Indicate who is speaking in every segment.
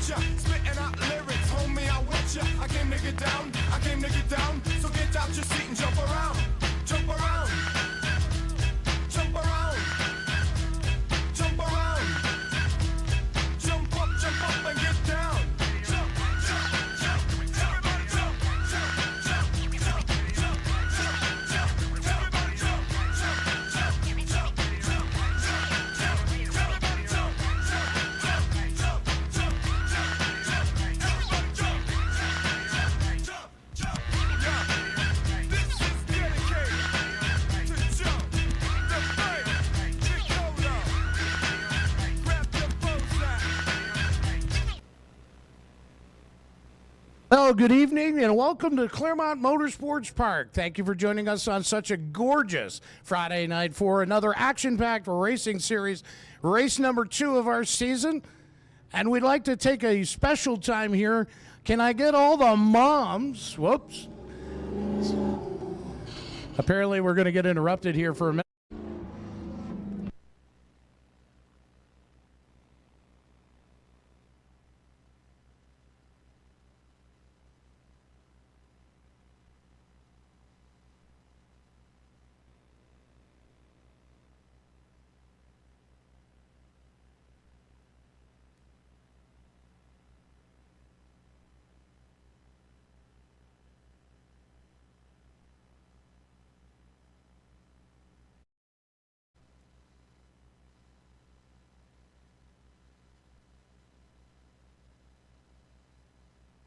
Speaker 1: ya. Spitting out lyrics, homie, I with ya. I came to get down, I came to get down. So get out your seat and jump around. Jump around. Jump around. Jump around. Jump up and get down. Jump, jump, jump. Everybody jump, jump, jump, jump, jump, jump, jump. Everybody jump, jump, jump, jump, jump, jump, everybody jump, jump, jump, jump, jump, jump, everybody jump, jump, jump. Yeah, this is dedicated to jump the break. Get going up. Grab your bullseye.
Speaker 2: Well, good evening and welcome to Claremont Motorsports Park. Thank you for joining us on such a gorgeous Friday night for another action-packed racing series, race number 2 of our season. And we'd like to take a special time here. Can I get all the moms? Whoops. Apparently we're going to get interrupted here for a minute.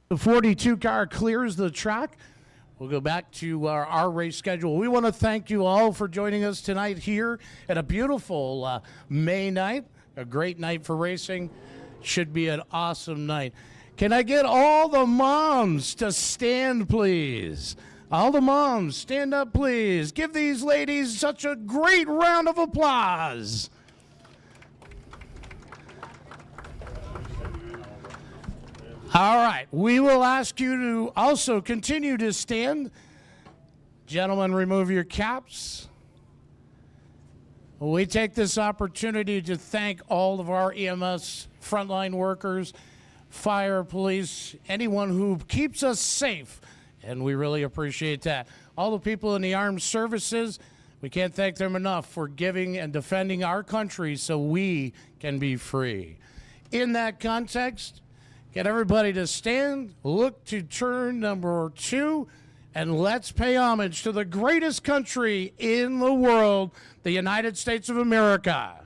Speaker 2: The 42 car clears the track. We'll go back to our race schedule. We want to thank you all for joining us tonight here at a beautiful May night. A great night for racing. Should be an awesome night. Can I get all the moms to stand, please? All the moms, stand up, please. Give these ladies such a great round of applause. All right, we will ask you to also continue to stand. Gentlemen, remove your caps. We take this opportunity to thank all of our EMS frontline workers, fire, police, anyone who keeps us safe, and we really appreciate that. All the people in the armed services, we can't thank them enough for giving and defending our country so we can be free. In that context, get everybody to stand, look to turn number 2, and let's pay homage to the greatest country in the world, the United States of America.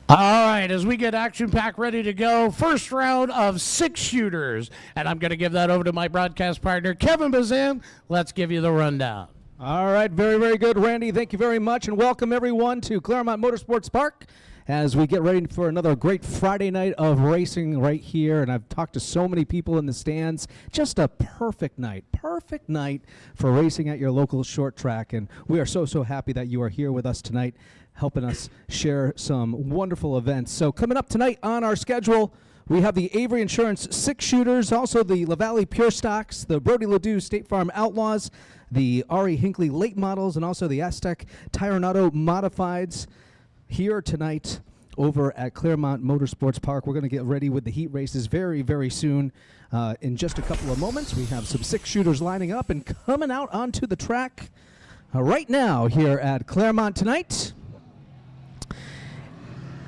Speaker 2: All right, as we get action pack ready to go, first round of 6 shooters. And I'm going to give that over to my broadcast partner, Kevin Bazan. Let's give you the rundown.
Speaker 3: All right, very, very good, Randy. Thank you very much, and welcome everyone to Claremont Motorsports Park as we get ready for another great Friday night of racing right here. And I've talked to so many people in the stands. Just a perfect night for racing at your local short track. And we are so, so happy that you are here with us tonight, helping us share some wonderful events. So coming up tonight on our schedule, we have the Avery Insurance 6 shooters, also the LaValle Pure Stocks, the Brody Ledoux State Farm Outlaws, the Ari Hinckley late models, and also the Aztec Tire and Auto Modifieds here tonight. over at Claremont Motorsports Park. We're going to get ready with the heat races very, very soon. In just a couple of moments, we have some six-shooters lining up and coming out onto the track right now here at Claremont tonight.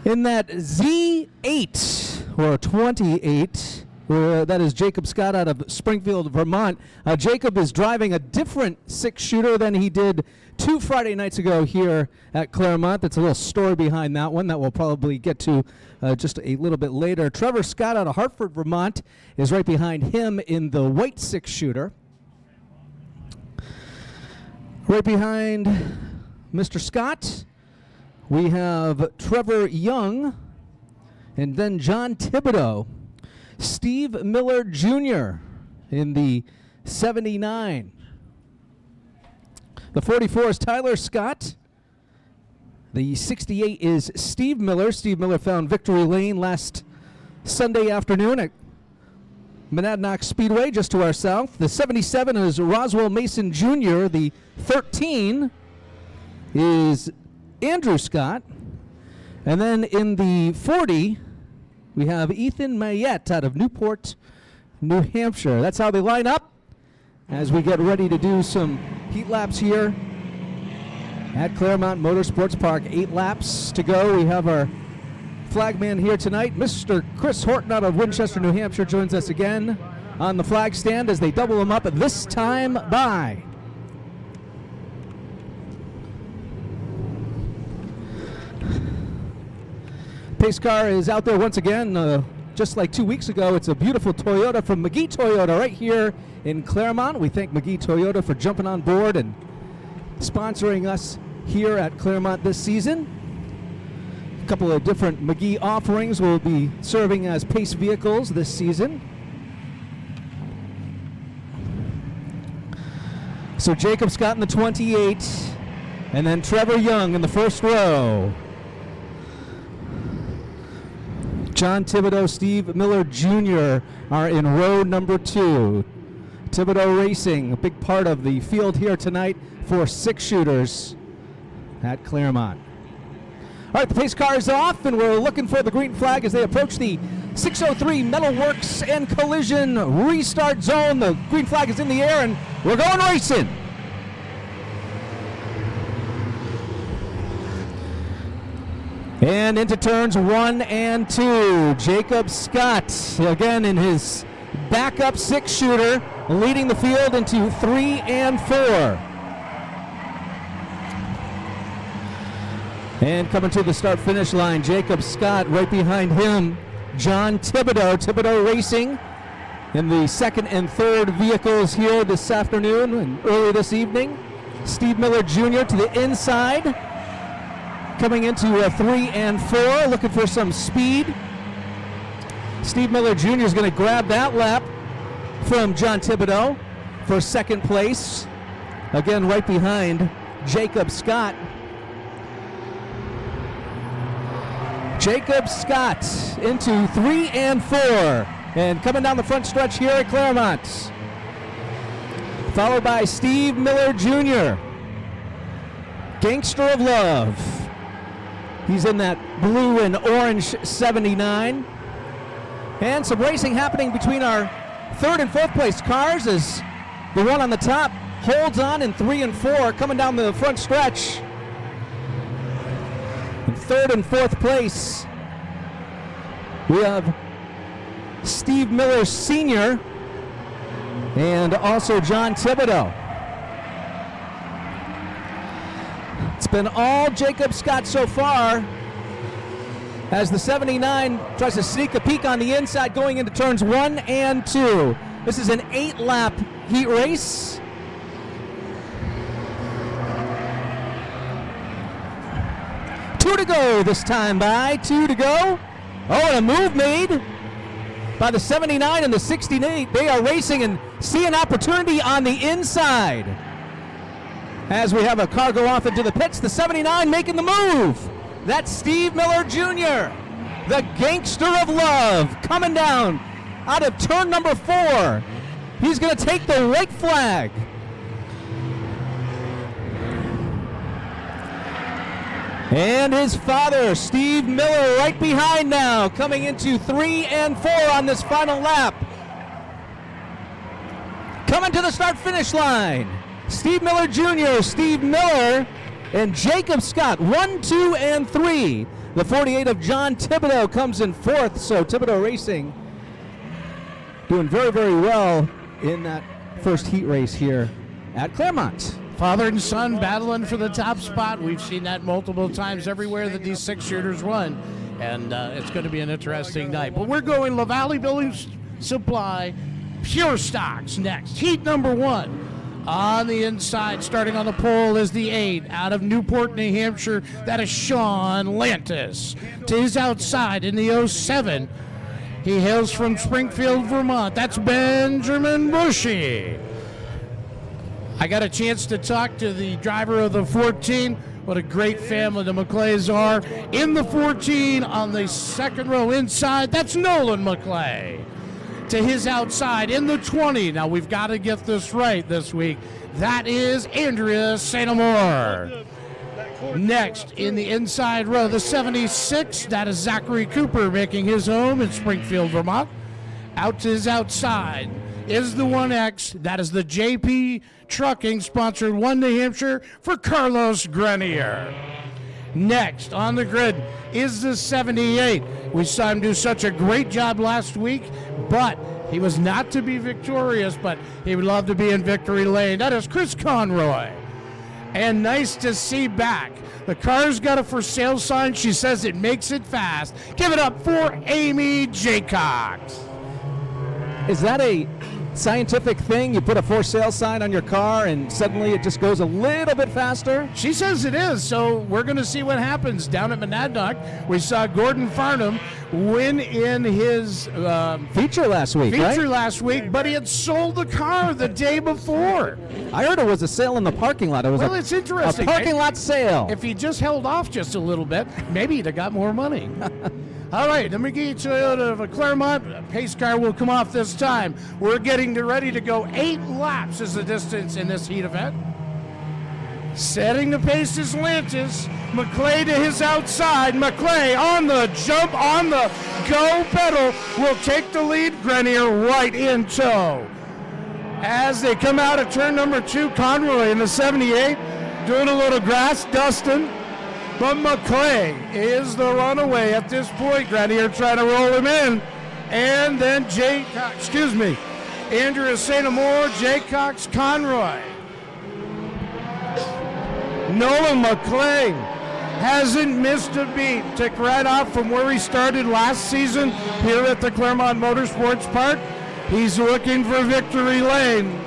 Speaker 3: In that Z8 or 28, that is Jacob Scott out of Springfield, Vermont. Jacob is driving a different six-shooter than he did 2 Friday nights ago here at Claremont. That's a little story behind that one that we'll probably get to just a little bit later. Trevor Scott out of Hartford, Vermont is right behind him in the white six-shooter. Right behind Mr. Scott, we have Trevor Young and then John Thibodeau. Steve Miller Jr. in the 79. The 44 is Tyler Scott. The 68 is Steve Miller. Steve Miller found victory lane last Sunday afternoon at Monadnock Speedway, just to our south. The 77 is Roswell Mason Jr. The 13 is Andrew Scott. And then in the 40, we have Ethan Mayette out of Newport, New Hampshire. That's how they line up as we get ready to do some heat laps here at Claremont Motorsports Park. 8 laps to go. We have our flagman here tonight. Mr. Chris Horton out of Winchester, New Hampshire joins us again on the flag stand as they double him up at this time by. Pace car is out there once again, just like 2 weeks ago. It's a beautiful Toyota from McGee Toyota right here in Claremont. We thank McGee Toyota for jumping on board and sponsoring us here at Claremont this season. A couple of different McGee offerings will be serving as Pace vehicles this season. So Jacob Scott in the 28, and then Trevor Young in the first row. John Thibodeau, Steve Miller Jr. are in row number 2. Thibodeau Racing, a big part of the field here tonight for six-shooters at Claremont. All right, the pace car is off, and we're looking for the green flag as they approach the 603 Metalworks and Collision restart zone. The green flag is in the air, and we're going racing. And into turns 1 and 2. Jacob Scott, again in his backup six-shooter, leading the field into 3 and 4. And coming to the start-finish line, Jacob Scott right behind him, John Thibodeau. Thibodeau Racing in the second and third vehicles here this afternoon and early this evening. Steve Miller Jr. to the inside, coming into 3 and 4, looking for some speed. Steve Miller Jr. is going to grab that lap from John Thibodeau for second place. Again, right behind Jacob Scott. Jacob Scott into 3 and 4. And coming down the front stretch here at Claremont. Followed by Steve Miller Jr. Gangster of Love. He's in that blue and orange 79. And some racing happening between our third and fourth place cars as the one on the top holds on in 3 and 4 coming down the front stretch. In third and fourth place, we have Steve Miller Sr. and also John Thibodeau. It's been all Jacob Scott so far as the 79 tries to sneak a peek on the inside going into turns 1 and 2. This is an 8-lap heat race. Two to go this time by. 2 to go. Oh, and a move made by the 79 and the 68. They are racing and see an opportunity on the inside. As we have a car go off into the pits, the 79 making the move. That's Steve Miller Jr., the Gangster of Love, coming down out of turn number 4. He's going to take the white flag. And his father, Steve Miller, right behind now, coming into 3 and 4 on this final lap. Coming to the start-finish line, Steve Miller Jr., Steve Miller, and Jacob Scott, 1, 2, and 3. The 48 of John Thibodeau comes in 4th, so Thibodeau Racing doing very, very well in that first heat race here at Claremont.
Speaker 2: Father and son battling for the top spot. We've seen that multiple times everywhere that these 6-shooters run, and it's going to be an interesting night. But we're going La Valley Building Supply Pure Stocks next. Heat number 1. On the inside, starting on the pole, is the 8 out of Newport, New Hampshire. That is Sean Lantis. To his outside in the 07, he hails from Springfield, Vermont. That's Benjamin Bushy. I got a chance to talk to the driver of the 14. What a great family the McClays are. In the 14, on the second row inside, that's Nolan McClay. To his outside, in the 20, now we've got to get this right this week, that is Andrea St. Amour. Next, in the inside row, the 76, that is Zachary Cooper making his home in Springfield, Vermont. Out to his outside is the 1X, that is the JP Trucking, sponsored 1 New Hampshire, for Carlos Grenier. Next on the grid is the 78. We saw him do such a great job last week, but he was not to be victorious, but he would love to be in victory lane. That is Chris Conroy. And nice to see back. The car's got a for sale sign. She says it makes it fast. Give it up for Amy Jaycox.
Speaker 3: Is that a scientific thing? You put a for sale sign on your car and suddenly it just goes a little bit faster?
Speaker 2: She says it is, so we're going to see what happens down at Monadnock. We saw Gordon Farnham win in his
Speaker 3: feature last week,
Speaker 2: but he had sold the car the day before.
Speaker 3: I heard it was a sale in the parking lot. It was
Speaker 2: it's interesting.
Speaker 3: A parking lot sale.
Speaker 2: If he just held off just a little bit, maybe he'd have got more money. All right, the McGee Toyota of Claremont pace car will come off this time. We're getting ready to go 8 laps is the distance in this heat event. Setting the pace is Lantis. McClay to his outside. McClay on the jump, on the go pedal, will take the lead. Grenier right in tow. As they come out of turn number 2, Conroy in the 78 doing a little grass dusting. But McClay is the runaway at this point. Grenier trying to roll him in. And then Andrea St. Amour, Jaycox, Conroy. Nolan McClay hasn't missed a beat. Took right off from where he started last season here at the Claremont Motorsports Park. He's looking for victory lane.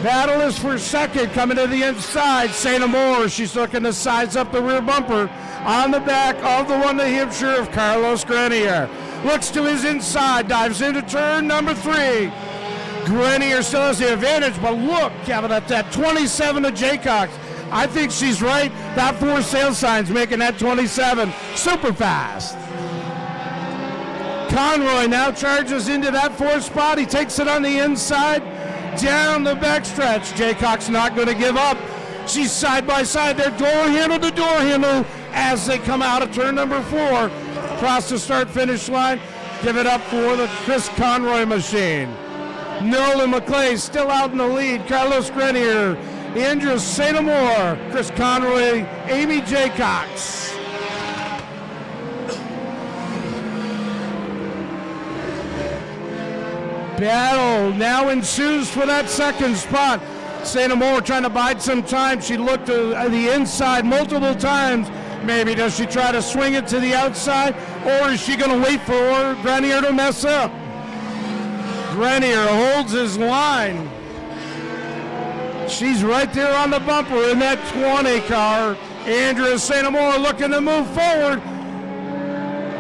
Speaker 2: Battle is for second, coming to the inside. St. Amour, she's looking to size up the rear bumper on the back of the 1 New Hampshire of Carlos Grenier. Looks to his inside, dives into turn number 3. Grenier still has the advantage, but look, Kevin, at that 27 of Jaycox. I think she's right. That for sale sign's making that 27 super fast. Conroy now charges into that 4th spot. He takes it on the inside. Down the backstretch. Jaycox not going to give up. She's side by side. They're door handle to door handle as they come out of turn number 4. Across the start-finish line. Give it up for the Chris Conroy machine. Nolan McClay still out in the lead. Carlos Grenier, Andrea St. Amour, Chris Conroy, Amy Jaycox. Battle now ensues for that second spot. St. Amour trying to bide some time. She looked to the inside multiple times. Maybe does she try to swing it to the outside, or is she going to wait for Grenier to mess up? Grenier holds his line. She's right there on the bumper in that 20 car. Andrea St. Amour looking to move forward.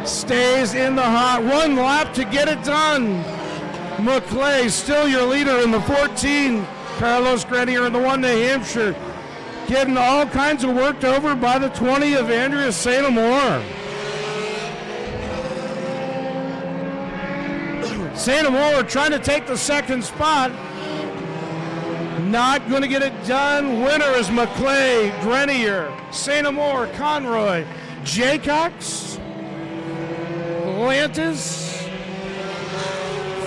Speaker 2: Stays in the hot. 1 lap to get it done. McClay still your leader in the 14. Carlos Grenier in the 1 New Hampshire. Getting all kinds of worked over by the 20 of Andrea St. Amour. St. Amour trying to take the second spot. Not going to get it done. Winner is McClay, Grenier, St. Amour, Conroy, Jaycox, Lantis,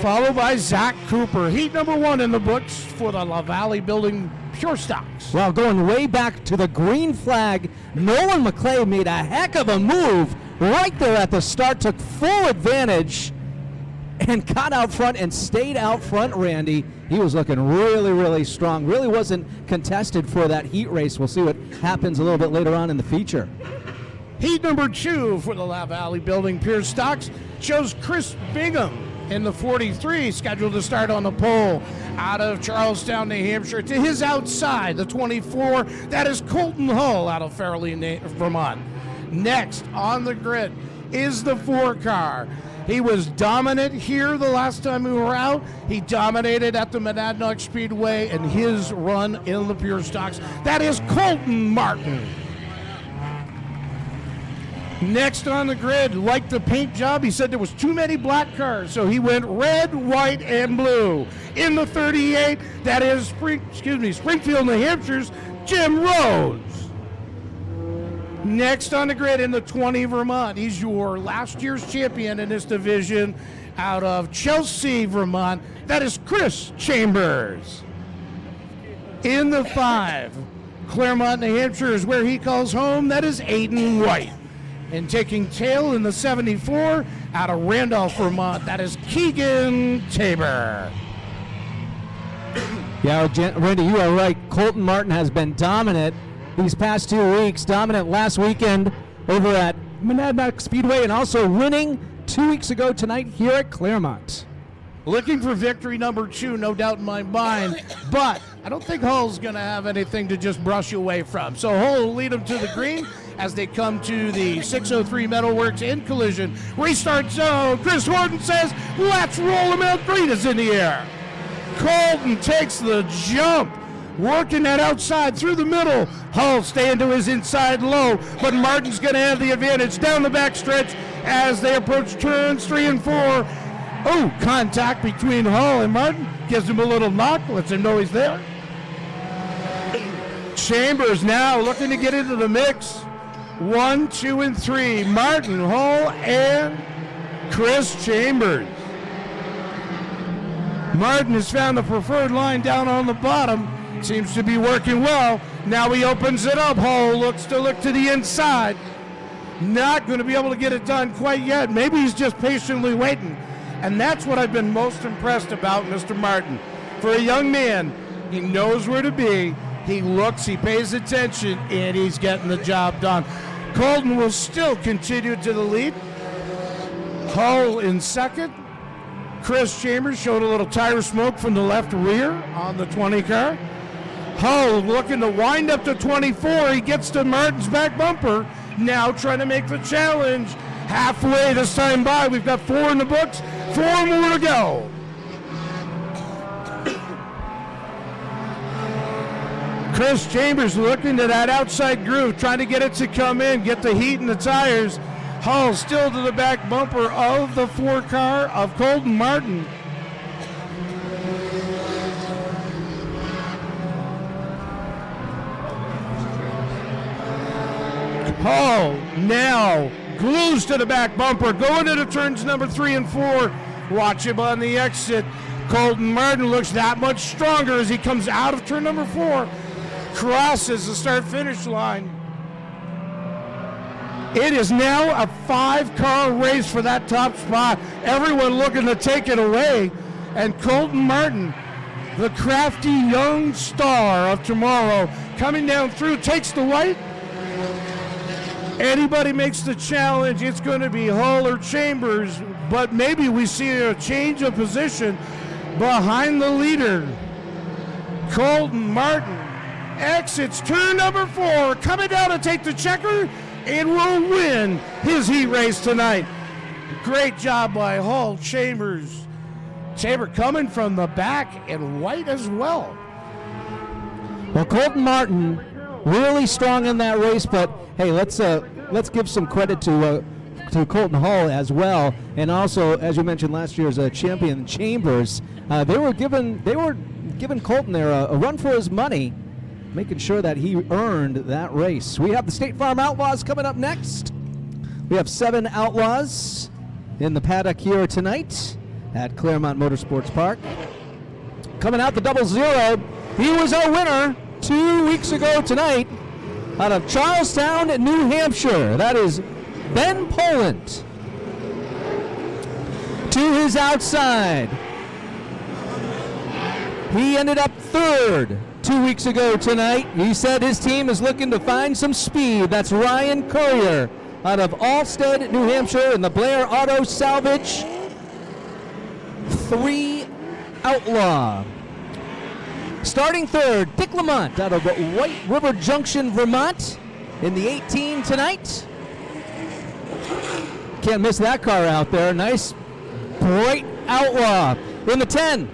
Speaker 2: followed by Zach Cooper. Heat number 1 in the books for the La Valley Building Pure Stocks.
Speaker 3: Well, going way back to the green flag, Nolan McClay made a heck of a move right there at the start, took full advantage and got out front and stayed out front, Randy. He was looking really, really strong. Really wasn't contested for that heat race. We'll see what happens a little bit later on in the feature.
Speaker 2: Heat number 2 for the La Valley Building Pure Stocks shows Chris Bingham in the 43, scheduled to start on the pole out of Charlestown, New Hampshire. To his outside, the 24, that is Colton Hull out of Fairleigh, Vermont. Next on the grid is the 4 car. He was dominant here the last time we were out. He dominated at the Monadnock Speedway in his run in the Pure Stocks. That is Colton Martin. Next on the grid, like the paint job, he said there was too many black cars, so he went red, white, and blue. In the 38, that is Springfield, New Hampshire's Jim Rhodes. Next on the grid in the 20 Vermont, he's your last year's champion in this division out of Chelsea, Vermont. That is Chris Chambers. In the 5, Claremont, New Hampshire is where he calls home. That is Aiden White. And taking tail in the 74 out of Randolph, Vermont, that is Keegan Tabor.
Speaker 3: Yeah, Randy, you are right. Colton Martin has been dominant these past 2 weeks. Dominant last weekend over at Monadnock Speedway and also winning 2 weeks ago tonight here at Claremont.
Speaker 2: Looking for victory number 2, no doubt in my mind, but I don't think Hull's going to have anything to just brush you away from. So Hull will lead them to the green as they come to the 603 Metalworks in collision. Restart zone. Chris Horton says, let's roll them out. Green is in the air. Colton takes the jump, working that outside through the middle. Hull staying to his inside low, but Martin's going to have the advantage down the back stretch as they approach turns 3 and 4. Oh, contact between Hull and Martin. Gives him a little knock, lets him know he's there. Chambers now looking to get into the mix. 1, 2, and 3. Martin, Hull, and Chris Chambers. Martin has found the preferred line down on the bottom. Seems to be working well. Now he opens it up. Hull looks to look to the inside. Not going to be able to get it done quite yet. Maybe he's just patiently waiting. And that's what I've been most impressed about Mr. Martin. For a young man, he knows where to be. He looks, he pays attention, and he's getting the job done. Colton will still continue to the lead. Hull in second. Chris Chambers showed a little tire smoke from the left rear on the 20 car. Hull looking to wind up to 24. He gets to Martin's back bumper. Now trying to make the challenge. Halfway this time by. We've got 4 in the books. 4 more to go. Chris Chambers looking to that outside groove, trying to get it to come in, get the heat in the tires. Hull still to the back bumper of the 4 car of Colton Martin. Hull now glues to the back bumper, going into turns number 3 and 4. Watch him on the exit. Colton Martin looks that much stronger as he comes out of turn number 4. Crosses the start-finish line. It is now a 5-car race for that top spot. Everyone looking to take it away. And Colton Martin, the crafty young star of tomorrow, coming down through, takes the white. Anybody makes the challenge, it's going to be Hull or Chambers, but maybe we see a change of position behind the leader. Colton Martin exits turn number 4, coming down to take the checker, and will win his heat race tonight. Great job by Hull. Chambers coming from the back in white as well.
Speaker 3: Well, Colton Martin really strong in that race, but hey, let's give some credit to Colton Hull as well, and also, as you mentioned, last year's champion Chambers. They were given giving Colton there a run for his money, making sure that he earned that race. We have the State Farm Outlaws coming up next. We have 7 Outlaws in the paddock here tonight at Claremont Motorsports Park. Coming out the 00, he was our winner 2 weeks ago tonight out of Charlestown, New Hampshire. That is Ben Poland. To his outside. He ended up 3rd 2 weeks ago tonight. He said his team is looking to find some speed. That's Ryan Courier out of Alstead, New Hampshire, in the Blair Auto Salvage 3 Outlaw. Starting 3rd, Dick Lamont out of White River Junction, Vermont, in the 18 tonight. Can't miss that car out there. Nice, bright Outlaw. In the 10,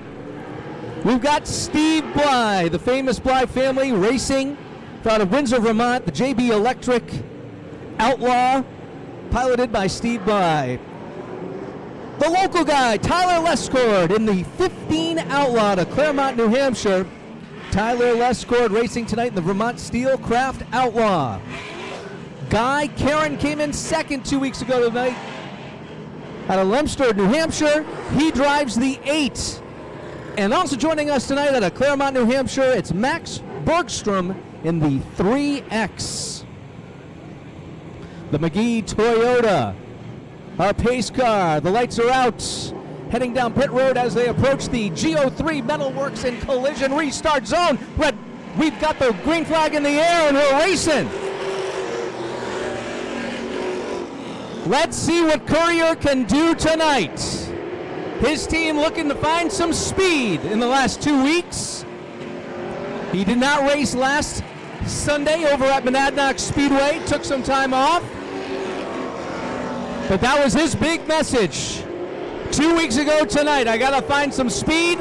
Speaker 3: we've got Steve Bly, the famous Bly family racing out of Windsor, Vermont, the JB Electric Outlaw, piloted by Steve Bly. The local guy, Tyler Lescord, in the 15 Outlaw to Claremont, New Hampshire. Tyler Lescord racing tonight in the Vermont Steelcraft Outlaw. Guy Karen came in 2nd 2 weeks ago tonight out of Lemsford, New Hampshire. He drives the 8. And also joining us tonight out of Claremont, New Hampshire, it's Max Bergstrom in the 3X. The McGee Toyota, our pace car. The lights are out. Heading down pit road as they approach the GO3 Metalworks and Collision Restart Zone. We've got the green flag in the air and we're racing. Let's see what Courier can do tonight. His team looking to find some speed in the last 2 weeks. He did not race last Sunday over at Monadnock Speedway. Took some time off. But that was his big message. 2 weeks ago tonight, I got to find some speed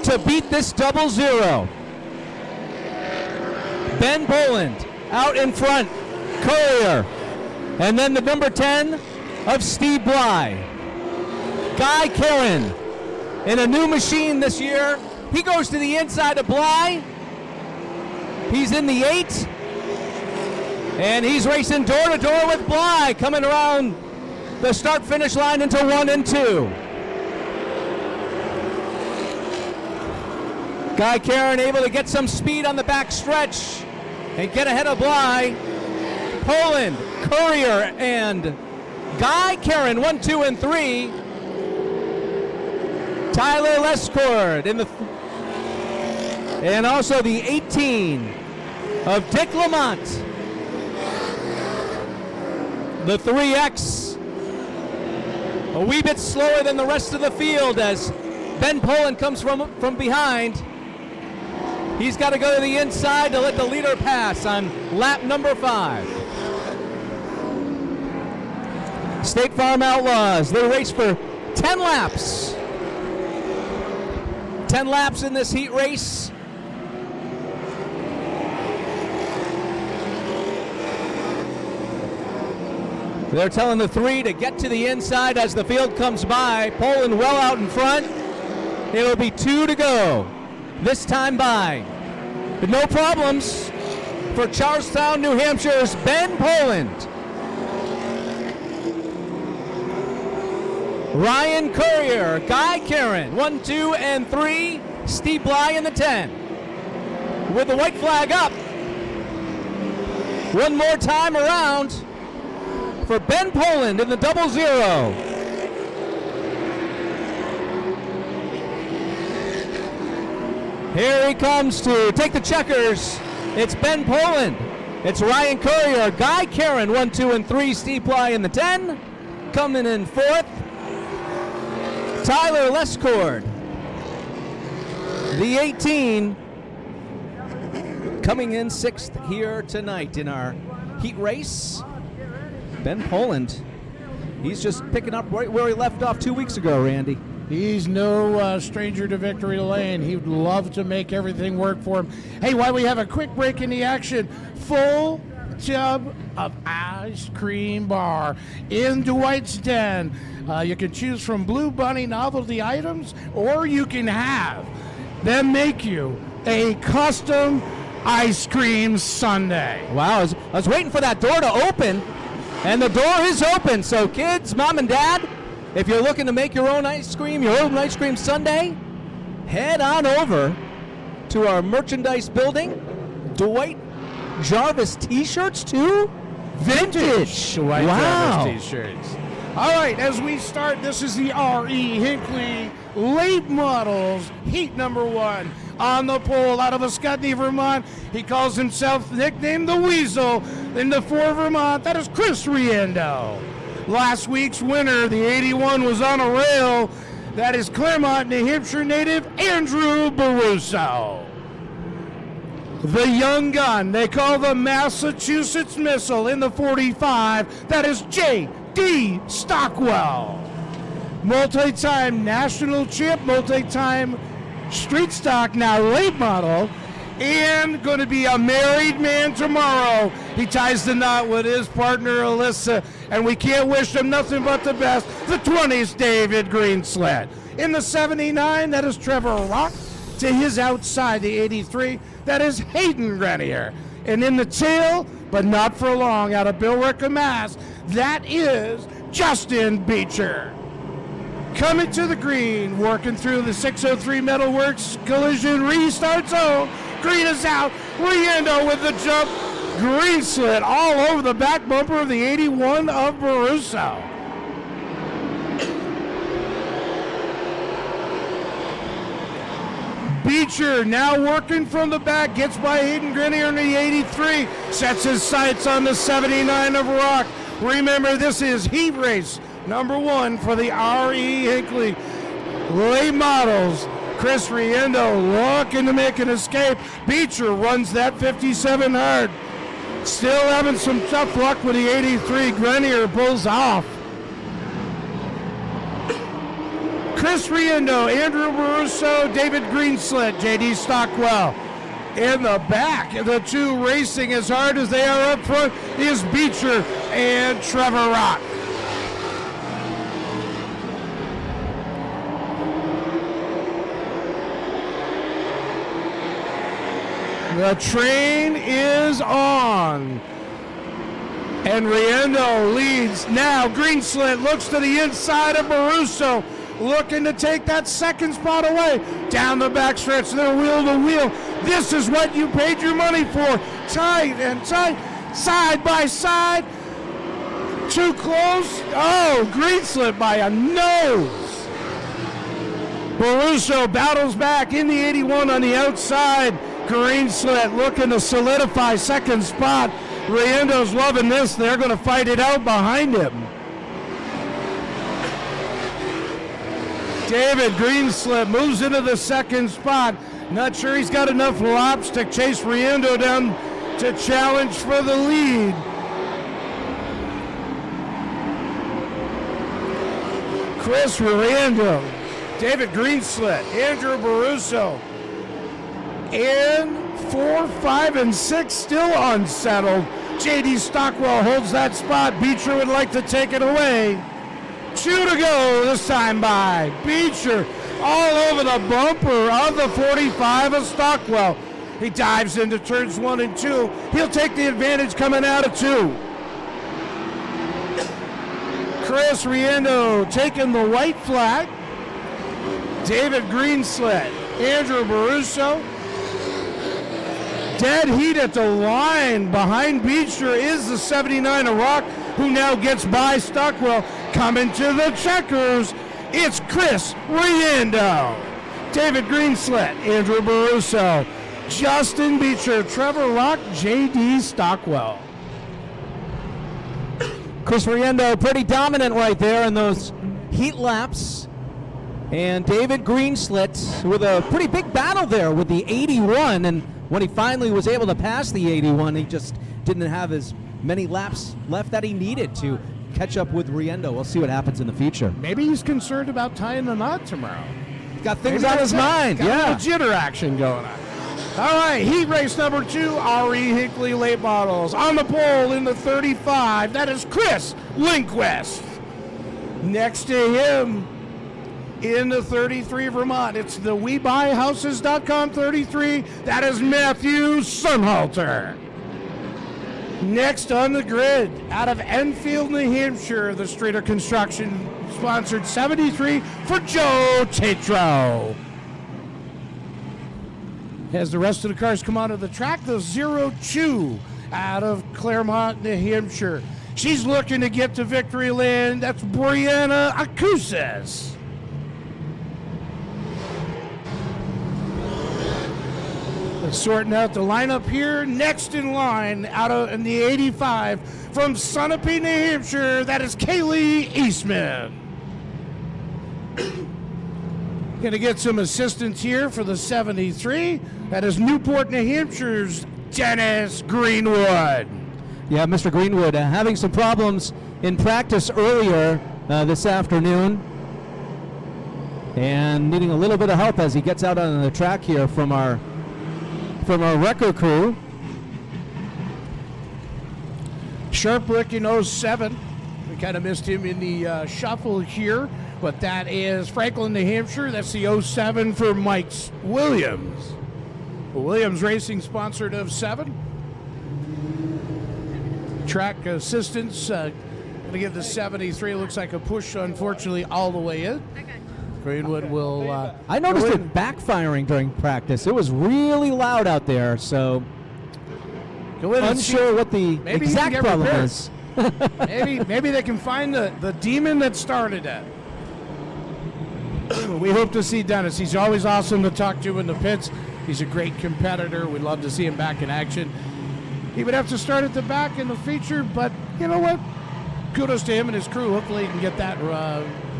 Speaker 3: to beat this 00. Ben Poland out in front, Courier. And then the number 10 of Steve Bly. Guy Karen in a new machine this year. He goes to the inside of Bly. He's in the 8. And he's racing door to door with Bly, coming around the start-finish line into 1 and 2. Guy Karen able to get some speed on the back stretch and get ahead of Bly. Poland, Courier, and Guy Karen, 1, 2, and 3. Tyler Lescord in the and also the 18 of Dick Lamont. The 3X a wee bit slower than the rest of the field as Ben Poland comes from behind. He's got to go to the inside to let the leader pass on lap number 5. State Farm Outlaws, they race for 10 laps. 10 laps in this heat race. They're telling the 3 to get to the inside as the field comes by. Poland well out in front. It'll be 2 to go. This time by. But no problems for Charlestown, New Hampshire's Ben Poland. Ryan Courier, Guy Karen, 1, 2, and 3. Steve Bly in the 10. With the white flag up. One more time around for Ben Poland in the 00. Here he comes to take the checkers. It's Ben Poland. It's Ryan Courier, Guy Karen, 1, 2, and 3. Steve Bly in the 10. Coming in 4th. Tyler Lescord. The 18. Coming in 6th here tonight in our heat race. Ben Poland. He's just picking up right where he left off 2 weeks ago, Randy.
Speaker 2: He's no stranger to victory lane. He'd love to make everything work for him. Hey, while we have a quick break in the action, full tub of ice cream bar in Dwight's Den. You can choose from Blue Bunny novelty items, or you can have them make you a custom ice cream sundae.
Speaker 3: Wow, I was waiting for that door to open, and the door is open. So kids, mom and dad, if you're looking to make your own ice cream sundae, head on over to our merchandise building. Dwight Jarvis t-shirts too? Vintage.
Speaker 2: Dwight
Speaker 3: Wow.
Speaker 2: Jarvis t-shirts. All right, as we start, this is the R.E. Hinckley Late Models Heat number 1. On the pole out of Ascutney, Vermont. He calls himself, nicknamed the Weasel, in the 4 Vermont. That is Chris Riendo. Last week's winner, the 81, was on a rail. That is Claremont, New Hampshire native Andrew Baruso. The young gun, they call the Massachusetts Missile in the 45. That is J.D. Stockwell. Multi-time national champ, multi-time street stock, now late model, and going to be a married man tomorrow. He ties the knot with his partner Alyssa, and we can't wish him nothing but the best. The 20s, David Greenslet. In the 79, that is Trevor Rock. To his outside, the 83, that is Hayden Grenier. And in the tail, but not for long, out of Billerica, Mass, that is Justin Beecher. Coming to the green, working through the 603 Metalworks collision restart zone. Green is out. Riendo with the jump. Greenslet all over the back bumper of the 81 of Baruso. Beecher now working from the back, gets by Hayden Grenier in the 83, sets his sights on the 79 of Rock. Remember, this is Heat Race number 1 for the R.E. Hinckley Late Models. Chris Riendo looking to make an escape. Beecher runs that 57 hard. Still having some tough luck with the 83. Grenier pulls off. Chris Riendo, Andrew Baruso, David Greenslet, J.D. Stockwell. In the back, the two racing as hard as they are up front is Beecher and Trevor Rock. The train is on. And Riendo leads now. Greenslet looks to the inside of Baruso, looking to take that second spot away. Down the backstretch, they're wheel to wheel. This is what you paid your money for. Tight and tight, side by side. Too close. Oh, Greenslet by a nose. Baruso battles back in the 81 on the outside. Greenslet looking to solidify second spot. Riendo's loving this. They're going to fight it out behind him. David Greenslet moves into the second spot. Not sure he's got enough laps to chase Riendo down to challenge for the lead. Chris Riendo, David Greenslet, Andrew Baruso, and 4, 5, and 6 still unsettled. J.D. Stockwell holds that spot. Beecher would like to take it away. 2 to go this time by Beecher, all over the bumper of the 45 of Stockwell. He dives into turns 1 and 2. He'll take the advantage coming out of 2. Chris Riendo taking the white flag. David Greenslet, Andrew Baruso. Dead heat at the line behind Beecher is the 79 of Rock, who now gets by Stockwell. Coming to the checkers, it's Chris Riendo, David Greenslet, Andrew Baruso, Justin Beecher, Trevor Rock, J.D. Stockwell.
Speaker 3: Chris Riendo pretty dominant right there in those heat laps. And David Greenslet with a pretty big battle there with the 81. And when he finally was able to pass the 81, he just didn't have as many laps left that he needed to catch up with Riendo. We'll see what happens in the future.
Speaker 2: Maybe he's concerned about tying the knot tomorrow.
Speaker 3: Got things on his mind,
Speaker 2: Got a jitter action going on. All right, heat race number 2, R.E. Hinckley Late Models. On the pole in the 35, that is Chris Lindquist. Next to him, in the 33 Vermont. It's the WeBuyHouses.com 33. That is Matthew Sunhalter. Next on the grid, out of Enfield, New Hampshire, the Streeter Construction sponsored 73 for Joe Tatro. As the rest of the cars come out of the track, the 02 out of Claremont, New Hampshire. She's looking to get to victory lane. That's Brianna Acusas. Sorting out the lineup here. Next in line, in the 85 from Sunapee, New Hampshire, that is Kaylee Eastman. Going to get some assistance here for the 73. That is Newport, New Hampshire's Dennis Greenwood.
Speaker 3: Yeah, Mr. Greenwood having some problems in practice earlier this afternoon, and needing a little bit of help as he gets out on the track here from our wrecker crew.
Speaker 2: Sharp looking 07. We kind of missed him in the shuffle here, but that is Franklin, New Hampshire. That's the 07 for Mike Williams. Williams Racing sponsored 07. Track assistance. Going to give the 73. Looks like a push, unfortunately, all the way in. Greenwood will.
Speaker 3: I noticed it backfiring during practice. It was really loud out there, so unsure what the exact problem is.
Speaker 2: maybe they can find the demon that started it. We hope to see Dennis. He's always awesome to talk to in the pits. He's a great competitor. We'd love to see him back in action. He would have to start at the back in the feature, but you know what? Kudos to him and his crew. Hopefully he can get that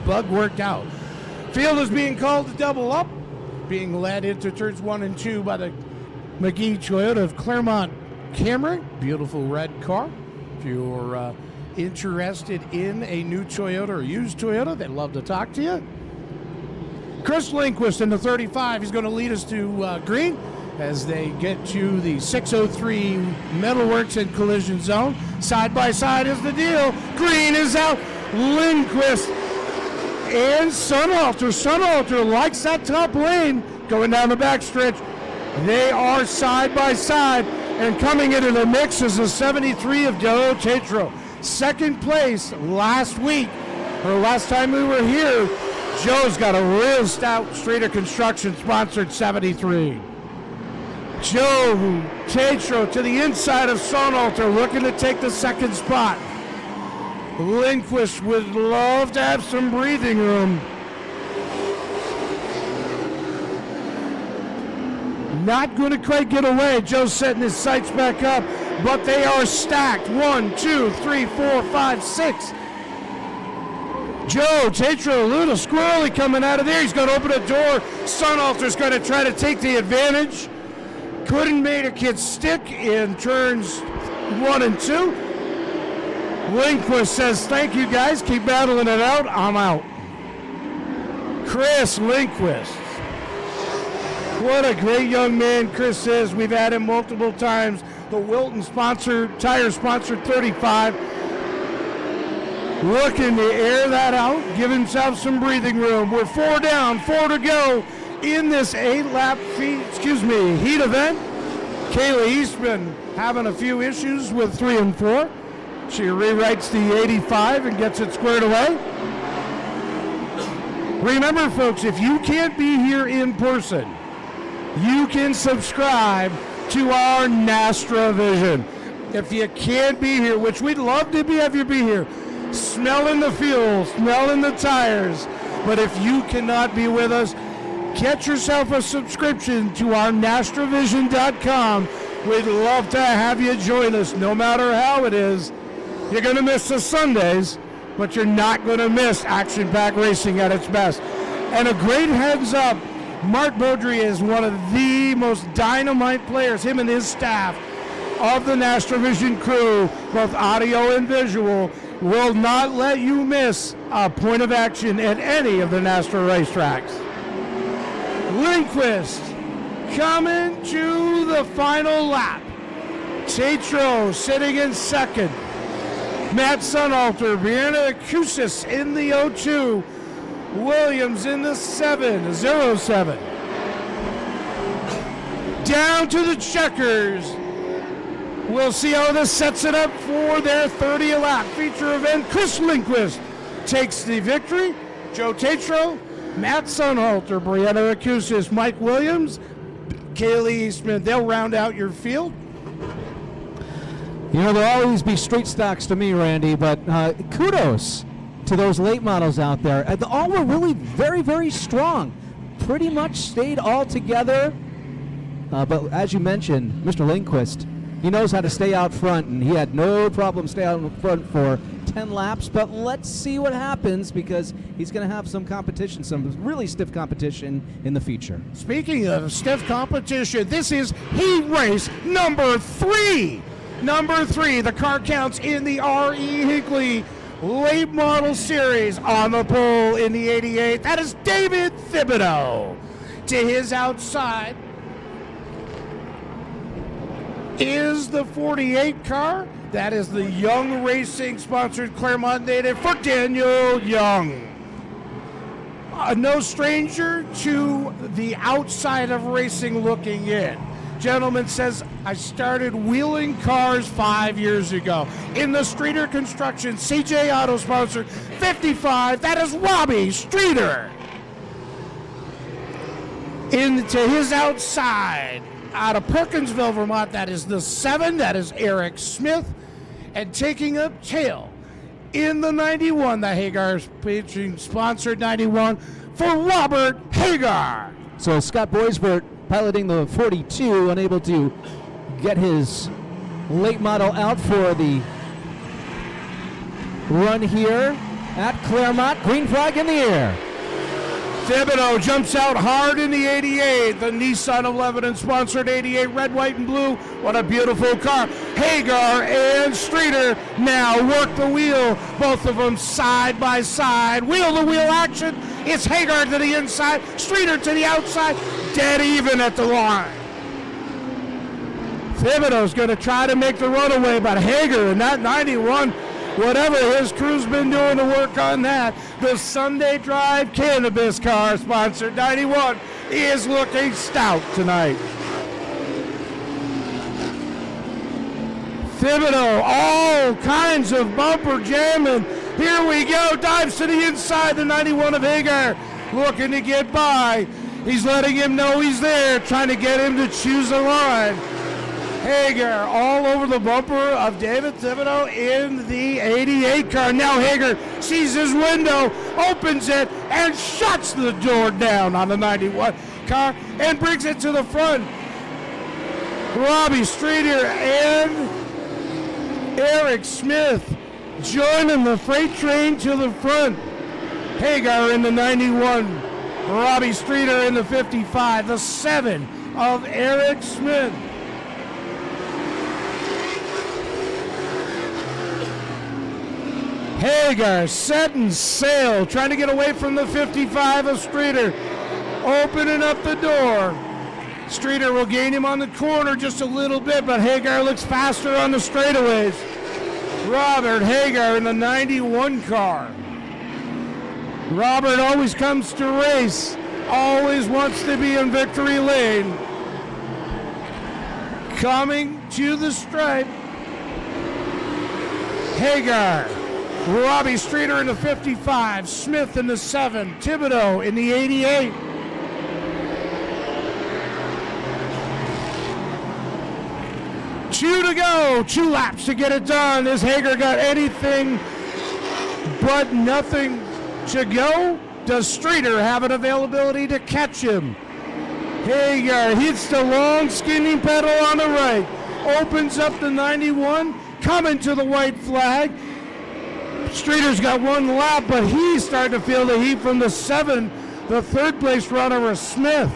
Speaker 2: bug worked out. Field is being called to double up, being led into turns 1 and 2 by the McGee Toyota of Claremont Camry. Beautiful red car. If you're interested in a new Toyota or used Toyota, they'd love to talk to you. Chris Lindquist in the 35. He's going to lead us to green as they get to the 603 Metalworks and Collision Zone. Side by side is the deal. Green is out. Lindquist and Sunhalter. Sunhalter likes that top lane going down the backstretch. They are side by side, and coming into the mix is the 73 of Joe Tatro. Second place last week, or last time we were here. Joe's got a real stout Streeter Construction sponsored 73. Joe Tatro to the inside of Sunhalter, looking to take the second spot. Lindquist would love to have some breathing room. Not going to quite get away. Joe's setting his sights back up, but they are stacked. 1, 2, 3, 4, 5, 6. Joe Tatro, a little squirrely coming out of there. He's going to open a door. Sunhalter's going to try to take the advantage. Couldn't make a kid stick in turns 1 and 2. Lindquist says, thank you guys, keep battling it out, I'm out. Chris Lindquist. What a great young man Chris is. We've had him multiple times. The Wilton tire sponsored 35. Looking to air that out, give himself some breathing room. We're 4 down, 4 to go in this 8-lap heat event. Kaylee Eastman having a few issues with 3 and 4. She rewrites the 85 and gets it squared away. Remember, folks, if you can't be here in person, you can subscribe to our Nastra Vision. If you can't be here, which we'd love to have you be here, smelling the fuel, smelling the tires, but if you cannot be with us, get yourself a subscription to our NastraVision.com. We'd love to have you join us, no matter how it is. You're going to miss the Sundays, but you're not going to miss action-packed racing at its best. And a great heads up, Mark Beaudry is one of the most dynamite players, him and his staff, of the NastraVision crew, both audio and visual, will not let you miss a point of action at any of the Nastra racetracks. Lindquist coming to the final lap. Tatro sitting in second. Matt Sunhalter, Brianna Acusas in the 02. Williams in the 707. Down to the checkers. We'll see how this sets it up for their 30 lap feature event. Chris Lindquist takes the victory. Joe Tatro, Matt Sunhalter, Brianna Acusis, Mike Williams, Kaylee Smith. They'll round out your field.
Speaker 3: You know, there'll always be street stocks to me, Randy, but kudos to those late models out there. All were really very, very strong. Pretty much stayed all together. But as you mentioned, Mr. Lindquist, he knows how to stay out front, and he had no problem staying out in front for 10 laps. But let's see what happens, because he's going to have some competition, some really stiff competition in the feature.
Speaker 2: Speaking of stiff competition, this is heat race number 3. Number 3, the car counts in the R.E. Hinckley Late Model Series. On the pole in the 88, that is David Thibodeau. To his outside is the 48 car. That is the Young Racing sponsored Claremont native for Daniel Young. No stranger to the outside of racing looking in. Gentleman says, I started wheeling cars 5 years ago. In the Streeter Construction CJ Auto sponsored 55, that is Robbie Streeter. Into his outside, out of Perkinsville, Vermont, that is the 7, that is Eric Smith. And taking up tail in the 91, the Hagar featuring sponsored 91 for Robert Hagar.
Speaker 3: So Scott Boisbert piloting the 42, unable to get his late model out for the run here at Claremont. Green flag in the air.
Speaker 2: Thibodeau jumps out hard in the 88, the Nissan of Lebanon sponsored 88, red, white, and blue. What a beautiful car. Hagar and Streeter now work the wheel, both of them side by side. Wheel-to-wheel action. It's Hagar to the inside, Streeter to the outside, dead even at the line. Thibodeau's going to try to make the runaway, but Hagar in that 91, whatever his crew's been doing to work on that, the Sunday Drive Cannabis car, sponsored 91, is looking stout tonight. Thibodeau, all kinds of bumper jamming. Here we go, dives to the inside, the 91 of Hagar, looking to get by. He's letting him know he's there, trying to get him to choose a line. Hagar all over the bumper of David Thibodeau in the 88 car. Now Hagar sees his window, opens it, and shuts the door down on the 91 car and brings it to the front. Robbie Streeter and Eric Smith joining the freight train to the front. Hagar in the 91, Robbie Streeter in the 55, the 7 of Eric Smith. Hagar setting sail, trying to get away from the 55 of Streeter, opening up the door. Streeter will gain him on the corner just a little bit, but Hagar looks faster on the straightaways. Robert Hagar in the 91 car. Robert always comes to race, always wants to be in victory lane. Coming to the stripe, Hagar. Robbie Streeter in the 55, Smith in the 7, Thibodeau in the 88. Two to go, 2 laps to get it done. Has Hagar got anything but nothing to go? Does Streeter have an availability to catch him? Hagar hits the long skinny pedal on the right, opens up the 91, coming to the white flag. Streeter's got 1 lap, but he's starting to feel the heat from the 7, the third place runner of Smith.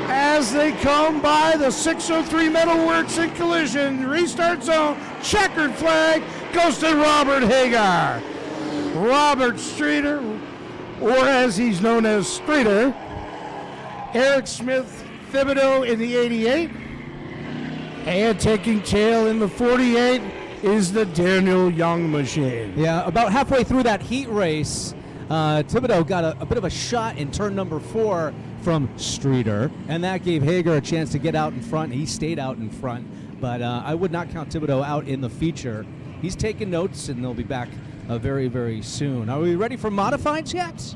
Speaker 2: As they come by the 603 Metalworks in collision, restart zone, checkered flag goes to Robert Hagar. Robert Streeter, or as he's known as Streeter, Eric Smith Thibodeau in the 88. And taking tail in the 48 is the Daniel Young machine.
Speaker 3: Yeah, about halfway through that heat race, Thibodeau got a bit of a shot in turn number 4 from Streeter, and that gave Hager a chance to get out in front. He stayed out in front, but I would not count Thibodeau out in the feature. He's taking notes, and they'll be back very, very soon. Are we ready for modifieds yet?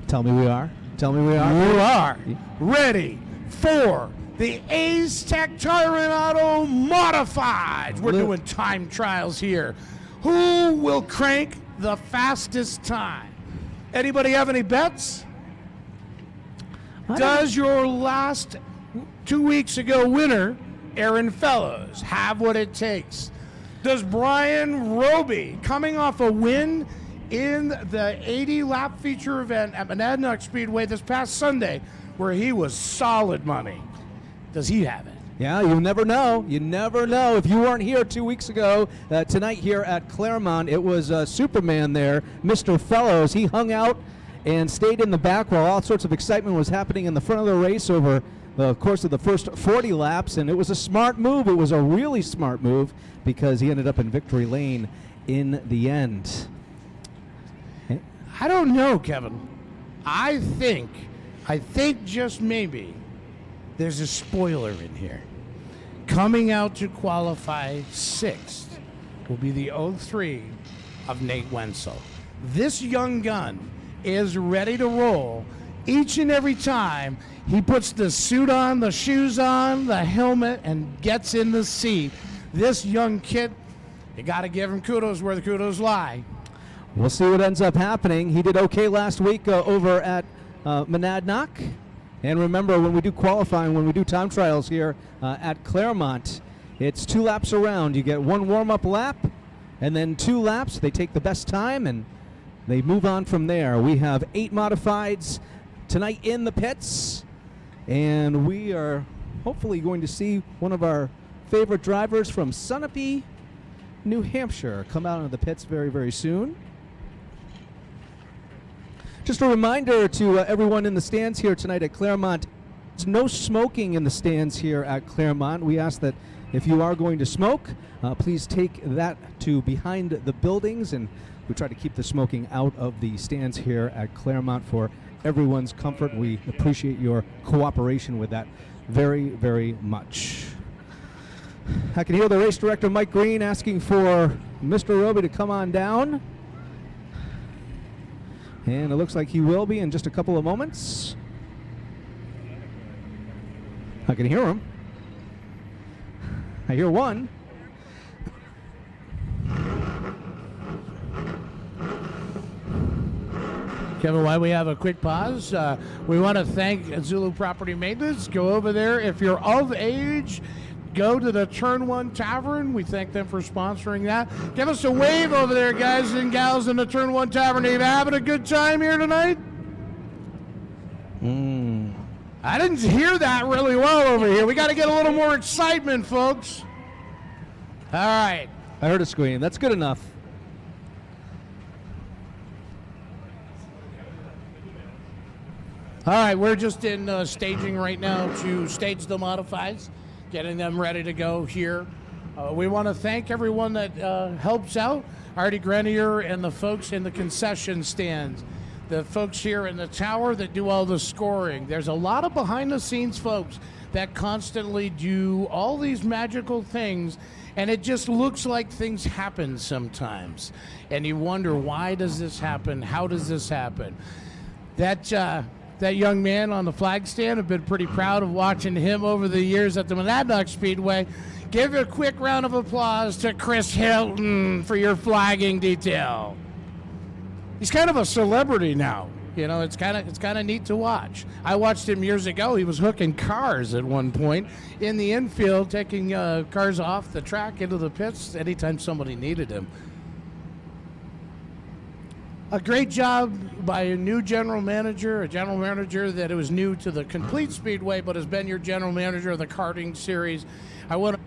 Speaker 3: Tell me we are. Tell me we are.
Speaker 2: You are ready for the Ace Tech Tire and Auto Modifieds. We're doing time trials here. Who will crank the fastest time? Anybody have any bets? Does your last 2 weeks ago winner, Aaron Fellows, have what it takes? Does Brian Roby, coming off a win in the 80-lap feature event at Monadnock Speedway this past Sunday, where he was solid money, does he have it?
Speaker 3: Yeah, you never know. You never know. If you weren't here 2 weeks ago, tonight here at Claremont, it was Superman there, Mr. Fellows. He hung out and stayed in the back while all sorts of excitement was happening in the front of the race over the course of the first 40 laps, and it was a smart move. It was a really smart move because he ended up in victory lane in the end.
Speaker 2: I don't know, Kevin. I think just maybe there's a spoiler in here. Coming out to qualify 6th will be the 03 of Nate Wenzel. This young gun is ready to roll each and every time he puts the suit on, the shoes on, the helmet, and gets in the seat. This young kid, you got to give him kudos where the kudos lie.
Speaker 3: We'll see what ends up happening. He did okay last week over at Monadnock. And remember, when we do qualifying, when we do time trials here at Claremont, it's 2 laps around. You get 1 warm-up lap, and then 2 laps. They take the best time, and they move on from there. We have 8 modifieds tonight in the pits, and we are hopefully going to see one of our favorite drivers from Sunapee, New Hampshire, come out into the pits very, very soon. Just a reminder to everyone in the stands here tonight at Claremont, there's no smoking in the stands here at Claremont. We ask that if you are going to smoke, please take that to behind the buildings, and we try to keep the smoking out of the stands here at Claremont for everyone's comfort. We appreciate your cooperation with that very, very much. I can hear the race director, Mike Green, asking for Mr. Roby to come on down. And it looks like he will be in just a couple of moments. I can hear him. I hear one.
Speaker 2: Kevin, while we have a quick pause, we want to thank Zulu Property Maintenance. Go over there. If you're of age, go to the Turn 1 Tavern. We thank them for sponsoring that. Give us a wave over there, guys and gals in the Turn 1 Tavern. Are you having a good time here tonight? I didn't hear that really well over here. We got to get a little more excitement, folks. All right.
Speaker 3: I heard a scream. That's good enough.
Speaker 2: All right, we're just in staging right now to stage the modifieds, getting them ready to go here. We want to thank everyone that helps out, Artie Grenier and the folks in the concession stands, the folks here in the tower that do all the scoring. There's a lot of behind-the-scenes folks that constantly do all these magical things, and it just looks like things happen sometimes. And you wonder, why does this happen? How does this happen? That young man on the flag stand, I've been pretty proud of watching him over the years at the Monadnock Speedway. Give a quick round of applause to Chris Hilton for your flagging detail. He's kind of a celebrity now. You know, it's kind of neat to watch. I watched him years ago. He was hooking cars at one point in the infield, taking cars off the track into the pits anytime somebody needed him. A great job by a new general manager, a general manager that was new to the complete speedway but has been your general manager of the karting series. I want to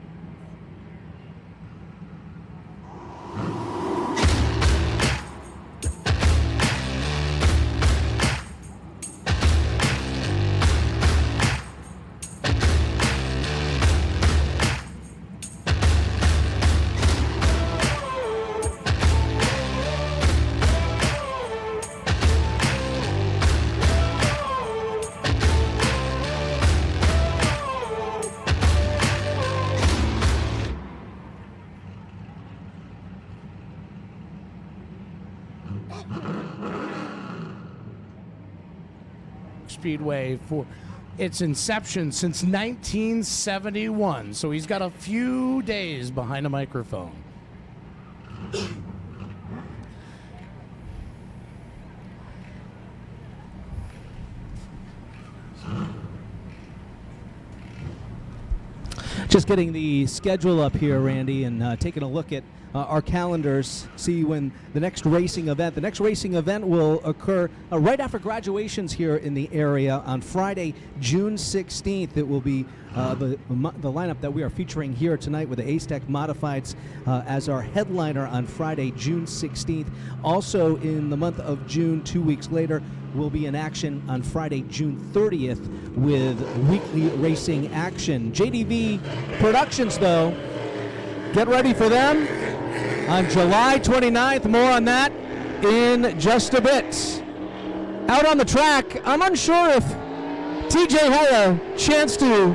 Speaker 2: Speedway for its inception since 1971. So he's got a few days behind a microphone.
Speaker 3: Just getting the schedule up here, Randy, and taking a look at our calendars, see when the next racing event. The next racing event will occur right after graduations here in the area on Friday, June 16th. It will be the lineup that we are featuring here tonight with the Ace-Tech Modifieds as our headliner on Friday, June 16th. Also in the month of June, 2 weeks later, will be in action on Friday, June 30th with weekly racing action. JDV Productions, though, get ready for them on July 29th. More on that in just a bit. Out on the track, I'm unsure if TJ had a chance to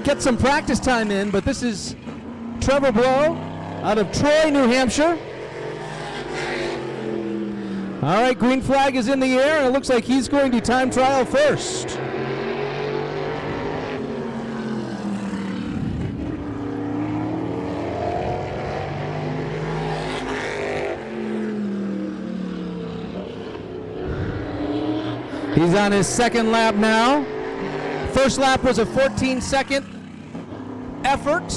Speaker 3: get some practice time in, but this is Trevor Blow out of Troy, New Hampshire. All right, green flag is in the air, and it looks like he's going to time trial first. He's on his second lap now. First lap was a 14-second effort.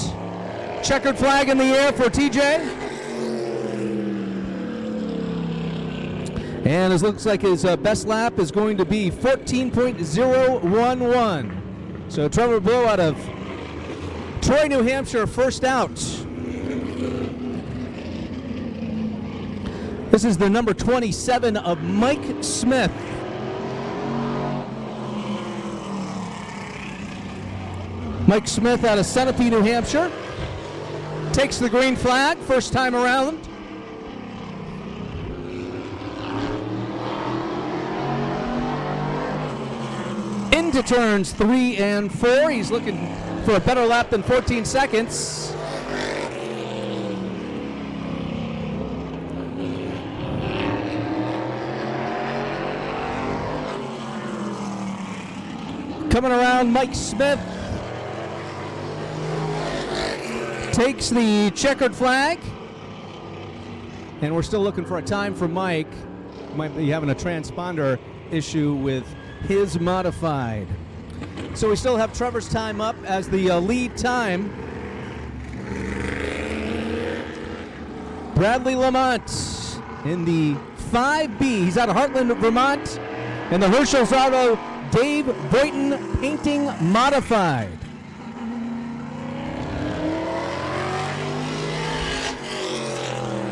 Speaker 3: Checkered flag in the air for TJ. And it looks like his best lap is going to be 14.011. So Trevor Blow out of Troy, New Hampshire, first out. This is the number 27 of Mike Smith. Mike Smith out of Centipede, New Hampshire, takes the green flag first time around. Into turns 3 and 4. He's looking for a better lap than 14 seconds. Coming around, Mike Smith takes the checkered flag. And we're still looking for a time for Mike. Might be having a transponder issue with his modified. So we still have Trevor's time up as the lead time. Bradley Lamont in the 5B. He's out of Heartland, Vermont. And the Herschel's Auto Dave Boynton Painting Modified.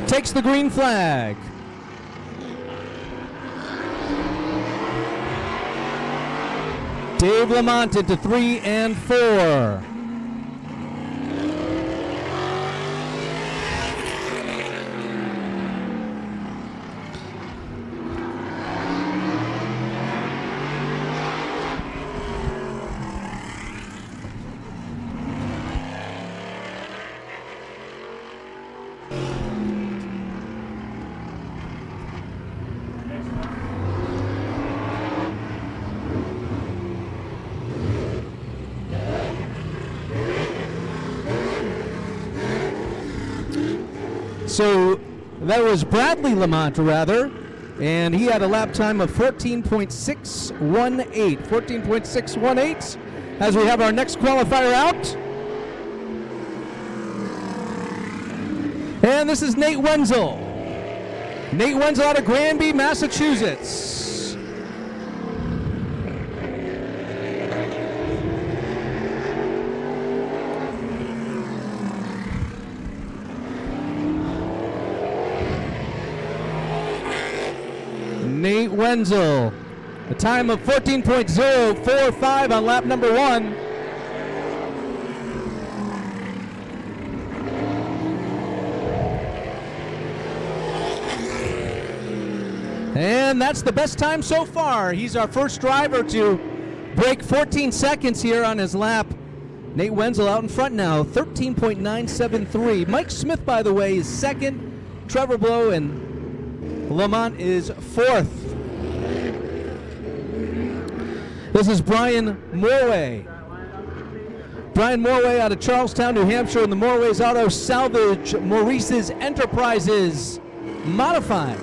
Speaker 3: Takes the green flag. Dave Lamont into 3 and 4. So that was Bradley Lamont, rather, and he had a lap time of 14.618. 14.618 as we have our next qualifier out. And this is Nate Wenzel. Nate Wenzel out of Granby, Massachusetts. Nate Wenzel, a time of 14.045 on lap number 1. And that's the best time so far. He's our first driver to break 14 seconds here on his lap. Nate Wenzel out in front now, 13.973. Mike Smith, by the way, is second. Trevor Blow and Lamont is 4th. This is Brian Morway. Brian Morway out of Charlestown, New Hampshire, in the Morway's Auto Salvage Maurice's Enterprises Modified.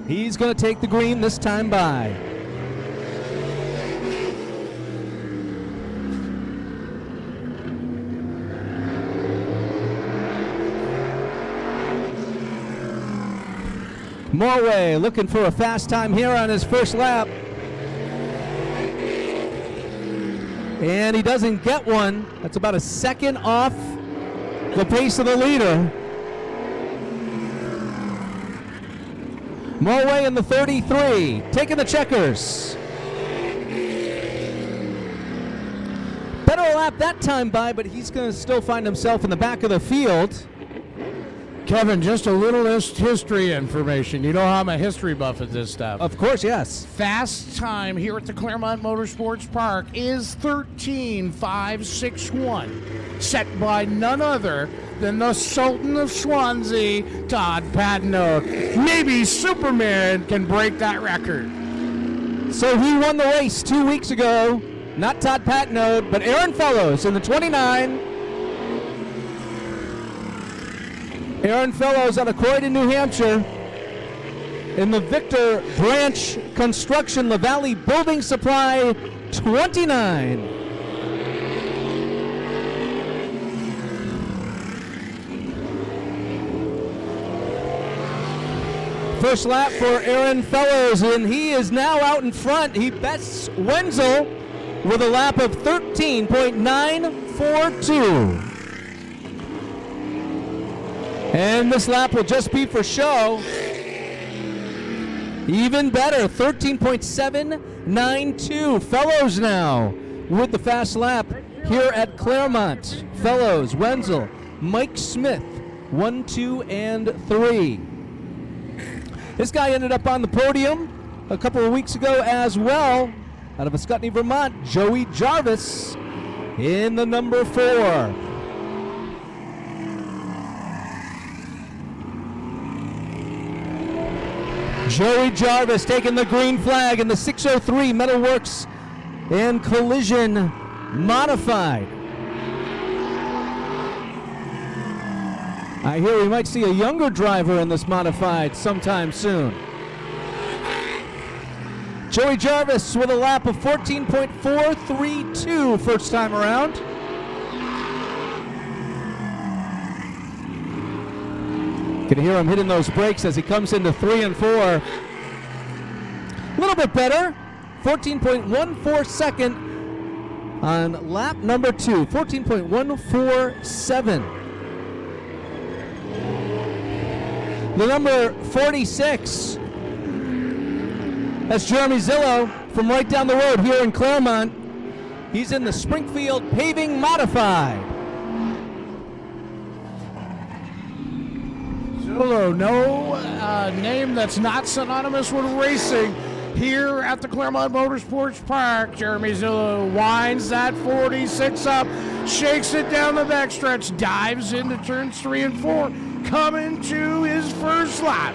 Speaker 3: He's going to take the green this time by. Morway looking for a fast time here on his first lap. And he doesn't get one. That's about a second off the pace of the leader. Morway in the 33, taking the checkers. Better lap that time by, but he's going to still find himself in the back of the field.
Speaker 2: Kevin, just a little history information. You know how I'm a history buff at this stuff.
Speaker 3: Of course, yes.
Speaker 2: Fast time here at the Claremont Motorsports Park is 13.561, set by none other than the Sultan of Swansea, Todd Patnock. Maybe Superman can break that record.
Speaker 3: So he won the race 2 weeks ago. Not Todd Patnock, but Aaron Fellows in the 29. Aaron Fellows out of Croydon, New Hampshire, in the Victor Branch Construction LaValle Building Supply 29. First lap for Aaron Fellows, and he is now out in front. He bests Wenzel with a lap of 13.942. And this lap will just be for show. Even better, 13.792. Fellows now with the fast lap here at Claremont. Fellows, Wenzel, Mike Smith, 1, 2, and 3. This guy ended up on the podium a couple of weeks ago as well. Out of Ascutney, Vermont, Joey Jarvis in the number 4. Joey Jarvis taking the green flag in the 603 Metalworks and Collision Modified. I hear we might see a younger driver in this Modified sometime soon. Joey Jarvis with a lap of 14.432 first time around. Can hear him hitting those brakes as he comes into 3 and 4. A little bit better, 14.14 second on lap number 2, 14.147. The number 46, that's Jeremy Zillow from right down the road here in Claremont. He's in the Springfield Paving Modified.
Speaker 2: Zillow, no name that's not synonymous with racing. Here at the Claremont Motorsports Park, Jeremy Zillow winds that 46 up, shakes it down the backstretch, dives into turns 3 and 4, coming to his first lap.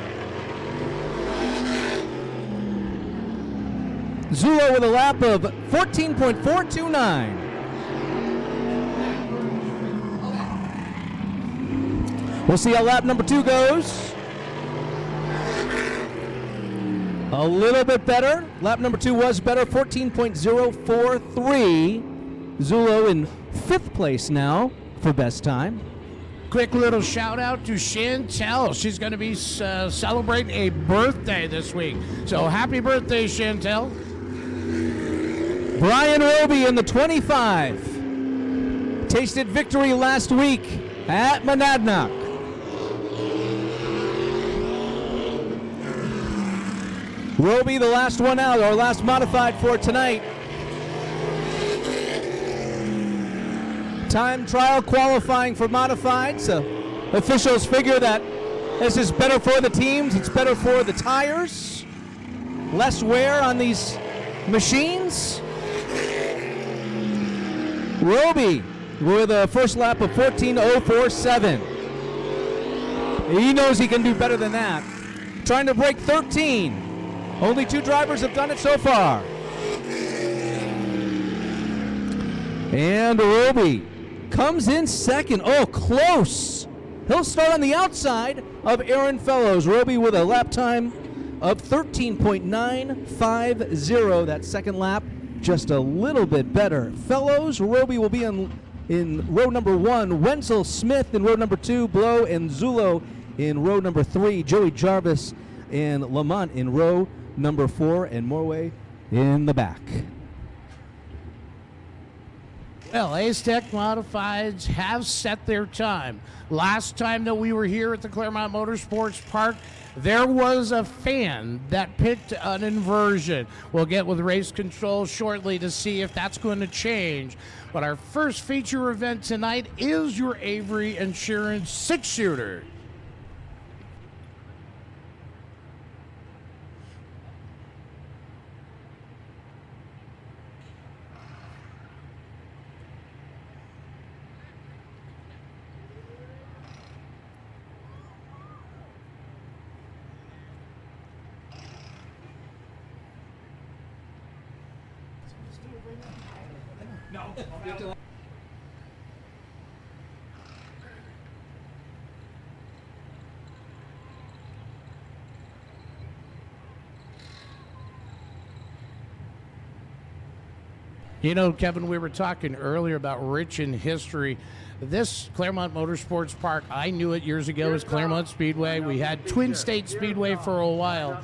Speaker 3: Zillow with a lap of 14.429. We'll see how lap number 2 goes. A little bit better. Lap number 2 was better, 14.043. Zillow in 5th place now for best time.
Speaker 2: Quick little shout out to Chantel. She's going to be celebrating a birthday this week. So happy birthday, Chantel.
Speaker 3: Brian Roby in the 25. Tasted victory last week at Monadnock. Roby, the last one out, or last modified for tonight. Time trial qualifying for modified, so officials figure that this is better for the teams, it's better for the tires, less wear on these machines. Roby with a first lap of 14.047. He knows he can do better than that. Trying to break 13. Only 2 drivers have done it so far. And Roby comes in second. Oh, close. He'll start on the outside of Aaron Fellows. Roby with a lap time of 13.950. That second lap, just a little bit better. Fellows, Roby will be in row number 1. Wenzel Smith in row number 2. Blow and Zulo in row number 3. Joey Jarvis and Lamont in row number 4. And Morway in the back.
Speaker 2: Well, Aztec Modifieds have set their time. Last time that we were here at the Claremont Motorsports Park, there was a fan that picked an inversion. We'll get with race control shortly to see if that's going to change. But our first feature event tonight is your Avery Insurance 6-shooter. You know, Kevin, we were talking earlier about rich in history. This Claremont Motorsports Park, I knew it years ago as Claremont Speedway. We had Twin State Speedway for a while.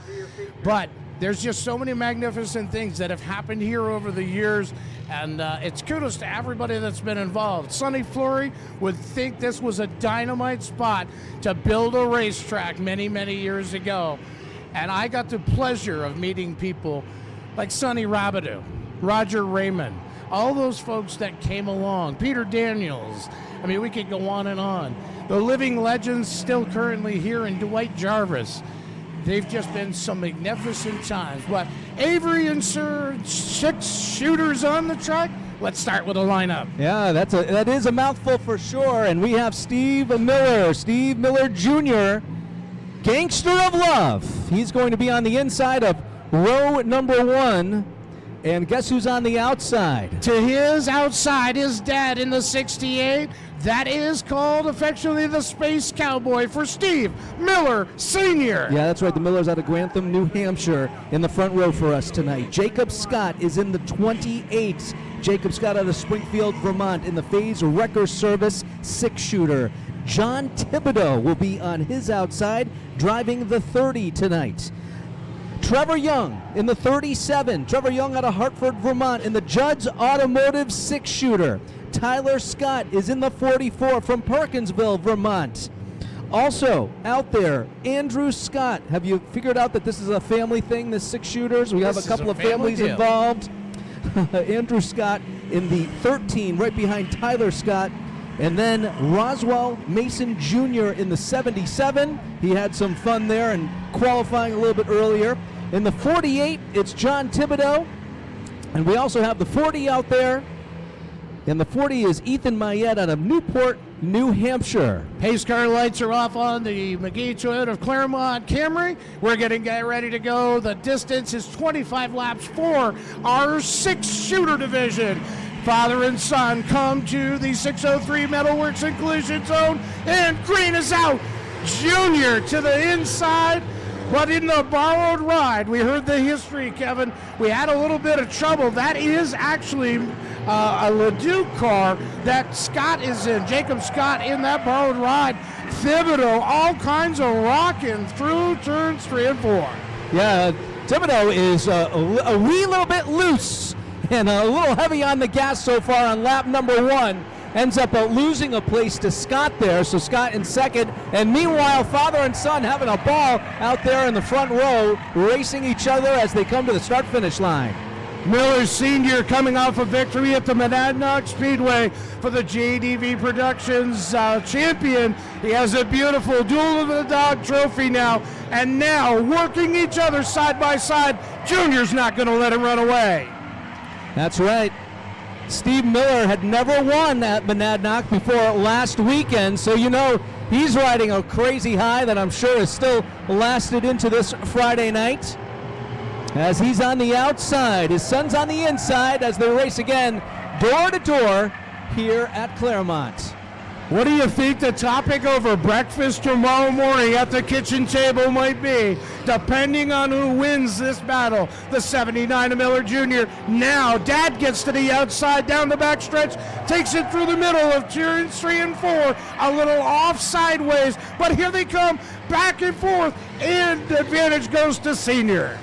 Speaker 2: But there's just so many magnificent things that have happened here over the years, and it's kudos to everybody that's been involved. Sonny Flory would think this was a dynamite spot to build a racetrack many, many years ago. And I got the pleasure of meeting people like Sonny Rabideau, Roger Raymond, all those folks that came along, Peter Daniels. I mean, we could go on and on. The living legends still currently here in Dwight Jarvis. They've just been some magnificent times. But Avery Insurance 6 shooters on the track. Let's start with a lineup.
Speaker 3: Yeah, that is a mouthful for sure. And we have Steve Miller Jr., Gangster of Love. He's going to be on the inside of row number 1. And guess who's on the outside?
Speaker 2: To his outside, his dad in the 68. That is called affectionately the Space Cowboy for Steve Miller Sr.
Speaker 3: Yeah, that's right. The Millers out of Grantham, New Hampshire in the front row for us tonight. Jacob Scott is in the 28. Jacob Scott out of Springfield, Vermont in the Phase Wrecker Service 6-shooter. John Thibodeau will be on his outside driving the 30 tonight. Trevor Young in the 37. Trevor Young out of Hartford, Vermont in the Judd's Automotive 6-shooter. Tyler Scott is in the 44 from Perkinsville, Vermont. Also out there, Andrew Scott. Have you figured out that this is a family thing, this 6-shooters? We have a couple of families involved. Andrew Scott in the 13, right behind Tyler Scott. And then Roswell Mason Jr. in the 77. He had some fun there and qualifying a little bit earlier. In the 48, it's John Thibodeau. And we also have the 40 out there. And the 40 is Ethan Mayette out of Newport, New Hampshire.
Speaker 2: Pace car lights are off on the McGee Toyota of Claremont Camry. We're getting ready to go. The distance is 25 laps for our 6-shooter division. Father and son come to the 603 Metalworks and Collision Zone, and green is out. Junior to the inside, but in the borrowed ride, we heard the history, Kevin. We had a little bit of trouble. That is actually a Leduc car that Scott is in, Jacob Scott in that borrowed ride. Thibodeau, all kinds of rocking through turns 3 and 4.
Speaker 3: Yeah, Thibodeau is a wee little bit loose and a little heavy on the gas so far on lap number 1. Ends up losing a place to Scott there, so Scott in second. And meanwhile, father and son having a ball out there in the front row, racing each other as they come to the start-finish line.
Speaker 2: Miller Sr. coming off a victory at the Monadnock Speedway for the JDV Productions champion. He has a beautiful Duel of the Dog trophy now, and now working each other side by side. Junior's not going to let him run away.
Speaker 3: That's right. Steve Miller had never won at Monadnock before last weekend, so you know He's riding a crazy high that I'm sure has still lasted into this Friday night. As he's on the outside, his son's on the inside as they race again, door to door here at Claremont.
Speaker 2: What do you think the topic over breakfast tomorrow morning at the kitchen table might be? Depending on who wins this battle, the 79 of Miller Jr. Now, Dad gets to the outside down the back stretch, takes it through the middle of turns 3 and 4, a little off sideways, but here they come, back and forth, and the advantage goes to Senior.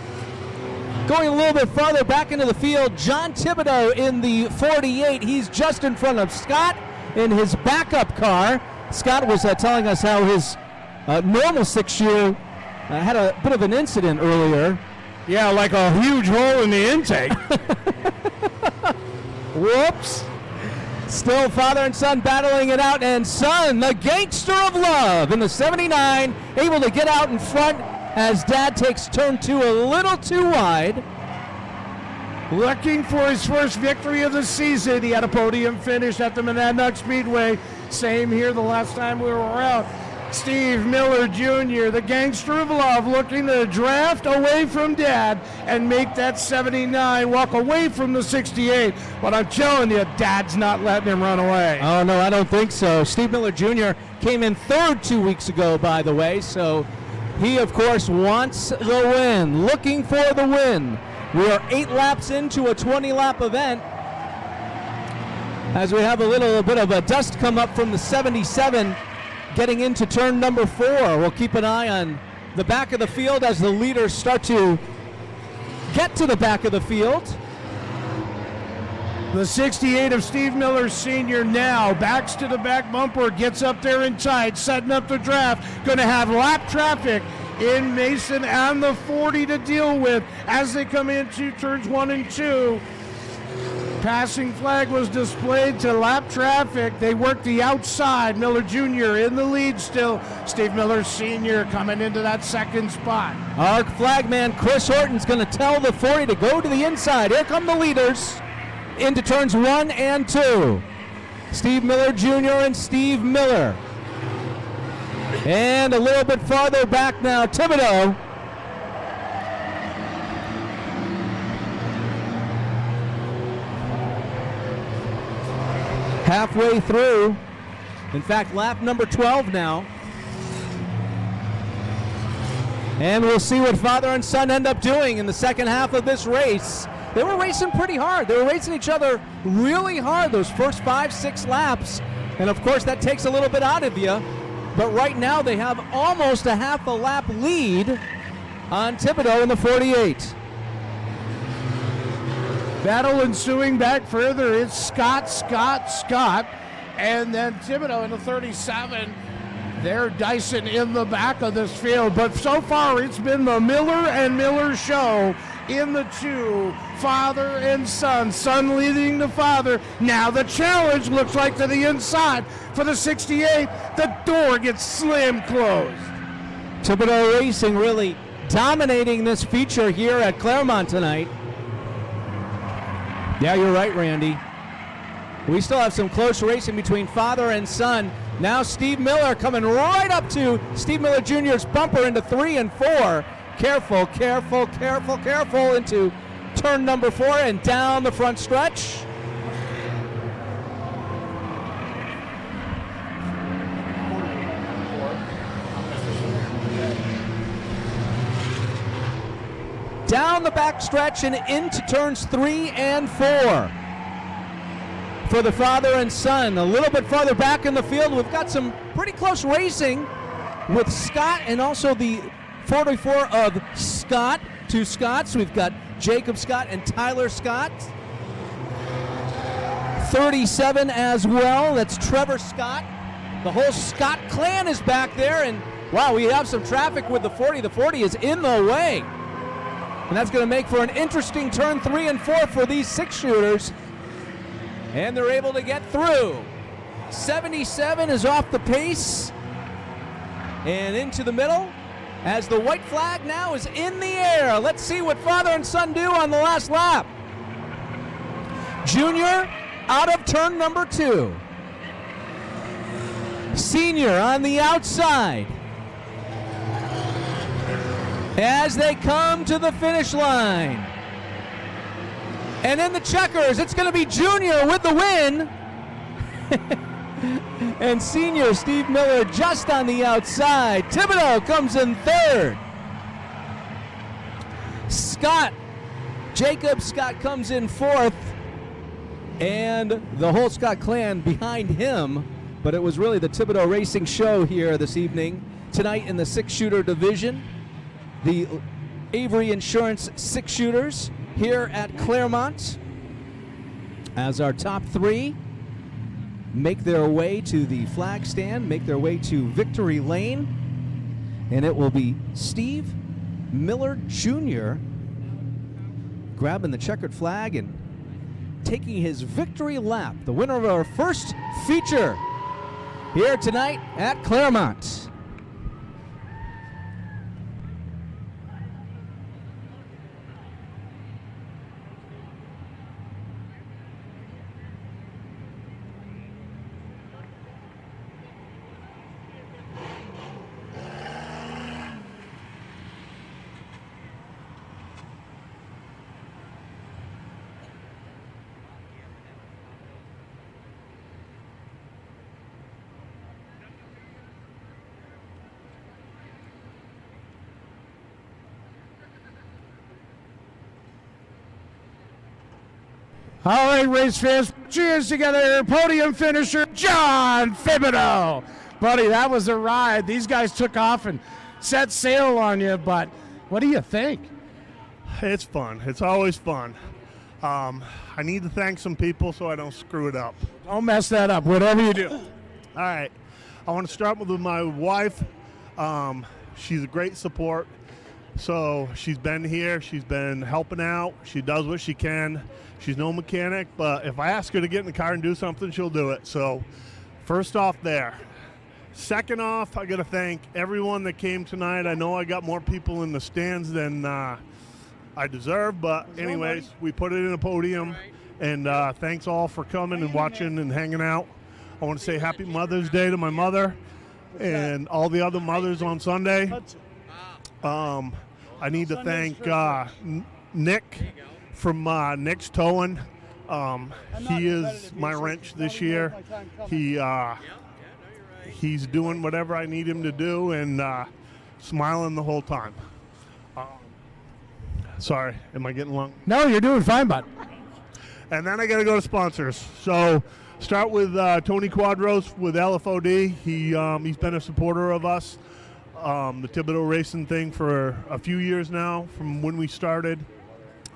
Speaker 3: Going a little bit farther back into the field, John Thibodeau in the 48. He's just in front of Scott in his backup car. Scott was telling us how his normal 6-year had a bit of an incident earlier.
Speaker 2: Yeah, like a huge hole in the intake.
Speaker 3: Whoops. Still father and son battling it out, and son, the gangster of love in the 79, able to get out in front as Dad takes turn 2 a little too wide.
Speaker 2: Looking for his first victory of the season. He had a podium finish at the Monadnock Speedway. Same here the last time we were out. Steve Miller Jr., the gangster of love, looking to draft away from Dad and make that 79 walk away from the 68. But I'm telling you, Dad's not letting him run away.
Speaker 3: Oh, no, I don't think so. Steve Miller Jr. came in third 2 weeks ago, by the way, so he, of course, wants the win, looking for the win. We are 8 laps into a 20-lap event as we have a little bit of a dust come up from the 77 getting into turn number 4. We'll keep an eye on the back of the field as the leaders start to get to the back of the field.
Speaker 2: The 68 of Steve Miller Sr. now backs to the back bumper, gets up there in tight, setting up the draft. Going to have lap traffic in Mason and the 40 to deal with as they come into turns 1 and 2. Passing flag was displayed to lap traffic. They work the outside. Miller Jr. in the lead still. Steve Miller Sr. coming into that second spot.
Speaker 3: Our flagman Chris Horton's going to tell the 40 to go to the inside. Here come the leaders into turns 1 and 2. Steve Miller Jr. and Steve Miller. And a little bit farther back now, Thibodeau. Halfway through. In fact, lap number 12 now. And we'll see what father and son end up doing in the second half of this race. They were racing pretty hard. They were racing each other really hard those first 5-6 laps. And of course, that takes a little bit out of you. But right now, they have almost a half a lap lead on Thibodeau in the 48.
Speaker 2: Battle ensuing back further. It's Scott, and then Thibodeau in the 37. They're dicing in the back of this field. But so far, it's been the Miller and Miller show in the 2, father and son. Son leading the father. Now the challenge looks like to the inside for the 68. The door gets slam closed.
Speaker 3: Thibodeau Racing really dominating this feature here at Claremont tonight. Yeah, you're right, Randy. We still have some close racing between father and son. Now Steve Miller coming right up to Steve Miller Jr.'s bumper into 3 and 4. Careful into turn number 4 and down the front stretch. Down the back stretch and into turns 3 and 4 for the father and son. A little bit farther back in the field, we've got some pretty close racing with Scott and also the 44 of Scott, 2 Scotts. We've got Jacob Scott and Tyler Scott. 37 as well, that's Trevor Scott. The whole Scott clan is back there, and wow, we have some traffic with the 40. The 40 is in the way. And that's going to make for an interesting turn 3 and 4 for these 6-shooters. And they're able to get through. 77 is off the pace and into the middle as the white flag now is in the air. Let's see what father and son do on the last lap. Junior out of turn number 2. Senior on the outside. As they come to the finish line. And in the checkers, it's going to be Junior with the win. And Senior Steve Miller just on the outside. Thibodeau comes in third. Jacob Scott comes in fourth. And the whole Scott clan behind him. But it was really the Thibodeau Racing show here this evening. Tonight in the six-shooter division. The Avery Insurance six-shooters here at Claremont as our top three make their way to the flag stand, make their way to victory lane, and it will be Steve Miller Jr. grabbing the checkered flag and taking his victory lap, the winner of our first feature here tonight at Claremont.
Speaker 2: All right, race fans, cheers together. Podium finisher, John Thibodeau. Buddy, that was a ride. These guys took off and set sail on you, but what do you think?
Speaker 4: It's fun. It's always fun. I need to thank some people so I don't screw it up.
Speaker 2: Don't mess that up, whatever you do.
Speaker 4: All right. I want to start with my wife. She's a great support. So she's been here. She's been helping out. She does what she can. She's no mechanic, but if I ask her to get in the car and do something, she'll do it. So first off there. Second off, I got to thank everyone that came tonight. I know I got more people in the stands than I deserve, but anyways, we put it in a podium. And thanks all for coming and watching and hanging out. I want to say happy Mother's Day to my mother and all the other mothers on Sunday. I need to thank Nick from Nick's Towing. He is my wrench this year. He's doing whatever I need him to do and smiling the whole time. Sorry, am I getting long?
Speaker 2: No, you're doing fine, bud.
Speaker 4: And then I got to go to sponsors. So start with Tony Quadros with LFOD. He's been a supporter of us, the Thibodeau Racing thing for a few years now from when we started.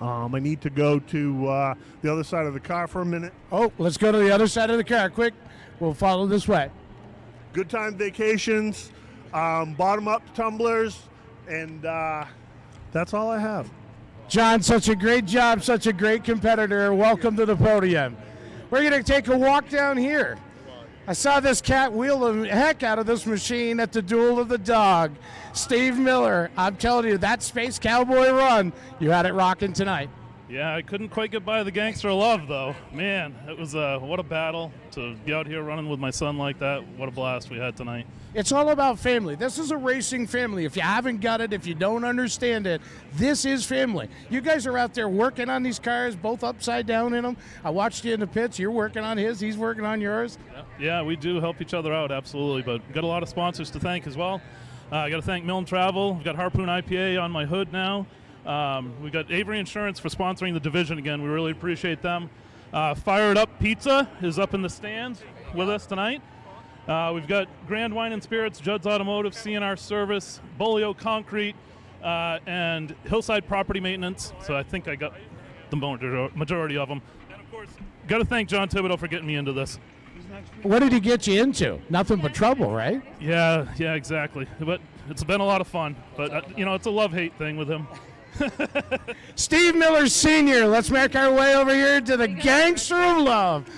Speaker 4: I need to go to the other side of the car for a minute.
Speaker 2: Oh, let's go to the other side of the car. Quick, we'll follow this way.
Speaker 4: Good Time Vacations, Bottom Up Tumblers, and that's all I have.
Speaker 2: John, such a great job, such a great competitor. Welcome to the podium. We're going to take a walk down here. I saw this cat wheel the heck out of this machine at the Duel of the Dog. Steve Miller, I'm telling you, that Space Cowboy run, you had it rocking tonight.
Speaker 5: Yeah, I couldn't quite get by the Gangster Love, though. Man, it was what a battle to be out here running with my son like that. What a blast we had tonight.
Speaker 2: It's all about family. This is a racing family. If you haven't got it, if you don't understand it, this is family. You guys are out there working on these cars, both upside down in them. I watched you in the pits. You're working on his. He's working on yours.
Speaker 5: Yeah, we do help each other out, absolutely. But we've got a lot of sponsors to thank as well. I got to thank Milne Travel. We've got Harpoon IPA on my hood now. We've got Avery Insurance for sponsoring the division again. We really appreciate them. Fired Up Pizza is up in the stands with us tonight. We've got Grand Wine and Spirits, Judd's Automotive, CNR Service, Bolio Concrete, and Hillside Property Maintenance. So I think I got the majority of them. And, of course, got to thank John Thibodeau for getting me into this.
Speaker 2: What did he get you into? Nothing but trouble, right?
Speaker 5: Yeah, exactly. But it's been a lot of fun. But, it's a love-hate thing with him.
Speaker 2: Steve Miller Sr., let's make our way over here to the Gangster of Love.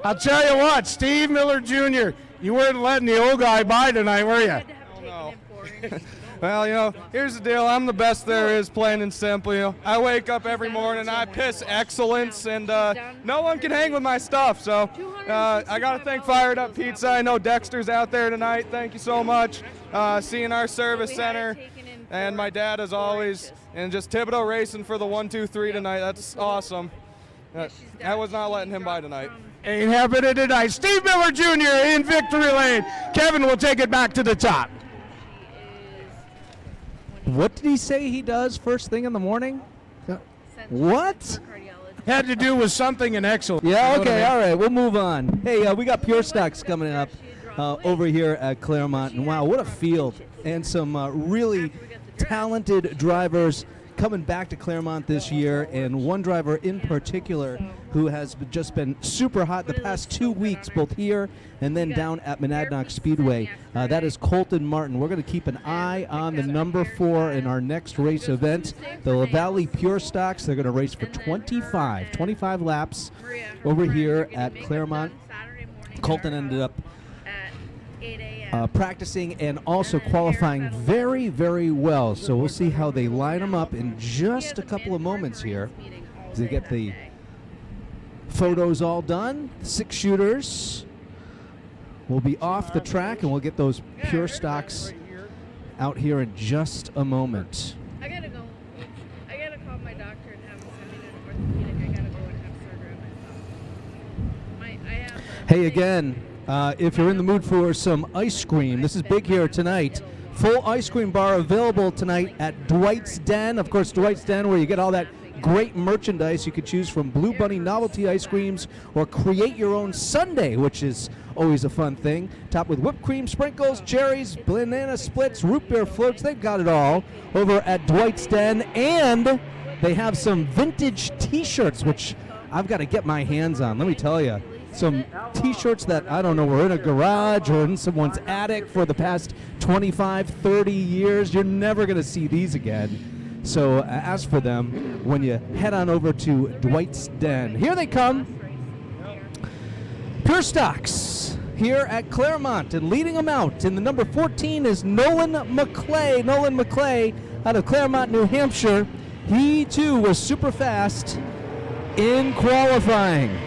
Speaker 2: I'll tell you what, Steve Miller Jr., you weren't letting the old guy by tonight, were you?
Speaker 6: No. Well, here's the deal. I'm the best there is, plain and simple. I wake up every morning, I piss excellence, and no one can hang with my stuff. So I got to thank Fired Up Pizza. I know Dexter's out there tonight. Thank you so much. Seeing our service center, and my dad as always, and just Thibodeau Racing for the 1, 2, 3 tonight. That's awesome. I was not letting him by tonight.
Speaker 7: Ain't happening tonight. Steve Miller Jr. in victory lane. Kevin will take it back to the top.
Speaker 3: What did he say he does first thing in the morning? What?
Speaker 7: Had to do with something in excellence.
Speaker 3: Yeah, okay, all right, we'll move on. Hey, we got Pure Stocks coming up over here at Claremont, and wow, what a field. And some really talented drivers coming back to Claremont this year, and one driver in particular who has just been super hot the past 2 weeks, both here and then down at Monadnock Speedway. That is Colton Martin. We're going to keep an eye on the number 4 in our next race event, the La Valley Pure Stocks. They're going to race for 25 laps over here at Claremont. Colton ended up practicing and also qualifying very, very well. So we'll see how they line them up in just a couple of moments here as they get the photos all done. 6 shooters will be off the track, and we'll get those Pure Stocks out here in just a moment.
Speaker 8: I gotta go. I gotta call my doctor and have him send me to an orthopedic. I gotta go and have surgery on myself.
Speaker 3: Hey, again, if you're in the mood for some ice cream, this is big here tonight. Full ice cream bar available tonight at Dwight's Den. Of course, Dwight's Den, where you get all that great merchandise. You could choose from Blue Bunny novelty ice creams or create your own sundae, which is always a fun thing. Topped with whipped cream, sprinkles, cherries, banana splits, root beer floats. They've got it all over at Dwight's Den. And they have some vintage T-shirts, which I've got to get my hands on. Let me tell you. Some T-shirts that, I don't know, were in a garage or in someone's attic for the past 25, 30 years. You're never going to see these again. So ask for them when you head on over to Dwight's Den. Here they come. Pure Stocks here at Claremont, and leading them out in the number 14 is Nolan McClay. Nolan McClay out of Claremont, New Hampshire. He, too, was super fast in qualifying.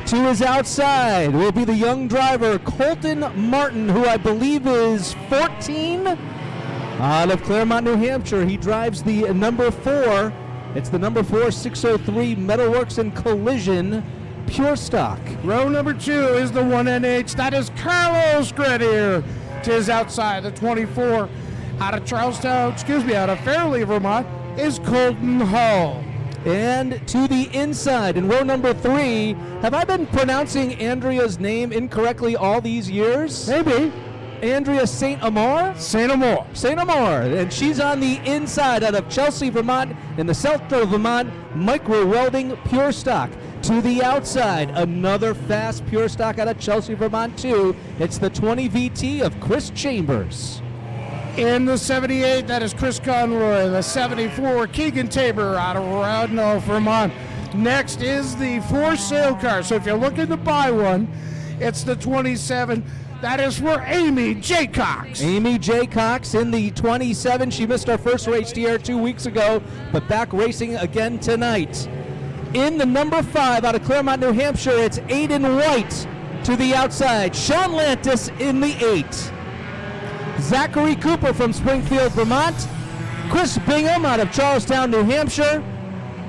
Speaker 3: To his outside will be the young driver, Colton Martin, who I believe is 14, out of Claremont, New Hampshire. He drives the number 4. It's the number 4 603 Metalworks and Collision Pure Stock.
Speaker 7: Row number 2 is the 1NH. That is Carlos Grenier. To his outside, the 24 out of out of Fairleigh, Vermont, is Colton Hull.
Speaker 3: And to the inside, in row number 3, have I been pronouncing Andrea's name incorrectly all these years?
Speaker 7: Maybe.
Speaker 3: Andrea St. Amour?
Speaker 7: St. Amour.
Speaker 3: St. Amour. And she's on the inside out of Chelsea, Vermont, in the south of Vermont, micro welding Pure Stock. To the outside, another fast Pure Stock out of Chelsea, Vermont, too. It's the 20 VT of Chris Chambers.
Speaker 7: In the 78, that is Chris Conroy. The 74, Keegan Tabor out of Rodno, Vermont. Next is the 4 sale car. So if you're looking to buy one, it's the 27. That is for Amy J. Cox.
Speaker 3: Amy J. Cox in the 27. She missed our first race here 2 weeks ago, but back racing again tonight. In the number 5 out of Claremont, New Hampshire, it's Aiden White to the outside. Sean Lantis in the 8. Zachary Cooper from Springfield, Vermont. Chris Bingham out of Charlestown, New Hampshire.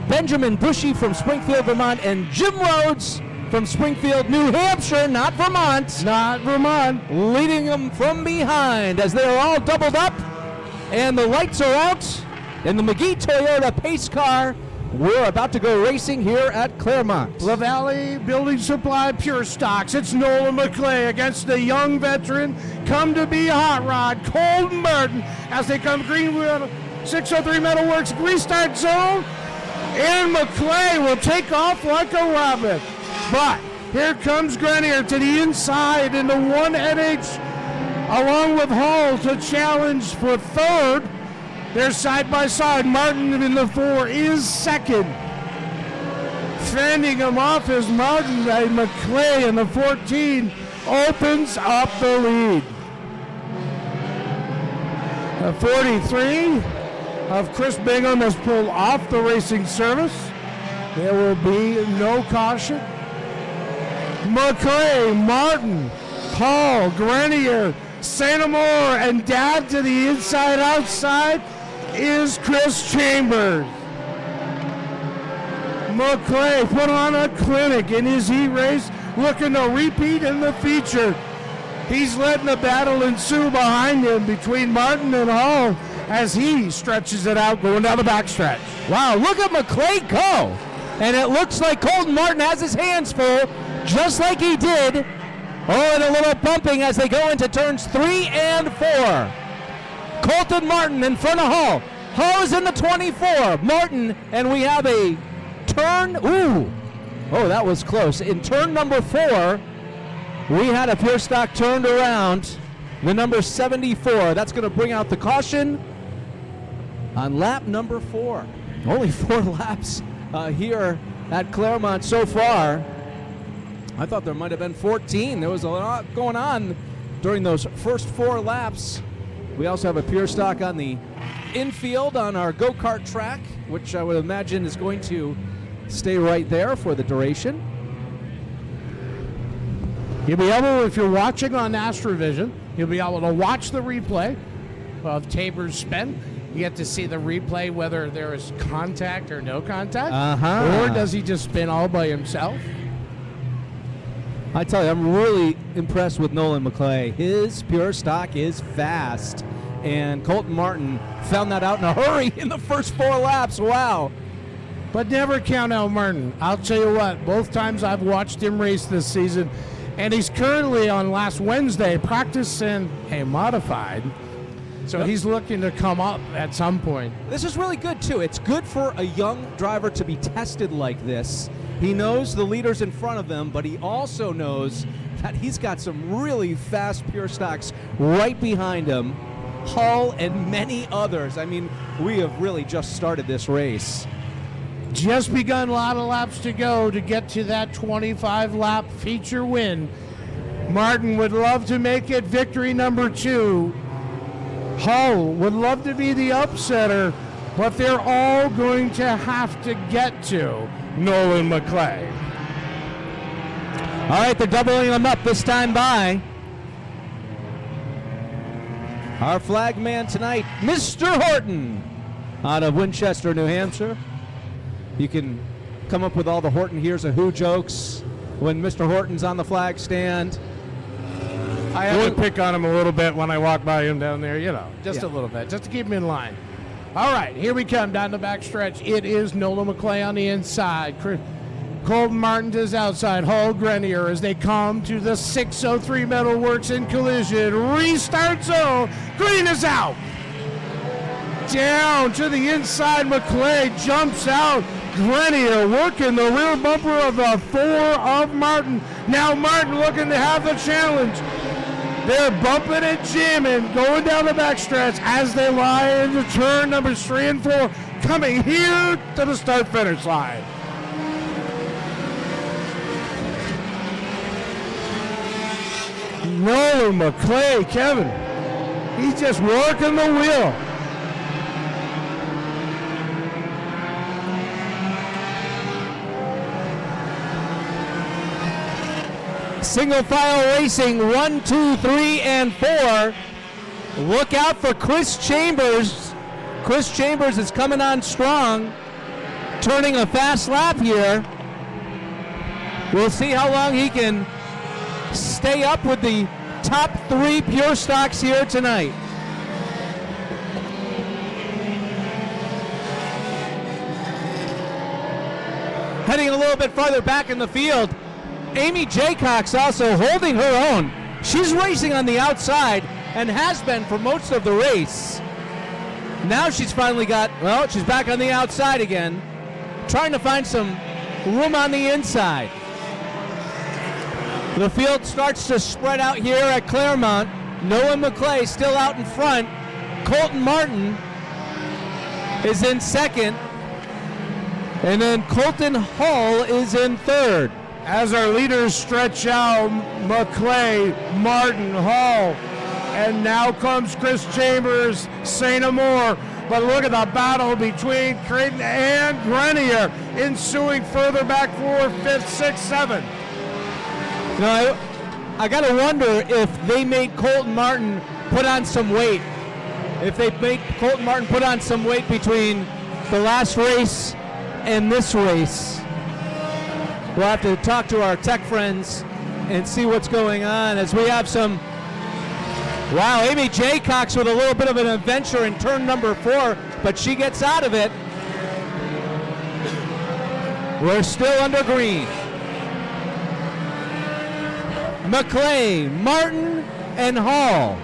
Speaker 3: Benjamin Bushy from Springfield, Vermont. And Jim Rhodes from Springfield, New Hampshire, not Vermont.
Speaker 7: Not Vermont.
Speaker 3: Leading them from behind as they are all doubled up. And the lights are out. In the McGee Toyota pace car, we're about to go racing here at Claremont.
Speaker 7: La Valley Building Supply Pure Stocks. It's Nolan McClay against the young veteran, come to be hot rod, Colton Martin, as they come Greenwood 603 Metalworks restart zone. And McClay will take off like a rabbit. But here comes Grenier to the inside in the 1NH, along with Hall to challenge for 3rd. They're side by side. Martin in the 4 is 2nd. Fending him off is Martin. McClay in the 14 opens up the lead. 43 of Chris Bingham has pulled off the racing service. There will be no caution. McClay, Martin, Paul, Grenier, Santamore, and Dad to the inside outside is Chris Chambers. McClay put on a clinic in his heat race, looking to repeat in the feature. He's letting the battle ensue behind him between Martin and Hall as he stretches it out going down the backstretch.
Speaker 3: Wow, look at McClay go. And it looks like Colton Martin has his hands full, just like he did. Oh, and a little bumping as they go into turns 3 and 4. Colton Martin in front of Hall. Hall is in the 24. Martin, and we have a turn. Ooh. Oh, that was close. In turn number 4, we had a pure stock turned around. The number 74. That's going to bring out the caution on lap number 4. Only 4 laps here at Claremont so far. I thought there might have been 14. There was a lot going on during those first 4 laps. We also have a pure stock on the infield on our go-kart track, which I would imagine is going to stay right there for the duration.
Speaker 7: You'll be able, if you're watching on Astrovision, you'll be able to watch the replay of Tabor's spin. You get to see the replay whether there is contact or no contact, or does he just spin all by himself?
Speaker 3: I tell you, I'm really impressed with Nolan McClay. His pure stock is fast, and Colton Martin found that out in a hurry in the first 4 laps. Wow.
Speaker 7: But never count out Martin. I'll tell you what, both times I've watched him race this season, and he's currently on last Wednesday practicing a modified. So he's looking to come up at some point.
Speaker 3: This is really good, too. It's good for a young driver to be tested like this. He knows the leaders in front of him, but he also knows that he's got some really fast pure stocks right behind him. Hull and many others. I mean, we have really just started this race.
Speaker 7: Just begun, a lot of laps to go to get to that 25-lap feature win. Martin would love to make it victory number 2. Hull would love to be the upsetter, but they're all going to have to get to Nolan McClay.
Speaker 3: All right, they're doubling them up this time by our flag man tonight, Mr. Horton, out of Winchester, New Hampshire. You can come up with all the Horton Here's a Who jokes when Mr. Horton's on the flag stand.
Speaker 7: I have to pick on him a little bit when I walk by him down there, just a little bit, just to keep him in line. All right, here we come down the backstretch. It is Nolan McClay on the inside. Colton Martin to his outside. Hull Grenier as they come to the 603 Metalworks in collision. Restart zone. Green is out. Down to the inside. McClay jumps out. Grenier working the rear bumper of the 4 of Martin. Now Martin looking to have the challenge. They're bumping and jamming, going down the backstretch as they lie into turn numbers 3 and 4, coming here to the start-finish line. Nolan McClay, Kevin, he's just working the wheel.
Speaker 3: Single file racing 1, 2, 3, and 4. Look out for Chris Chambers. Chris Chambers is coming on strong, turning a fast lap here. We'll see how long he can stay up with the top 3 pure stocks here tonight. Heading a little bit farther back in the field, Amy Jaycox also holding her own. She's racing on the outside and has been for most of the race. Now she's finally she's back on the outside again, trying to find some room on the inside. The field starts to spread out here at Claremont. Nolan McClay still out in front. Colton Martin is in second. And then Colton Hull is in third.
Speaker 7: As our leaders stretch out, McClay, Martin, Hall, And now comes Chris Chambers, St. Amour. But look at the battle between Creighton and Grenier ensuing further back for 5th, 6th, 7th.
Speaker 3: No, I got to wonder if they made Colton Martin put on some weight. If they make Colton Martin put on some weight between the last race and this race. We'll have to talk to our tech friends and see what's going on as we have some. Wow, Amy Jaycox with a little bit of an adventure in turn number 4, but she gets out of it. We're still under green. McClay, Martin, and Hall.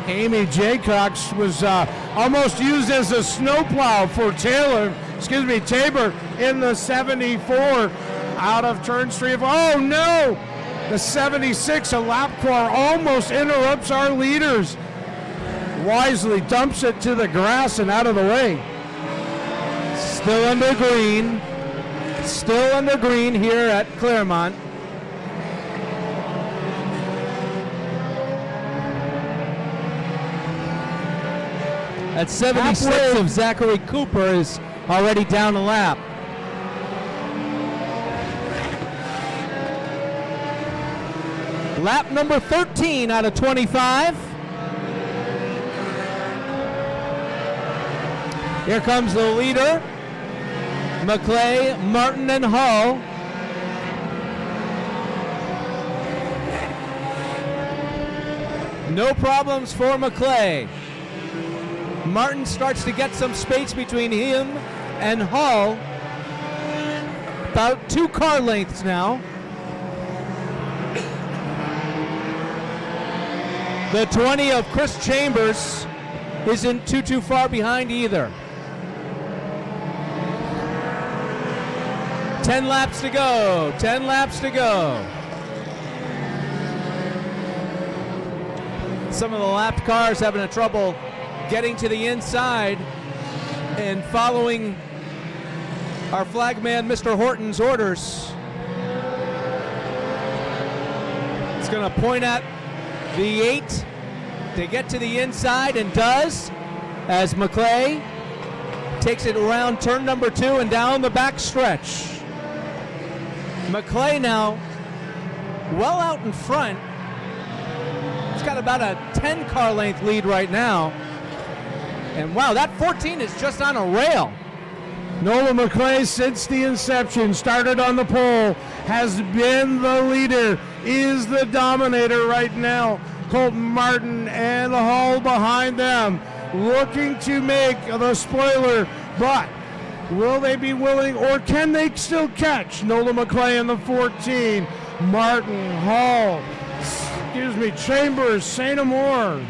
Speaker 7: Amy Jaycox was almost used as a snowplow for Tabor in the 74 out of turn 3. Oh no! The 76, a lap car, almost interrupts our leaders. Wisely dumps it to the grass and out of the way.
Speaker 3: Still under green. Still under green here at Claremont. At 76
Speaker 7: Halfway.
Speaker 3: of Zachary Cooper is already down a lap. Lap number 13 out of 25. Here comes the leader. McClay, Martin, and Hull. No problems for McClay. Martin starts to get some space between him and Hull. About 2 car lengths now. The 20 of Chris Chambers isn't too far behind either. 10 laps to go. 10 laps to go. Some of the lapped cars having a trouble getting to the inside and following our flagman, Mr. Horton's orders. It's going to point at the 8 to get to the inside, and does, as McClay takes it around turn number 2 and down the back stretch. McClay now well out in front. He's got about a 10 car length lead right now. And wow, that 14 is just on a rail.
Speaker 7: Nola McClay, since the inception, started on the pole, has been the leader, is the dominator right now. Colton Martin and Hall behind them, looking to make the spoiler, but will they be willing, or can they still catch Nola McClay in the 14? Martin, Hall, Chambers, St. Amour.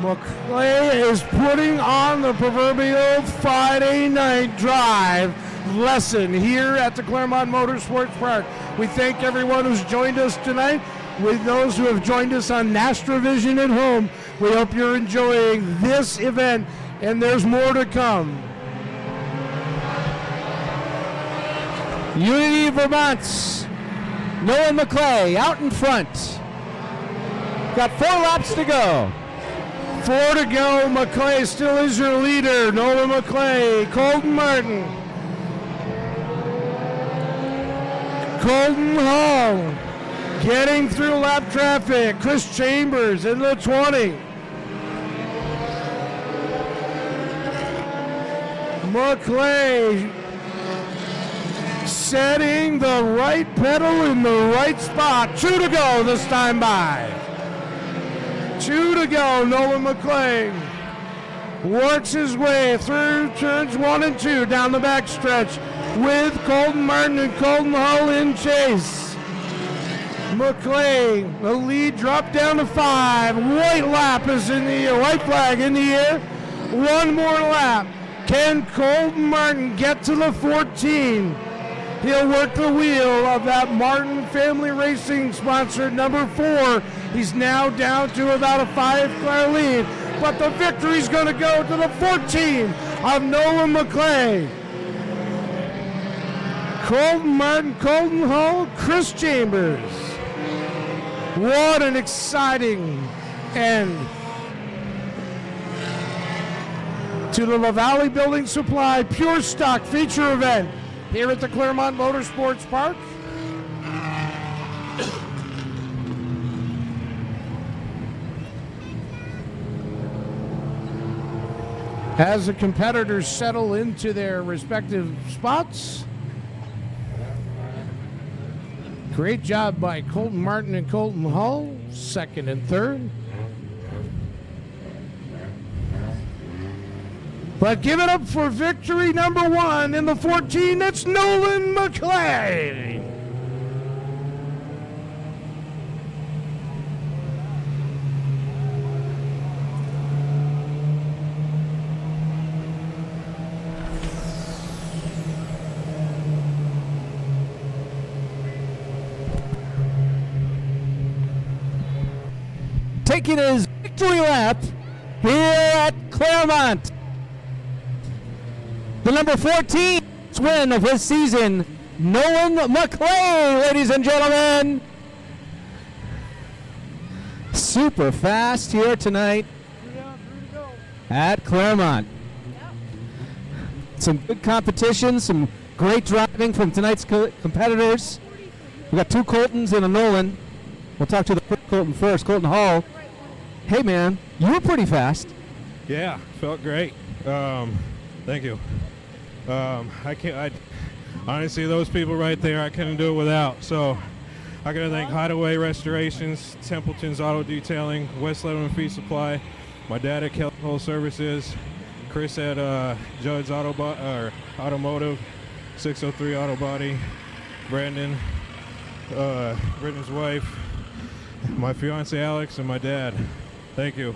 Speaker 7: McClay is putting on the proverbial Friday night drive lesson here at the Claremont Motorsports Park. We thank everyone who's joined us tonight. With those who have joined us on Nastrovision at home, we hope you're enjoying this event, and there's more to come.
Speaker 3: Unity Vermont's Nolan McClay out in front. Got 4 laps to go.
Speaker 7: 4 to go. McClay still is your leader. Nolan McClay, Colton Martin, Colton Hall getting through lap traffic. Chris Chambers in the 20. McClay setting the right pedal in the right spot. 2 to go this time by. 2 to go. Nolan McClay works his way through turns 1 and 2 down the back stretch with Colton Martin and Colton Hull in chase. McClay, the lead dropped down to 5. White lap is in the air. White flag in the air. 1 more lap. Can Colton Martin get to the 14? He'll work the wheel of that Martin Family Racing sponsored number 4. He's now down to about a 5-car lead, but the victory's going to go to the 14 of Nolan McClay. Colton Martin, Colton Hull, Chris Chambers. What an exciting end to the La Valley Building Supply Pure Stock feature event here at the Claremont Motorsports Park. As the competitors settle into their respective spots. Great job by Colton Martin and Colton Hull, second and third. But give it up for victory number 1 in the 14. That's Nolan McClay.
Speaker 3: Taking his victory lap here at Claremont. The number 14 win of his season, Nolan McClay, ladies and gentlemen. Super fast here tonight at Claremont. Some good competition, some great driving from tonight's competitors. We got 2 Coltons and a Nolan. We'll talk to the first Colton first, Colton Hall. Hey man, you were pretty fast.
Speaker 9: Yeah, felt great. Thank you. I honestly, those people right there, I couldn't do it without. So I gotta thank Hideaway Restorations, Templeton's Auto Detailing, West Lebanon Feed Supply, my dad at Kelly Services, Chris at Judd's Automotive, 603 Auto Body, Brandon's wife, my fiance Alex, and my dad. Thank you.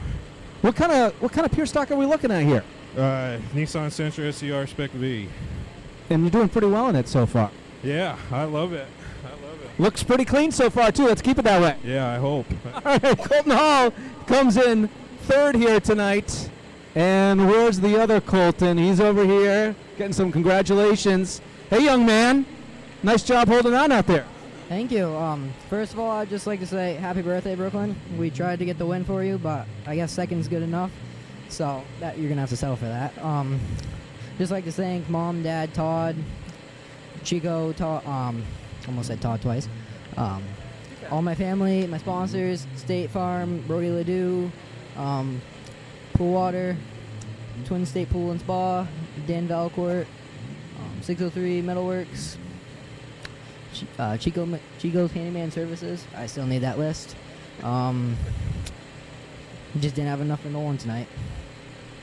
Speaker 3: What kind of pure stock are we looking at here?
Speaker 9: Nissan Sentra SCR Spec V.
Speaker 3: And you're doing pretty well in it so far.
Speaker 9: Yeah, I love it.
Speaker 3: Looks pretty clean so far too. Let's keep it that way.
Speaker 9: Yeah, I hope.
Speaker 3: All right, Colton Hall comes in third here tonight. And where's the other Colton? He's over here getting some congratulations. Hey, young man. Nice job holding on out there.
Speaker 10: Thank you. First of all, I'd just like to say happy birthday, Brooklyn. We tried to get the win for you, but I guess second's good enough. So that you're going to have to settle for that. Just like to thank Mom, Dad, Todd, Chico, Todd, almost said Todd twice. All my family, my sponsors, State Farm, Brody Ledoux, Pool Water, Twin State Pool and Spa, Dan Valcourt, 603 Metalworks, Chico's Handyman Services. I still need that list. Just didn't have enough for Nolan tonight.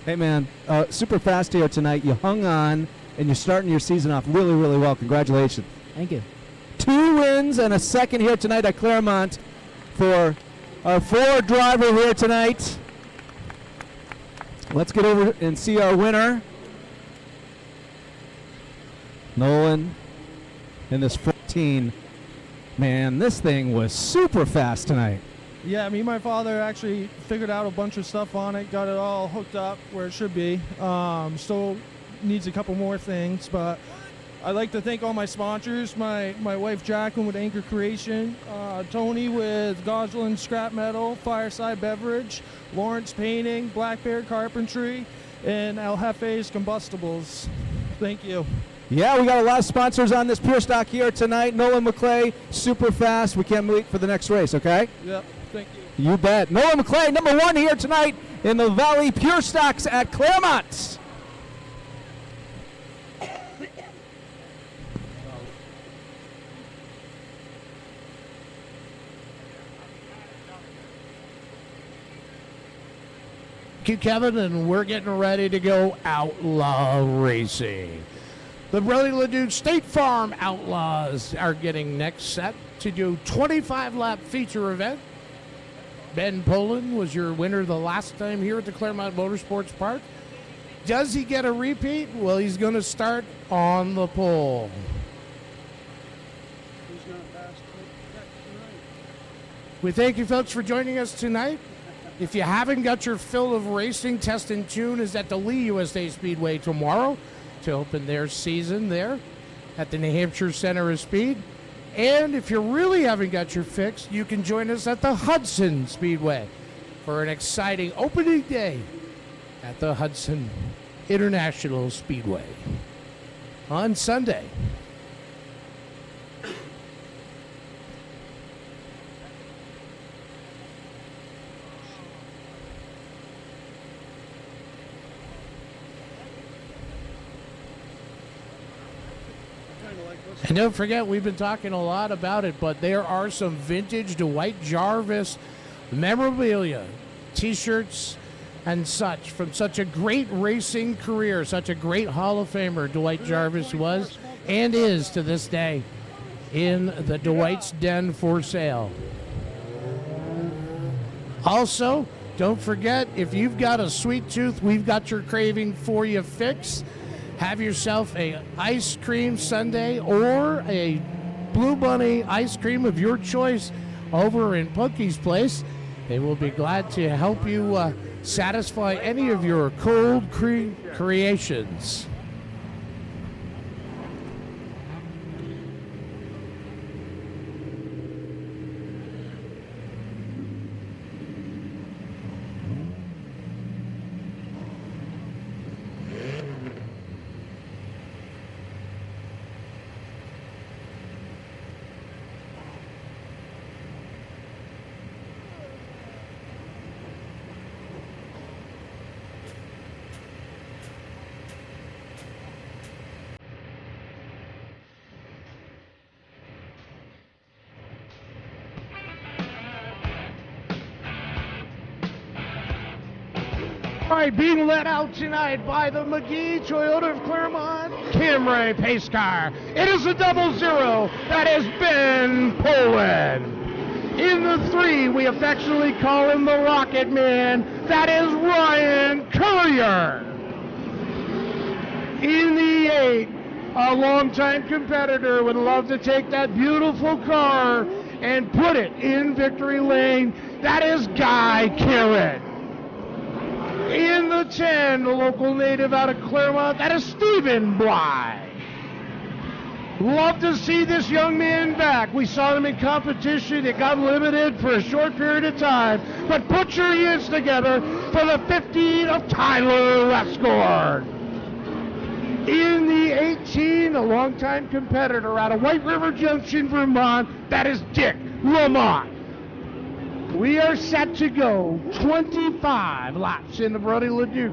Speaker 3: Hey, man, super fast here tonight. You hung on, and you're starting your season off really, really well. Congratulations.
Speaker 10: Thank you.
Speaker 3: 2 wins and a second here tonight at Claremont for our 4 driver here tonight. Let's get over and see our winner. Nolan in this 14. Man, this thing was super fast tonight.
Speaker 6: Yeah, me and my father actually figured out a bunch of stuff on it, got it all hooked up where it should be. Still needs a couple more things, but I'd like to thank all my sponsors, my wife Jacqueline with Anchor Creation, Tony with Gosselin Scrap Metal, Fireside Beverage, Lawrence Painting, Black Bear Carpentry, and El Jefe's Combustibles. Thank you.
Speaker 3: Yeah, we got a lot of sponsors on this Pure Stock here tonight. Nolan McClay, super fast. We can't wait for the next race, okay?
Speaker 6: Yep, thank you.
Speaker 3: You bet. Nolan McClay, number 1 here tonight in the Valley Pure Stocks at Claremont.
Speaker 7: Thank you, Kevin, and we're getting ready to go outlaw racing. The Brody Ledoux State Farm Outlaws are getting next set to do 25-lap feature event. Ben Poland was your winner the last time here at the Claremont Motorsports Park. Does he get a repeat? Well, he's going to start on the pole. We thank you, folks, for joining us tonight. If you haven't got your fill of racing, Test and Tune is at the Lee USA Speedway tomorrow to open their season there at the New Hampshire Center of Speed.
Speaker 2: And if you really haven't got your fix, you can join us at the Hudson Speedway for an exciting opening day at the Hudson International Speedway on Sunday. And don't forget, we've been talking a lot about it, but there are some vintage Dwight Jarvis memorabilia, T-shirts, and such from such a great racing career, such a great Hall of Famer Dwight Jarvis was and is to this day in the Dwight's Den for sale. Also, don't forget, if you've got a sweet tooth, we've got your craving for you fixed. Have yourself a ice cream sundae or a Blue Bunny ice cream of your choice over in Punky's Place. They will be glad to help you satisfy any of your cold creations.
Speaker 7: All right, being let out tonight by the McGee Toyota of Claremont Camry pace car. It is a 00. That is Ben Poland. In the 3, we affectionately call him the Rocket Man. That is Ryan Courier. In the 8, a longtime competitor would love to take that beautiful car and put it in victory lane. That is Guy Carrot. In the 10, the local native out of Claremont, that is Stephen Bly. Love to see this young man back. We saw him in competition. It got limited for a short period of time. But put your ears together for the 15 of Tyler Westgord. In the 18, a longtime competitor out of White River Junction, Vermont, that is Dick Lamont. We are set to go 25 laps in the Brody LeDuc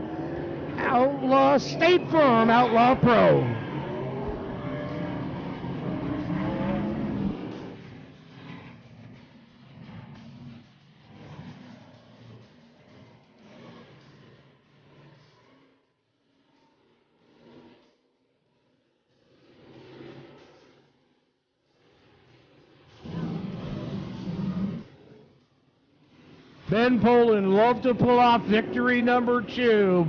Speaker 7: Outlaw State Farm Outlaw Pro. Ben Poland loved to pull off victory number 2.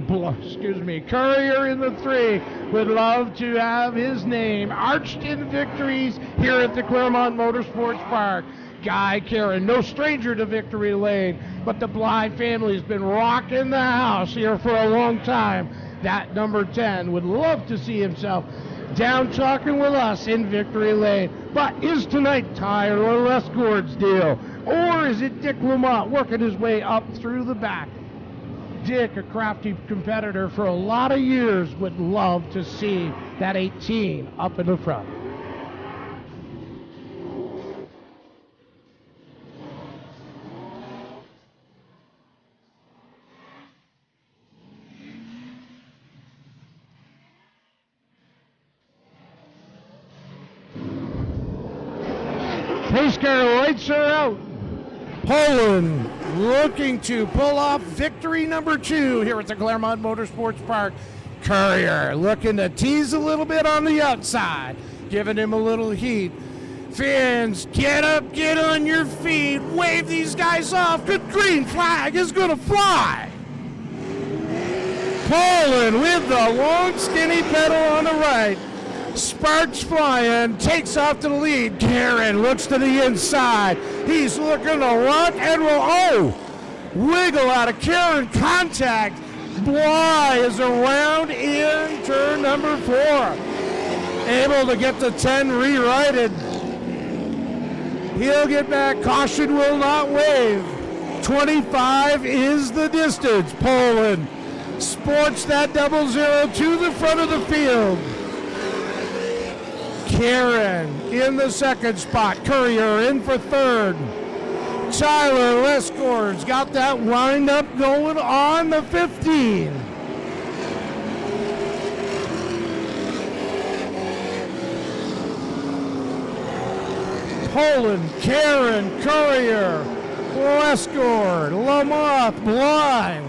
Speaker 7: Courier in the 3 would love to have his name arched in victories here at the Claremont Motorsports Park. Guy Karen, no stranger to victory lane, but the Bly family has been rocking the house here for a long time. That number 10 would love to see himself down talking with us in victory lane. But is tonight Tyler Westgord's deal? Or is it Dick Lamont working his way up through the back? Dick, a crafty competitor for a lot of years, would love to see that 18 up in the front. Pace car lights are out. Poland looking to pull off victory number 2 here at the Claremont Motorsports Park. Courier looking to tease a little bit on the outside, giving him a little heat. Fans, get up, get on your feet, wave these guys off. The green flag is going to fly. Poland with the long skinny pedal on the right. Sparks flying, takes off to the lead. Karen looks to the inside. He's looking to rock and roll. Oh, wiggle out of Karen contact. Bly is around in turn number 4. Able to get the 10 rewrited. He'll get back. Caution will not wave. 25 is the distance. Poland sports that 00 to the front of the field. Karen in the second spot. Courier in for third. Tyler Lescour's got that wind-up going on the 15. Poland, Karen, Courier, Lescour, Lamoth, Blind.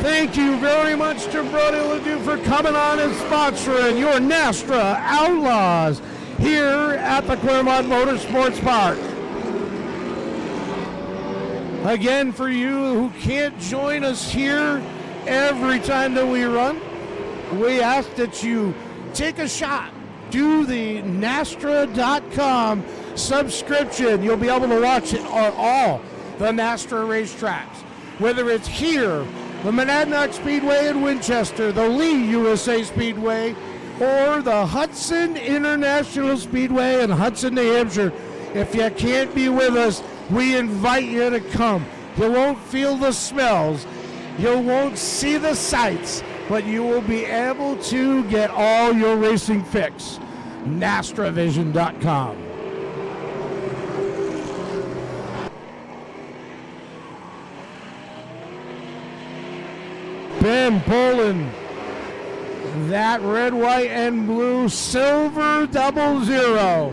Speaker 7: Thank you very much to Brody Ledoux for coming on and sponsoring your NASCAR Outlaws here at the Claremont Motorsports Park. Again, for you who can't join us here every time that we run, we ask that you take a shot. Do the NASCAR.com subscription. You'll be able to watch it on all the NASCAR racetracks, whether it's here, the Monadnock Speedway in Winchester, the Lee USA Speedway, or the Hudson International Speedway in Hudson, New Hampshire. If you can't be with us, we invite you to come. You won't feel the smells, you won't see the sights, but you will be able to get all your racing fix. NASCARvision.com. Ben Poland, that red, white, and blue silver 00.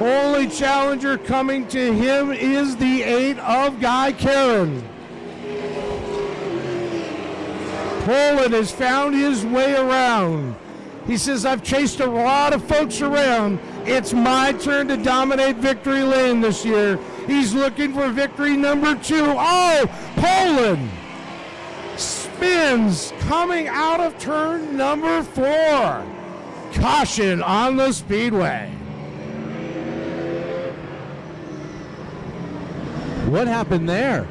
Speaker 7: Only challenger coming to him is the 8 of Guy Karen. Poland has found his way around. He says, I've chased a lot of folks around. It's my turn to dominate victory lane this year. He's looking for victory number 2. Oh, Poland spins coming out of turn number 4. Caution on the speedway.
Speaker 3: What happened there?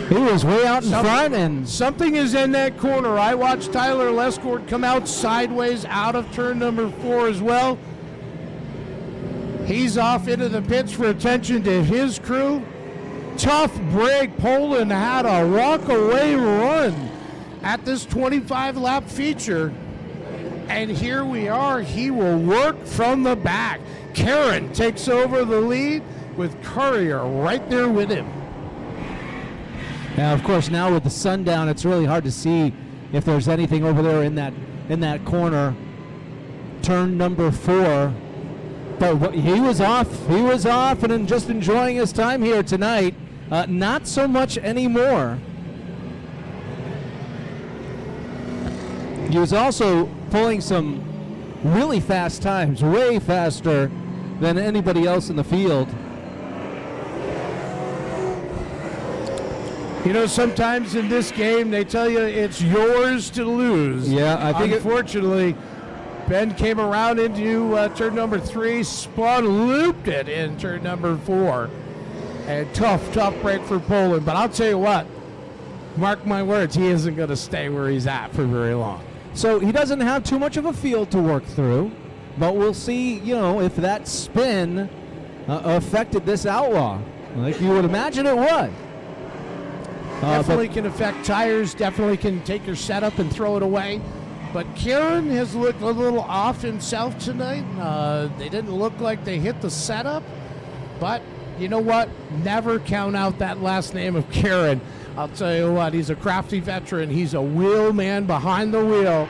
Speaker 3: He was way out in front, and
Speaker 7: something is in that corner. I watched Tyler Lescourt come out sideways out of turn number 4 as well. He's off into the pits for attention to his crew. Tough break. Poland had a walk-away run at this 25-lap feature. And here we are. He will work from the back. Karen takes over the lead with Courier right there with him.
Speaker 3: Now, of course, now with the sun down, it's really hard to see if there's anything over there in that corner. Turn number 4. But he was off and then just enjoying his time here tonight. Not so much anymore. He was also pulling some really fast times, way faster than anybody else in the field.
Speaker 7: You know, sometimes in this game they tell you it's yours to lose.
Speaker 3: Yeah, I think
Speaker 7: unfortunately, Ben came around into turn number 3, spun, looped it in turn number 4. And tough break for Poland. But I'll tell you what, mark my words, he isn't going to stay where he's at for very long.
Speaker 3: So he doesn't have too much of a field to work through, but we'll see, if that spin affected this outlaw. Like you would imagine it would.
Speaker 7: Definitely can affect tires, definitely can take your setup and throw it away. But Karen has looked a little off himself tonight. They didn't look like they hit the setup. But you know what? Never count out that last name of Karen. I'll tell you what, he's a crafty veteran. He's a wheel man behind the wheel.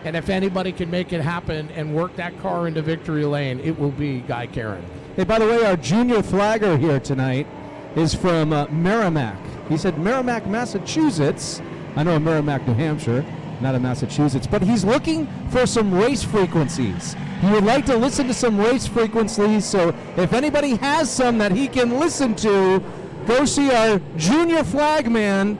Speaker 7: And if anybody can make it happen and work that car into victory lane, it will be Guy Karen.
Speaker 3: Hey, by the way, our junior flagger here tonight is from Merrimack. He said Merrimack, Massachusetts. I know Merrimack, New Hampshire, not in Massachusetts. But he's looking for some race frequencies. He would like to listen to some race frequencies. So if anybody has some that he can listen to, go see our junior flagman.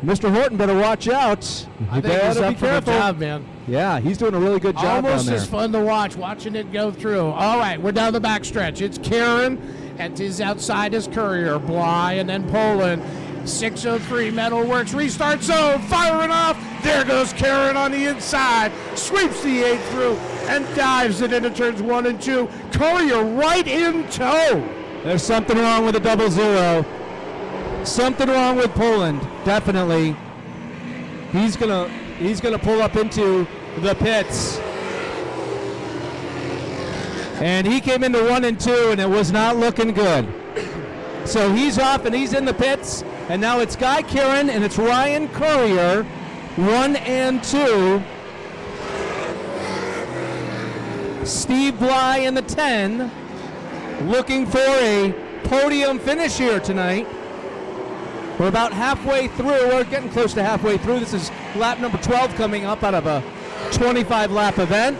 Speaker 3: Mr. Horton better watch out.
Speaker 7: I think he's up for the job, man.
Speaker 3: Yeah, he's doing a really good job
Speaker 7: Almost
Speaker 3: down there.
Speaker 7: as fun to watch, watching it go through. All right, we're down the backstretch. It's Karen, and his outside is Courier, Bly, and then Poland. 603 Metalworks restart zone, firing off. There goes Karen on the inside, sweeps the 8 through and dives it into turns 1 and 2. Courier right in tow.
Speaker 3: There's something wrong with the 00. Something wrong with Poland, definitely. He's gonna pull up into the pits. And he came into 1 and 2, and it was not looking good. So he's off, and he's in the pits. And now it's Guy Kieran, and it's Ryan Courier, 1 and 2. Steve Bly in the 10, looking for a podium finish here tonight. We're about halfway through. We're getting close to halfway through. This is lap number 12 coming up out of a 25-lap event.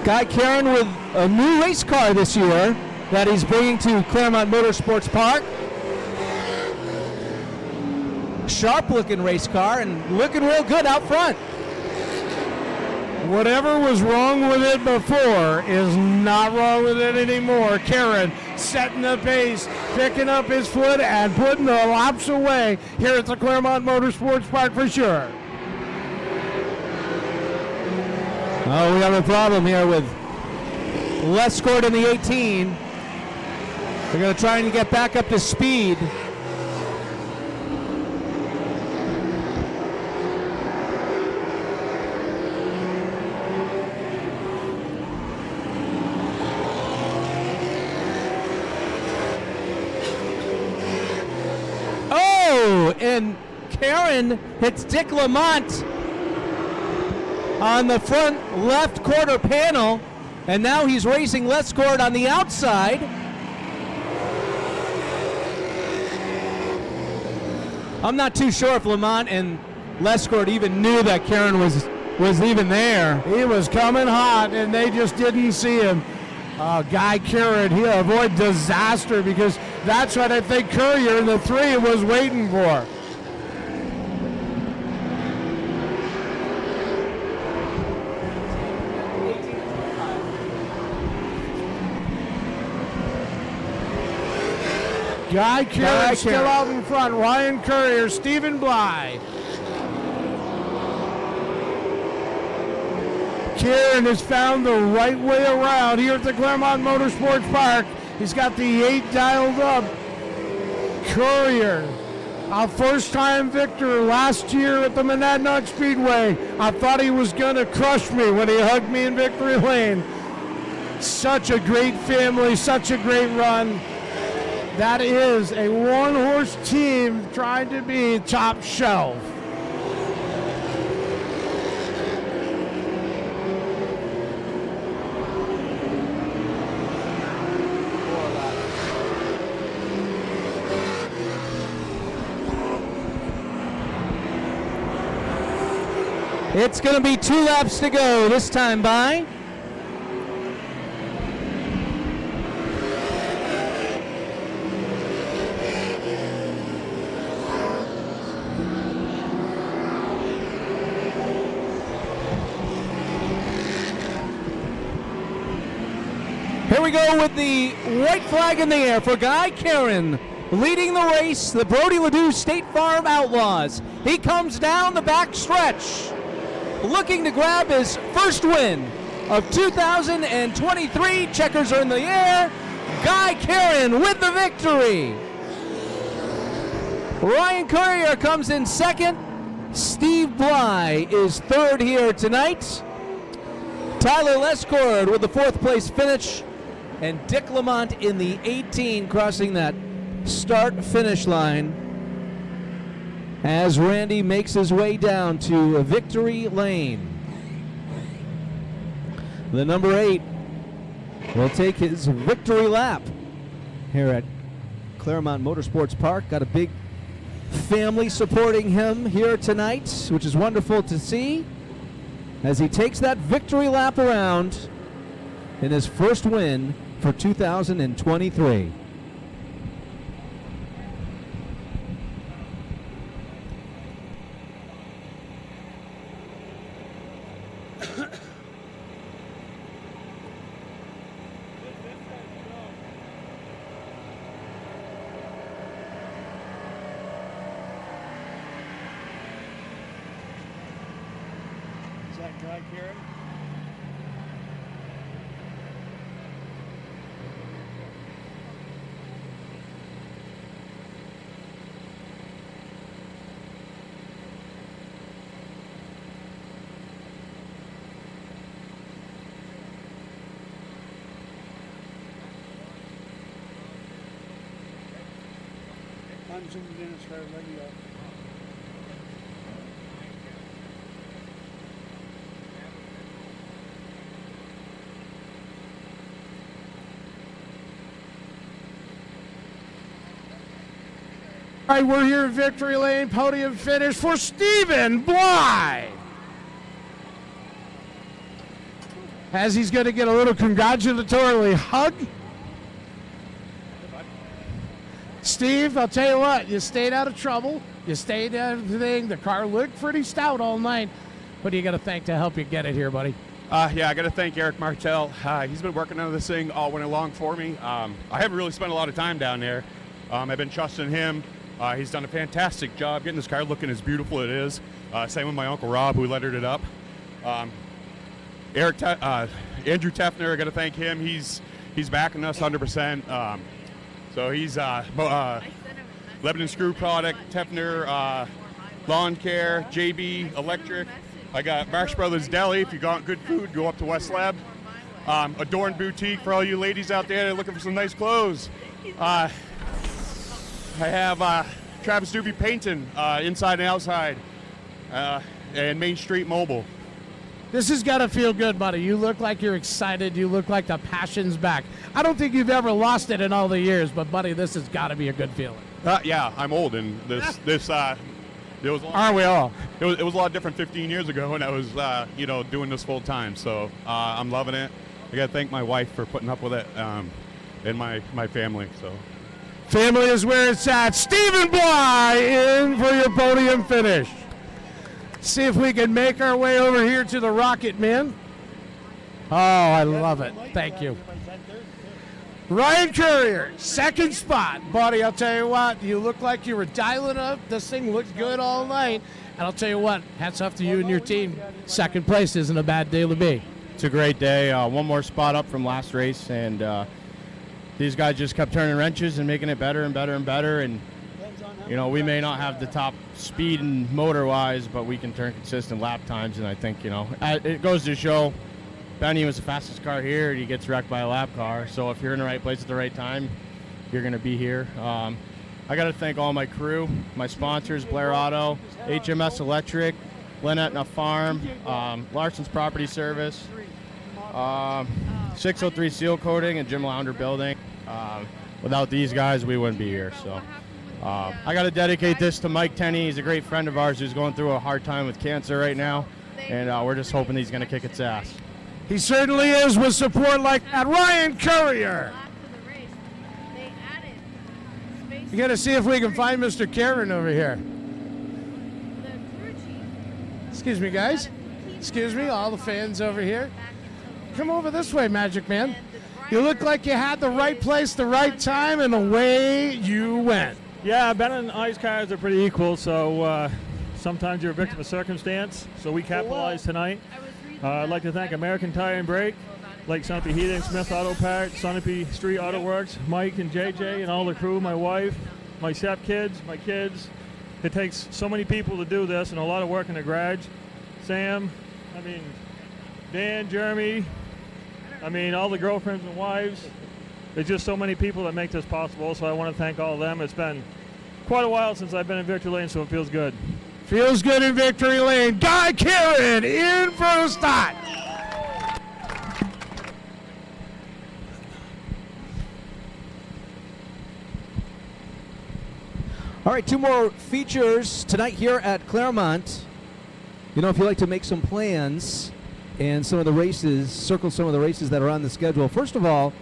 Speaker 3: Guy Karen with a new race car this year that he's bringing to Claremont Motorsports Park. Sharp-looking race car and looking real good out front.
Speaker 7: Whatever was wrong with it before is not wrong with it anymore. Karen setting the pace, picking up his foot and putting the laps away here at the Claremont Motorsports Park for sure.
Speaker 3: Oh, we have a problem here with Lescourt in the 18. They're going to try and get back up to speed. Oh, and Karen hits Dick Lamont on the front left quarter panel, and now he's racing Lescourt on the outside. I'm not too sure if Lamont and Lescourt even knew that Karen was even there.
Speaker 7: He was coming hot, and they just didn't see him. Guy Karen, he'll avoid disaster because that's what I think Courier in the 3 was waiting for. Guy Karen still out in front. Ryan Courier, Stephen Bly. Kieran has found the right way around here at the Claremont Motorsports Park. He's got the 8 dialed up. Courier, a first-time victor last year at the Monadnock Speedway. I thought he was going to crush me when he hugged me in victory lane. Such a great family, such a great run. That is a one-horse team trying to be top shelf.
Speaker 3: It's going to be 2 laps to go this time by. Here we go with the white flag in the air for Guy Karen, leading the race, the Brody Ledoux State Farm Outlaws. He comes down the back stretch, looking to grab his first win of 2023. Checkers are in the air. Guy Karen with the victory. Ryan Courier comes in second. Steve Bly is third here tonight. Tyler Lescourt with the 4th place finish. And Dick Lamont in the 18 crossing that start-finish line as Randy makes his way down to victory lane. The number 8 will take his victory lap here at Claremont Motorsports Park. Got a big family supporting him here tonight, which is wonderful to see as he takes that victory lap around in his first win for 2023.
Speaker 7: that guy, Karen? I'm zoomed in and started letting go.
Speaker 2: All right, we're here at Victory Lane, podium finish for Stephen Bly. As he's going to get a little congratulatory hug. Steve, I'll tell you what, you stayed out of trouble. You stayed out of the thing. The car looked pretty stout all night. What do you got to thank to help you get it here, buddy?
Speaker 11: Yeah, I got to thank Eric Martel. He's been working on this thing all winter long for me. I haven't really spent a lot of time down there. I've been trusting him. He's done a fantastic job getting this car looking as beautiful as it is. Same with my Uncle Rob, who lettered it up. Andrew Teffner, I got to thank him. He's backing us 100%. So he's Lebanon Screw Product, Teffner Lawn Care, JB Electric. I got Marsh Brothers Deli. If you want good food, go up to West Lab. Adorn Boutique for all you ladies out there that are looking for some nice clothes. I have Travis Doobie Painting, inside and outside, and Main Street Mobile.
Speaker 2: This has got to feel good, buddy. You look like you're excited. You look like the passion's back. I don't think you've ever lost it in all the years, but, buddy, this has got to be a good feeling.
Speaker 11: Yeah, I'm old, and this it was.
Speaker 2: Aren't we all?
Speaker 11: It was a lot different 15 years ago when I was, doing this full time. So I'm loving it. I got to thank my wife for putting up with it, and my family. So.
Speaker 2: Family is where it's at. Stephen Bly in for your podium finish. See if we can make our way over here to the Rocket Man. Oh, I love it. Thank you. Ryan Courier, second spot. Buddy, I'll tell you what, you look like you were dialing up. This thing looked good all night. And I'll tell you what, hats off to you and your team. Second place isn't a bad deal to be.
Speaker 12: It's a great day. One more spot up from last race, and these guys just kept turning wrenches and making it better and better and better. And we may not have the top speed and motor-wise, but we can turn consistent lap times. And I think, it goes to show Benny was the fastest car here, and he gets wrecked by a lap car. So if you're in the right place at the right time, you're going to be here. I got to thank all my crew, my sponsors, Blair Auto, HMS Electric, Lynetna Farm, Larson's Property Service, 603 Seal Coating, and Jim Lounder Building. Without these guys, we wouldn't be here. So I got to dedicate this to Mike Tenney. He's a great friend of ours who's going through a hard time with cancer right now, and we're just hoping he's going to kick its ass.
Speaker 2: He certainly is, with support like that. Ryan Courier. You got to see if we can find Mr. Karen over here. Excuse me, guys. Excuse me, all the fans over here. Come over this way, Magic Man. You look like you had the right place, the right time, and away you went.
Speaker 13: Yeah, Ben and I's cars are pretty equal, so sometimes you're a victim of circumstance. So we capitalized tonight. I'd like to thank American Tire and Brake, Lake Sunapee Heating, Smith Auto Parts, Sunapee Street Auto Works, Mike and JJ and all the crew, my wife, my stepkids, my kids. It takes so many people to do this and a lot of work in the garage. Sam, Dan, Jeremy, all the girlfriends and wives. There's just so many people that make this possible, so I want to thank all of them. It's been quite a while since I've been in Victory Lane, so it feels good.
Speaker 2: Feels good in Victory Lane. Guy Karen in for a start.
Speaker 3: All right, two more features tonight here at Claremont. If you'd like to make some plans and some of the races, circle some of the races that are on the schedule. First of all,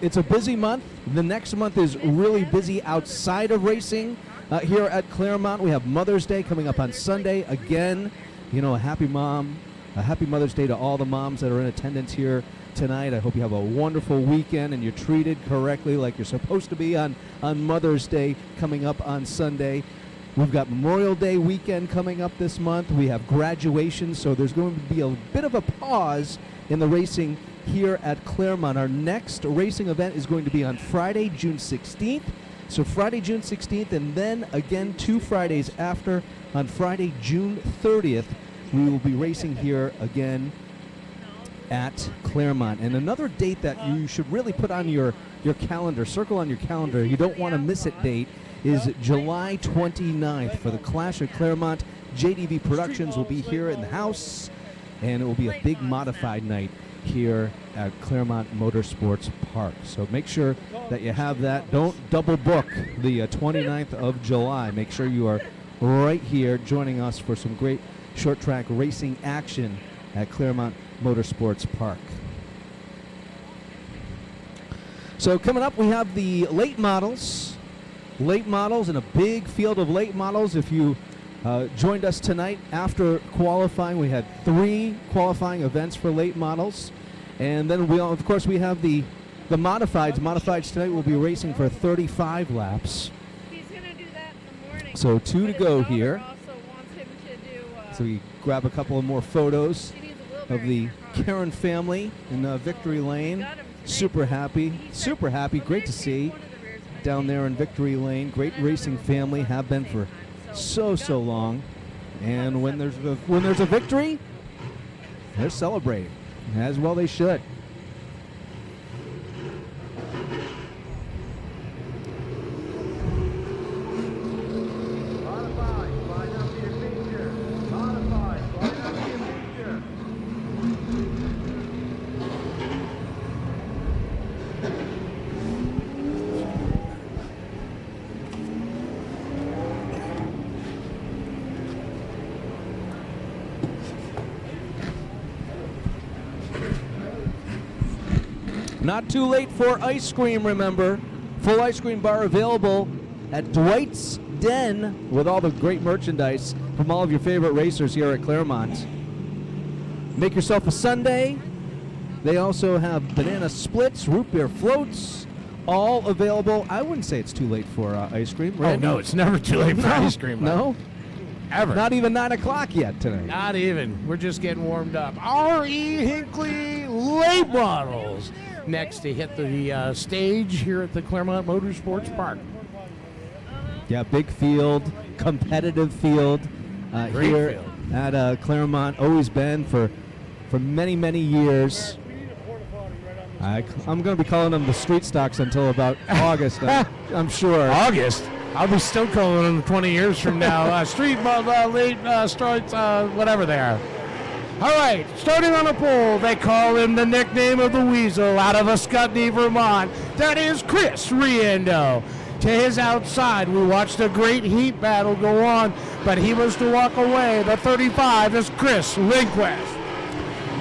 Speaker 3: it's a busy month. The next month is really busy outside of racing. Here at Claremont, we have Mother's Day coming up on Sunday. Again, a happy Mother's Day to all the moms that are in attendance here tonight. I hope you have a wonderful weekend and you're treated correctly like you're supposed to be on Mother's Day coming up on Sunday. We've got Memorial Day weekend coming up this month. We have graduation, so there's going to be a bit of a pause in the racing here at Claremont. Our next racing event is going to be on Friday, June 16th. So Friday, June 16th, and then again 2 Fridays after, on Friday, June 30th, we will be racing here again at Claremont. And another date that you should really put on your calendar, circle on your calendar, you don't want to miss it date, is July 29th for the Clash at Claremont. JDV Productions will be here in the house, and it will be a big modified night here at Claremont Motorsports Park. So make sure that you have that. Don't double book the 29th of July. Make sure you are right here joining us for some great short track racing action at Claremont Motorsports Park. So coming up, we have the late models and a big field of late models. If you joined us tonight after qualifying, we had 3 qualifying events for late models, and then of course we have the modifieds. Modifieds tonight will be racing for 35 laps.
Speaker 8: He's gonna do that in the morning.
Speaker 3: So 2 to go here.
Speaker 8: Also wants him to do,
Speaker 3: So we grab a couple of more photos of the Karen family in Victory Lane. Super happy. Great to see down there in Victory Lane. Great racing family, have been for so long. And when there's a victory, they're celebrating, as well they should. Not too late for ice cream, remember. Full ice cream bar available at Dwight's Den with all the great merchandise from all of your favorite racers here at Claremont. Make yourself a sundae. They also have banana splits, root beer floats, all available. I wouldn't say it's too late for ice cream. Randy?
Speaker 2: Oh, no, it's never too late for ice cream.
Speaker 3: No?
Speaker 2: Ever.
Speaker 3: Not even 9 o'clock yet tonight.
Speaker 2: Not even. We're just getting warmed up. R.E. Hinckley late models next to hit the stage here at the Claremont Motorsports Park.
Speaker 3: Yeah, big field, competitive field here
Speaker 2: field.
Speaker 3: at Claremont. Always been for many years. I'm going to be calling them the street stocks until about August, I'm sure.
Speaker 2: August? I'll be still calling them 20 years from now. Street late starts, whatever they are. All right, starting on a pole, they call him the nickname of the Weasel out of Ascutney, Vermont. That is Chris Riendo. To his outside, we watched a great heat battle go on, but he was to walk away. The 35 is Chris Lindquist.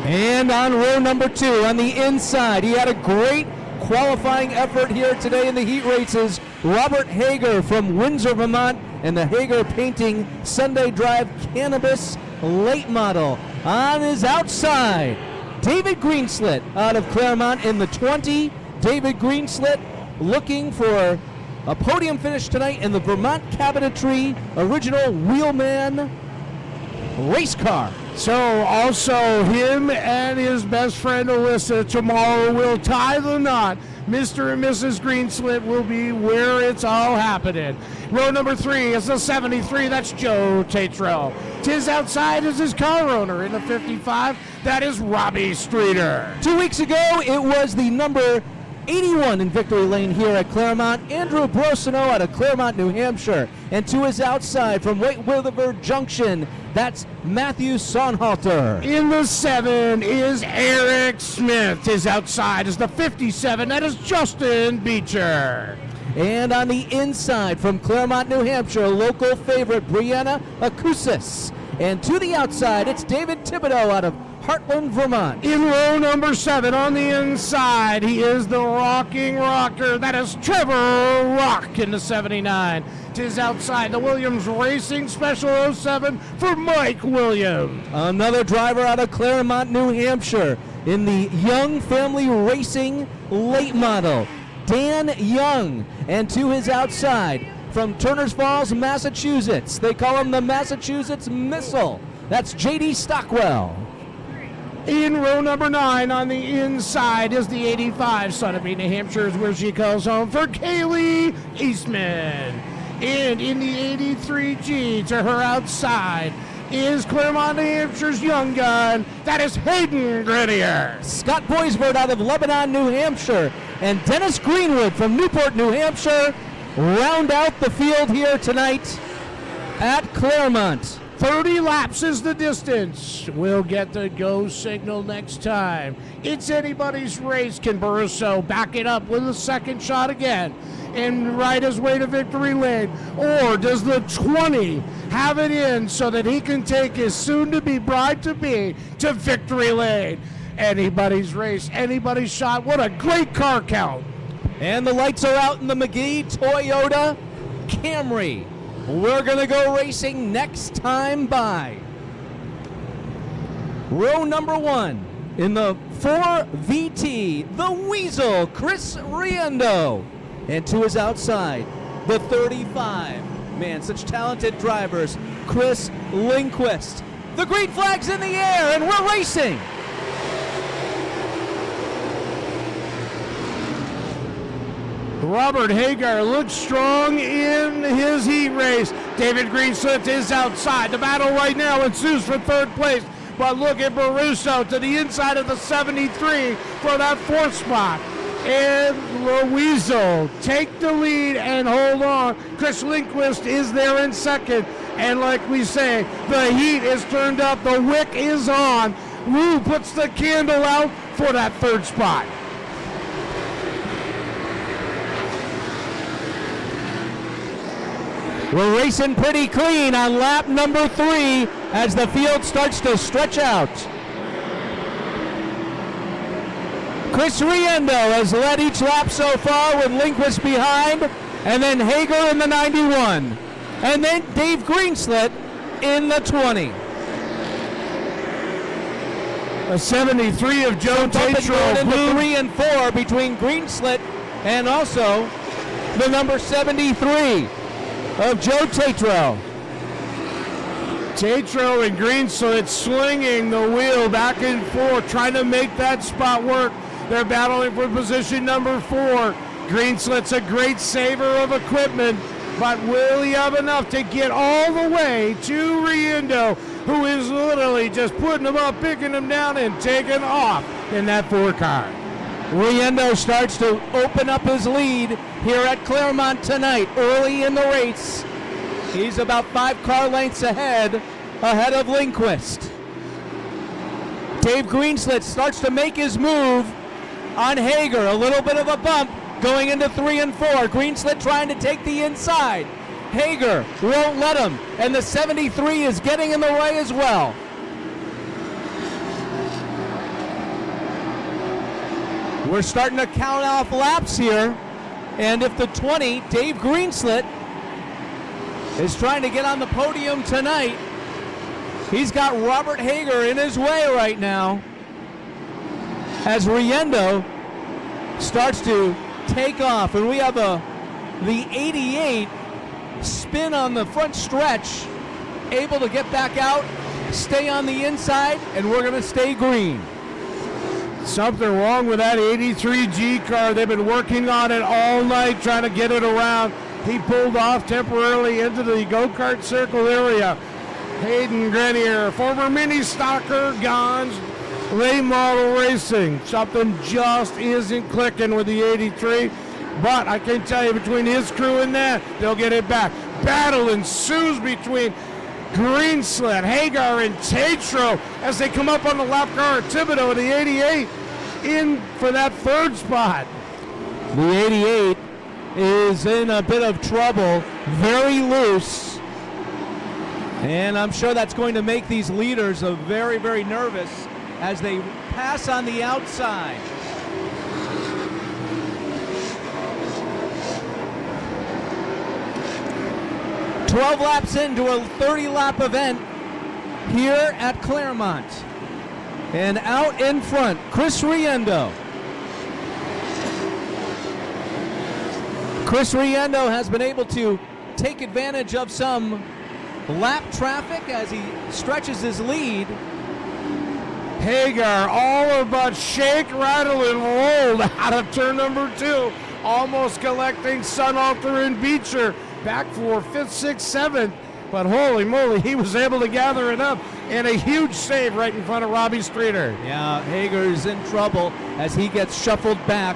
Speaker 3: And on row number 2, on the inside, he had a great qualifying effort here today in the heat races. Robert Hager from Windsor, Vermont, and the Hager Painting Sunday Drive Cannabis late model. On his outside, David Greenslit out of Claremont in the 20. David Greenslit looking for a podium finish tonight in the Vermont Cabinetry Original Wheelman race car.
Speaker 2: So also him and his best friend Alyssa tomorrow will tie the knot. Mr. and Mrs. Greenslit will be where it's all happening. Row number 3 is the 73. That's Joe Tatro. To his outside is his car owner in the 55. That is Robbie Streeter.
Speaker 3: 2 weeks ago, it was the number 81 in Victory Lane here at Claremont, Andrew Brosino out of Claremont, New Hampshire. And to his outside from White Witherford Junction, that's Matthew Sonhalter.
Speaker 2: In the 7 is Eric Smith. His outside is the 57. That is Justin Beecher.
Speaker 3: And on the inside from Claremont, New Hampshire, local favorite Brianna Acusis. And to the outside, it's David Thibodeau out of Heartland, Vermont.
Speaker 2: In row number 7 on the inside, he is the rocking rocker. That is Trevor Rock in the 79. To his outside, the Williams Racing Special 07 for Mike Williams.
Speaker 3: Another driver out of Claremont, New Hampshire in the Young Family Racing late model, Dan Young. And to his outside from Turners Falls, Massachusetts. They call him the Massachusetts Missile. That's J.D. Stockwell.
Speaker 7: In row number 9 on the inside is the 85. Sunapee, New Hampshire is where she calls home for Kaylee Eastman. And in the 83G to her outside is Claremont, New Hampshire's young gun. That is Hayden Grenier.
Speaker 3: Scott Boisvert out of Lebanon, New Hampshire, and Dennis Greenwood from Newport, New Hampshire round out the field here tonight at Claremont.
Speaker 7: 30 laps is the distance. We'll get the go signal next time. It's anybody's race. Can Barusso back it up with a second shot again and ride his way to victory lane? Or does the 20 have it in so that he can take his soon-to-be bride-to-be to victory lane? Anybody's race, anybody's shot. What a great car count.
Speaker 3: And the lights are out in the McGee Toyota Camry. We're going to go racing next time by. Row number 1 in the 4VT, the Weasel, Chris Riendo. And to his outside, the 35. Man, such talented drivers. Chris Lindquist. The green flag's in the air, and we're racing.
Speaker 7: Robert Hagar looks strong in his heat race. David Greenslit is outside. The battle right now ensues for third place. But look at Barusso to the inside of the 73 for that fourth spot. And Louiso take the lead and hold on. Chris Lindquist is there in second. And like we say, the heat is turned up. The wick is on. Wu puts the candle out for that third spot.
Speaker 3: We're racing pretty clean on lap number 3 as the field starts to stretch out. Chris Riendo has led each lap so far with Lindquist behind, and then Hager in the 91, and then Dave Greenslit in the 20.
Speaker 7: A 73 of Joe Tatro.
Speaker 3: Into 3 and 4 between Greenslit and also the number 73 of Joe Tatro.
Speaker 7: Tatro and Greenslit slinging the wheel back and forth, trying to make that spot work. They're battling for position number 4. Greenslit's a great saver of equipment, but will he have enough to get all the way to Riendo, who is literally just putting him up, picking him down, and taking off in that 4 car.
Speaker 3: Riendo starts to open up his lead here at Claremont tonight, early in the race. He's about 5 car lengths ahead of Lindquist. Dave Greenslit starts to make his move on Hager. A little bit of a bump going into 3 and 4. Greenslit trying to take the inside. Hager won't let him, and the 73 is getting in the way as well. We're starting to count off laps here, and if the 20, Dave Greenslit, is trying to get on the podium tonight, he's got Robert Hager in his way right now as Riendo starts to take off, and we have the 88 spin on the front stretch, able to get back out, stay on the inside, and we're going to stay green.
Speaker 7: Something wrong with that 83G car. They've been working on it all night, trying to get it around. He pulled off temporarily into the go-kart circle area. Hayden Grenier, former mini stocker, Gons, late model racing. Something just isn't clicking with the 83. But I can tell you, between his crew and that, they'll get it back. Battle ensues between Greenslit, Hagar, and Tatro as they come up on the lap car. Thibodeau, the 88, in for that third spot.
Speaker 3: The 88 is in a bit of trouble, very loose, and I'm sure that's going to make these leaders very, very nervous as they pass on the outside. "12 laps into a 30-lap event here at Claremont. And out in front, Chris Riendo. Chris Riendo has been able to take advantage of some lap traffic as he stretches his lead.
Speaker 7: Hagar all but shake, rattle, and rolled out of turn number 2, almost collecting Sunalter and Beecher back for 5th, 6th, 7th. But holy moly, he was able to gather it up in a huge save right in front of Robbie Streeter.
Speaker 3: Yeah, Hager's in trouble as he gets shuffled back.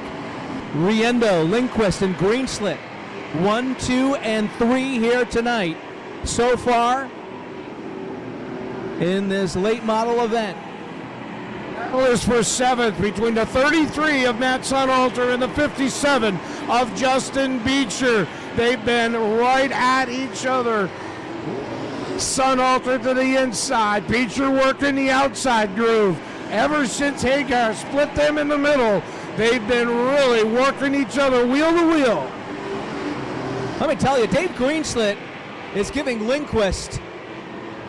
Speaker 3: Riendo, Lindquist, and Greenslit, 1, 2, and 3 here tonight so far in this late model event.
Speaker 7: Battle is for 7th between the 33 of Matt Sunalter and the 57 of Justin Beecher. They've been right at each other. Sunalter to the inside, Beecher working the outside groove. Ever since Hagar split them in the middle, they've been really working each other wheel to wheel.
Speaker 3: Let me tell you, Dave Greenslit is giving Lindquist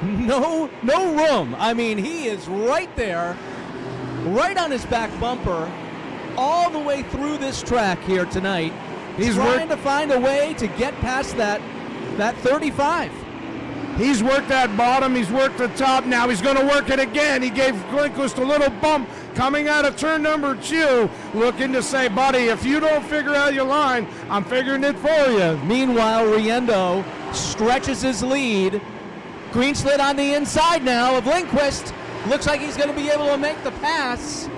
Speaker 3: no room. I mean, he is right there, right on his back bumper, all the way through this track here tonight. He's trying to find a way to get past that 35.
Speaker 7: He's worked that bottom, he's worked the top, now he's going to work it again. He gave Lindquist a little bump coming out of turn number 2, looking to say, buddy, if you don't figure out your line, I'm figuring it for you.
Speaker 3: Meanwhile, Riendo stretches his lead. Greenslit on the inside now of Lindquist. Looks like he's going to be able to make the pass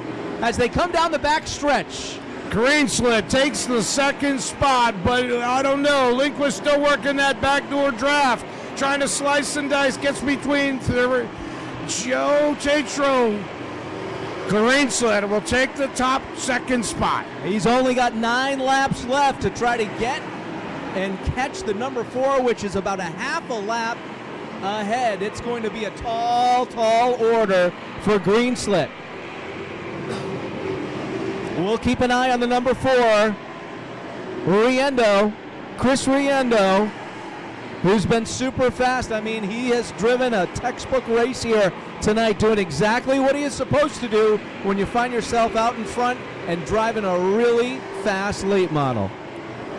Speaker 3: as they come down the back stretch.
Speaker 7: Greenslit takes the 2nd spot, but I don't know. Lindquist still working that backdoor draft, trying to slice and dice, gets between Joe Tatro. Greenslit will take the top 2nd spot.
Speaker 3: He's only got 9 laps left to try to get and catch the number 4, which is about a half a lap ahead. It's going to be a tall order for Greenslit. We'll keep an eye on the number 4, Chris Riendo, who's been super fast. I mean, he has driven a textbook race here tonight, doing exactly what he is supposed to do when you find yourself out in front and driving a really fast late model.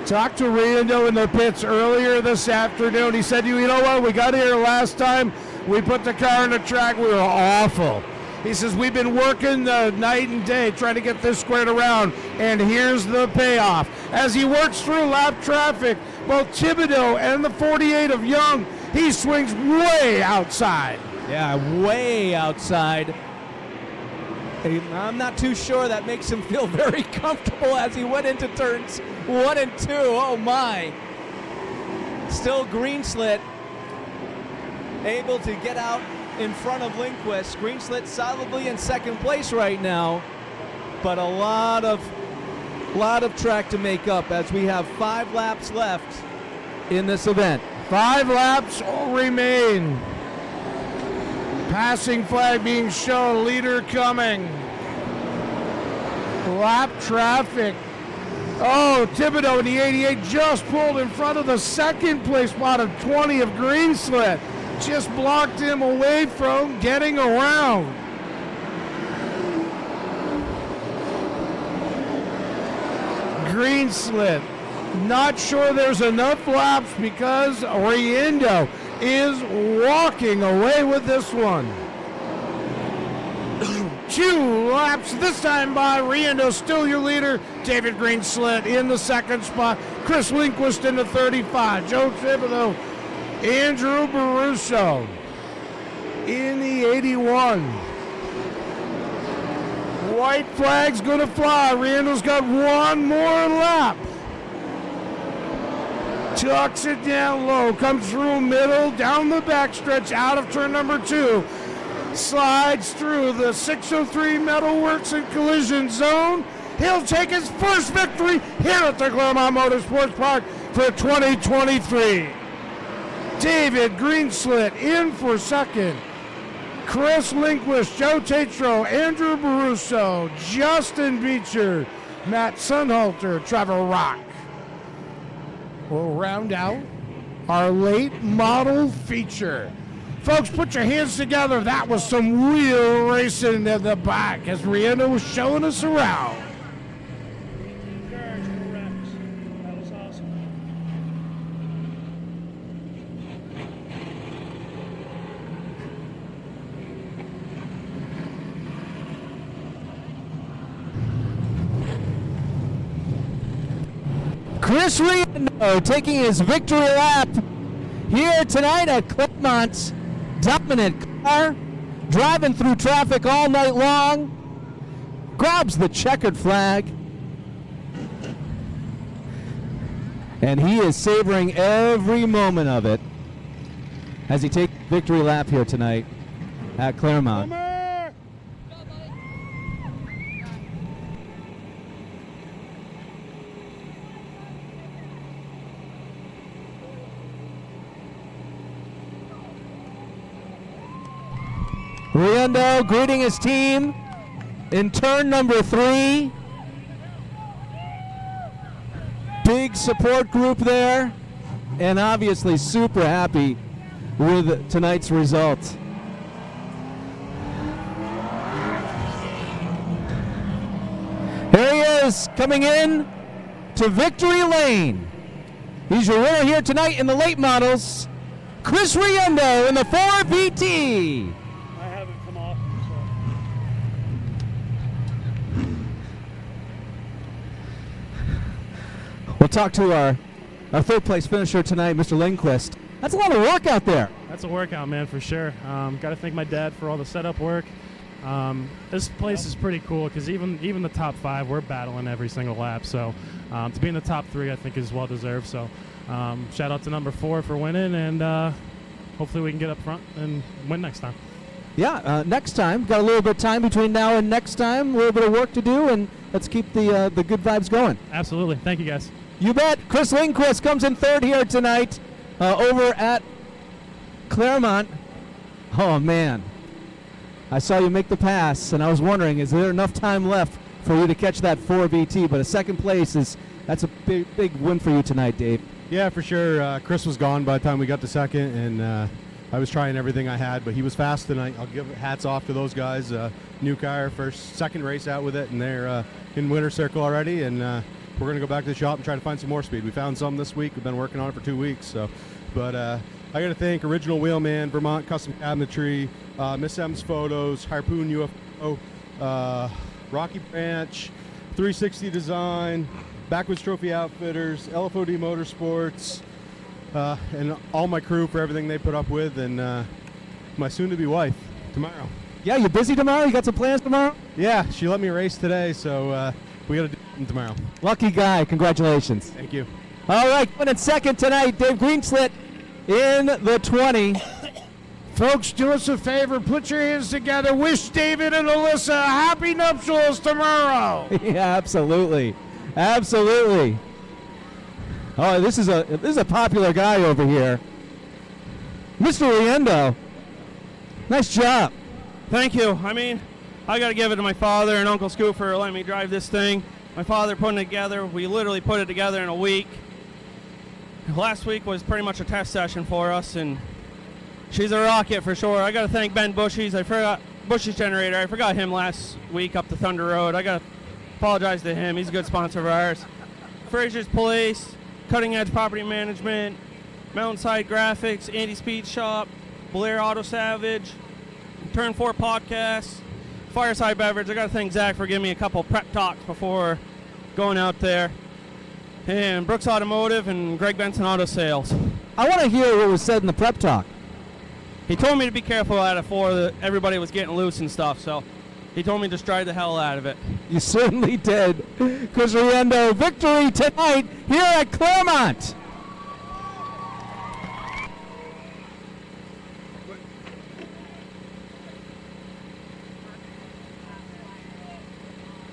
Speaker 7: Talked to Riendo in the pits earlier this afternoon. He said, you know what, we got here last time, we put the car on the track, we were awful. He says, we've been working the night and day trying to get this squared around, and here's the payoff. As he works through lap traffic, both Thibodeau and the 48 of Young, he swings way outside.
Speaker 3: Yeah, way outside. I'm not too sure that makes him feel very comfortable as he went into turns 1 and 2. Oh my. Still Greenslit able to get out in front of Lindquist. Greenslit solidly in 2nd place right now, but a lot of track to make up as we have 5 laps left in this event.
Speaker 7: 5 laps remain. Passing flag being shown, leader coming. Lap traffic. Oh, Thibodeau in the 88 just pulled in front of the 2nd place spot of 20 of Greenslit. Just blocked him away from getting around. Greenslit, not sure there's enough laps because Riendo is walking away with this one. 2 laps this time by Riendo, still your leader. David Greenslit in the 2nd spot. Chris Lindquist in the 35. Joe Thibodeau, Andrew Baruso in the 81. White flag's gonna fly. Riendo's got 1 more lap. Tucks it down low, comes through middle, down the backstretch, out of turn number 2. Slides through the 603 Metalworks and Collision Zone. He'll take his first victory here at the Claremont Motorsports Park for 2023. David Greenslit in for 2nd. Chris Lindquist, Joe Tatro, Andrew Baruso, Justin Beecher, Matt Sunhalter, Trevor Rock. We'll round out our late model feature. Folks, put your hands together. That was some real racing in the back as Riendo was showing us around.
Speaker 3: Chris Riendo taking his victory lap here tonight at Claremont. Dominant car, driving through traffic all night long, grabs the checkered flag, and he is savoring every moment of it as he takes victory lap here tonight at Claremont. Riendo greeting his team in turn number 3. Big support group there, and obviously super happy with tonight's result. Here he is, coming in to victory lane. He's your winner here tonight in the late models, Chris Riendo in the 4VT. We'll talk to our third place finisher tonight, Mr. Lindquist. That's a lot of work out there.
Speaker 14: That's a workout, man, for sure. Got to thank my dad for all the setup work. This place is pretty cool because even the top 5, we're battling every single lap. So to be in the top 3, I think is well deserved. So shout out to number 4 for winning, and hopefully we can get up front and win next time.
Speaker 3: Yeah, next time. Got a little bit of time between now and next time. A little bit of work to do, and let's keep the good vibes going.
Speaker 14: Absolutely. Thank you, guys.
Speaker 3: You bet. Chris Lindquist comes in third here tonight over at Claremont. Oh, man. I saw you make the pass, and I was wondering, is there enough time left for you to catch that 4VT? But a second place, that's a big win for you tonight, Dave.
Speaker 15: Yeah, for sure. Chris was gone by the time we got to second, and I was trying everything I had, but he was fast tonight. I'll give hats off to those guys. New car, second race out with it, and they're in winter circle already, and we're going to go back to the shop and try to find some more speed. We found some this week. We've been working on it for 2 weeks. But I got to thank Original Wheelman, Vermont Custom Cabinetry, Miss M's Photos, Harpoon UFO, Rocky Branch, 360 Design, Backwoods Trophy Outfitters, LFOD Motorsports, and all my crew for everything they put up with, and my soon-to-be wife tomorrow.
Speaker 3: Yeah, you busy tomorrow? You got some plans tomorrow?
Speaker 15: Yeah, she let me race today, so we got to do something tomorrow.
Speaker 3: Lucky guy. Congratulations.
Speaker 15: Thank you.
Speaker 3: All right, coming in second tonight, Dave Greenslit in the 20.
Speaker 7: Folks, do us a favor. Put your hands together. Wish David and Alyssa happy nuptials tomorrow.
Speaker 3: Yeah, absolutely. Absolutely. Oh, this is a popular guy over here. Mr. Riendo. Nice job.
Speaker 6: Thank you. I mean, I got to give it to my father and Uncle Scoop for letting me drive this thing. My father putting it together. We literally put it together in a week. Last week was pretty much a test session for us, and she's a rocket for sure. I got to thank Ben Bushy's. Bushy's Generator. I forgot him last week up the Thunder Road. I got to apologize to him. He's a good sponsor of ours. Fraser's Police, Cutting Edge Property Management, Mountainside Graphics, Andy Speed Shop, Blair Auto Savage, Turn 4 Podcast, Fireside Beverage. I got to thank Zach for giving me a couple prep talks before going out there. And Brooks Automotive and Greg Benson Auto Sales.
Speaker 3: I want to hear what was said in the prep talk.
Speaker 6: He told me to be careful out of 4 that everybody was getting loose and stuff, so he told me to just drive the hell out of it.
Speaker 3: You certainly did. Chris Riendo, victory tonight here at Claremont.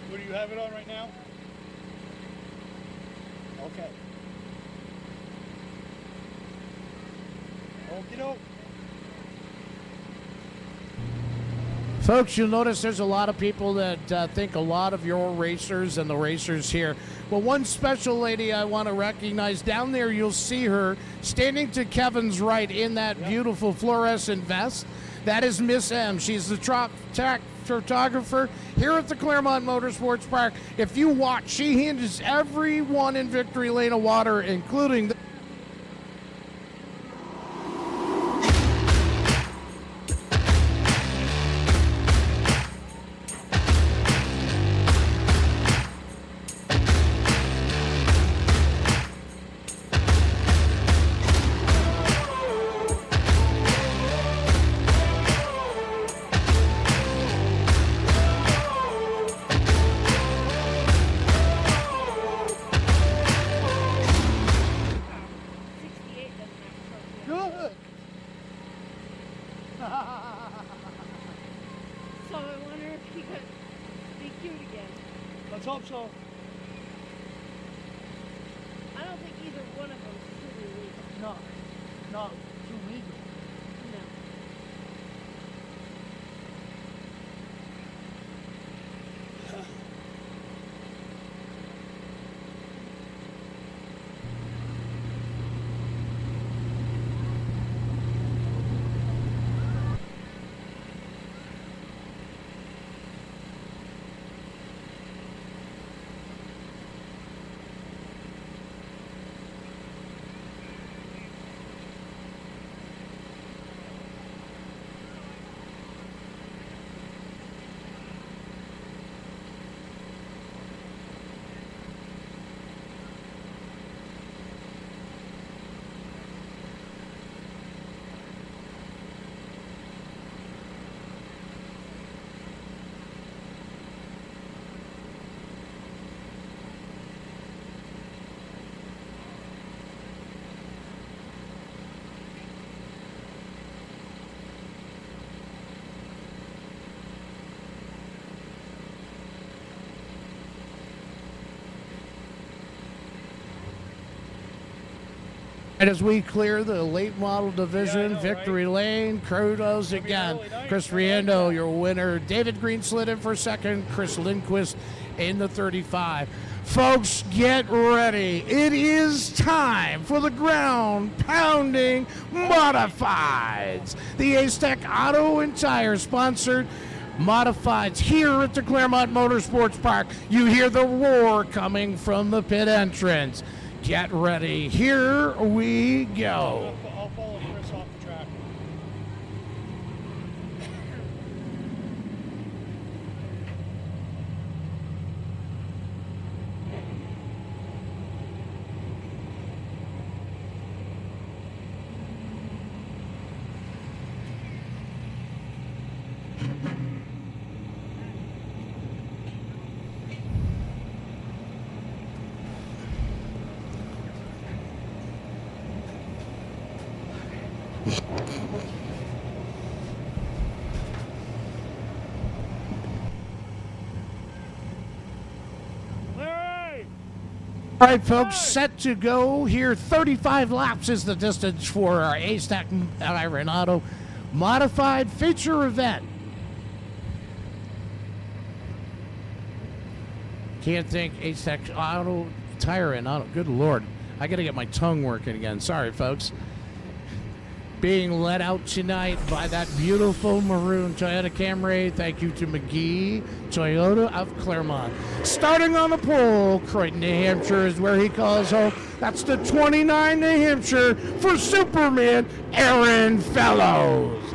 Speaker 16: What do you have it on right now? Okay. Okey-doke.
Speaker 2: Folks, you'll notice there's a lot of people that think a lot of your racers and the racers here. Well, one special lady I want to recognize down there, you'll see her standing to Kevin's right in that beautiful fluorescent vest. That is Miss M. She's the photographer here at the Claremont Motorsports Park. If you watch, she hands everyone in Victory Lane a water, including the
Speaker 8: he could be cute again.
Speaker 7: Let's hope so.
Speaker 8: I don't think either one of them is truly legal.
Speaker 7: No, too legal.
Speaker 8: No.
Speaker 2: And as we clear the late model division, victory lane, kudos again. Chris Riendo, your winner. David Greenslid in for second. Chris Lindquist in the 35. Folks, get ready. It is time for the ground-pounding modifieds. The Aztec Auto and Tire sponsored modifieds here at the Claremont Motorsports Park. You hear the roar coming from the pit entrance. Get ready. Here we go.
Speaker 7: I'll follow Chris off the track.
Speaker 2: All right, folks, set to go here. 35 laps is the distance for our Aztec Iron Auto modified feature event. Can't think Aztec Auto Tire and Auto. Good Lord, I got to get my tongue working again. Sorry, folks. Being led out tonight by that beautiful maroon Toyota Camry. Thank you to McGee Toyota of Claremont. Starting on the pole, Croydon, New Hampshire is where he calls home. That's the 29 New Hampshire for Superman Aaron Fellows.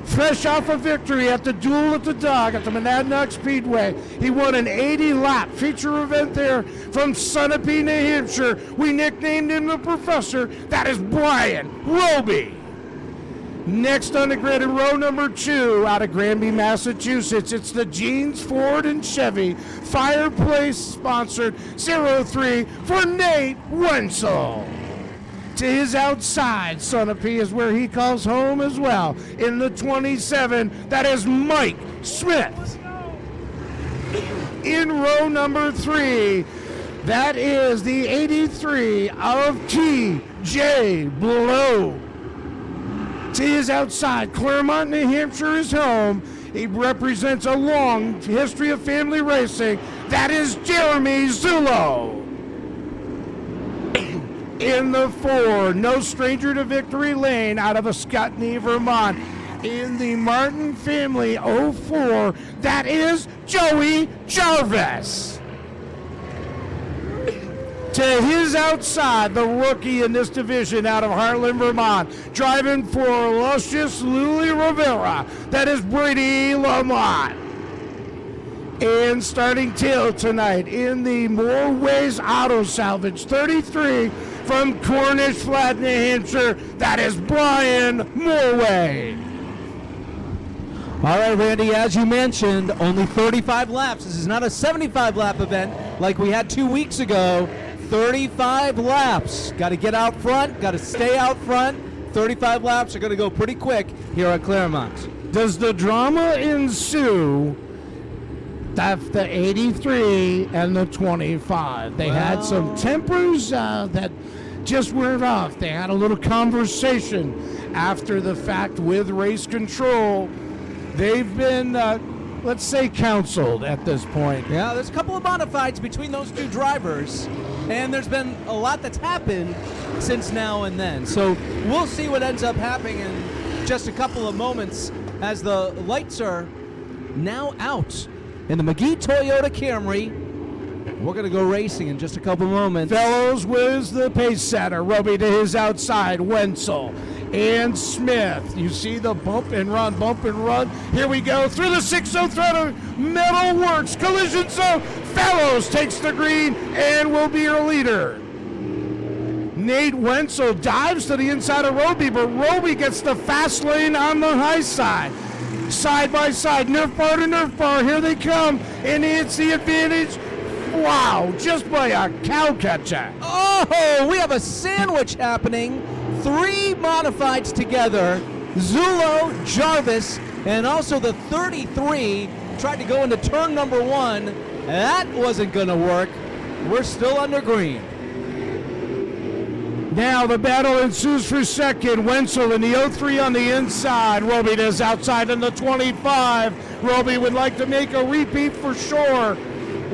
Speaker 2: Fresh off a victory at the Duel at the Dog at the Monadnock Speedway. He won an 80-lap feature event there from Sunapee, New Hampshire. We nicknamed him the Professor. That is Brian Roby. Next on the grid in row number 2 out of Granby, Massachusetts, it's the Jeans Ford and Chevy Fireplace sponsored 03 for Nate Wenzel. To his outside, Sunapee is where he calls home as well. In the 27, that is Mike Smith. In row number 3, that is the 83 of T.J. Blow. To his outside, Claremont, New Hampshire is home. He represents a long history of family racing. That is Jeremy Zullo. In the 4, no stranger to victory lane out of Ascutney, Vermont. In the Martin family 04, that is Joey Jarvis. To his outside, the rookie in this division out of Harlan, Vermont, driving for illustrious Louis Rivera, that is Brady Lamont. And starting tail tonight in the More Ways Auto Salvage 33 from Cornish Flat, New Hampshire, that is Brian Morway.
Speaker 3: All right, Randy, as you mentioned, only 35 laps. This is not a 75-lap event like we had 2 weeks ago. 35 laps. Got to get out front, got to stay out front. 35 laps are going to go pretty quick here at Claremont.
Speaker 2: Does the drama ensue
Speaker 7: That's the 83 and the 25. They had some tempers that just weren't off. They had a little conversation after the fact with race control. They've been, let's say, counseled at this point.
Speaker 3: Yeah, there's a couple of modifieds between those two drivers, and there's been a lot that's happened since now and then. So we'll see what ends up happening in just a couple of moments as the lights are now out in the McGee Toyota Camry. We're going to go racing in just a couple moments.
Speaker 7: Fellows was the pace setter. Roby to his outside. Wenzel and Smith. You see the bump and run, bump and run. Here we go through the 6-0 threader. Metal Works. Collision zone. Fellows takes the green and will be your leader. Nate Wenzel dives to the inside of Roby, but Roby gets the fast lane on the high side. Side by side, Nerf bar to Nerf bar. Here they come, and it's the advantage. Wow, just by a cow catcher.
Speaker 3: Oh, we have a sandwich happening. 3 modifieds together. Zulo, Jarvis, and also the 33 tried to go into turn number 1. That wasn't going to work. We're still under green.
Speaker 7: Now the battle ensues for second. Wenzel in the 03 on the inside. Roby is outside in the 25. Roby would like to make a repeat for sure.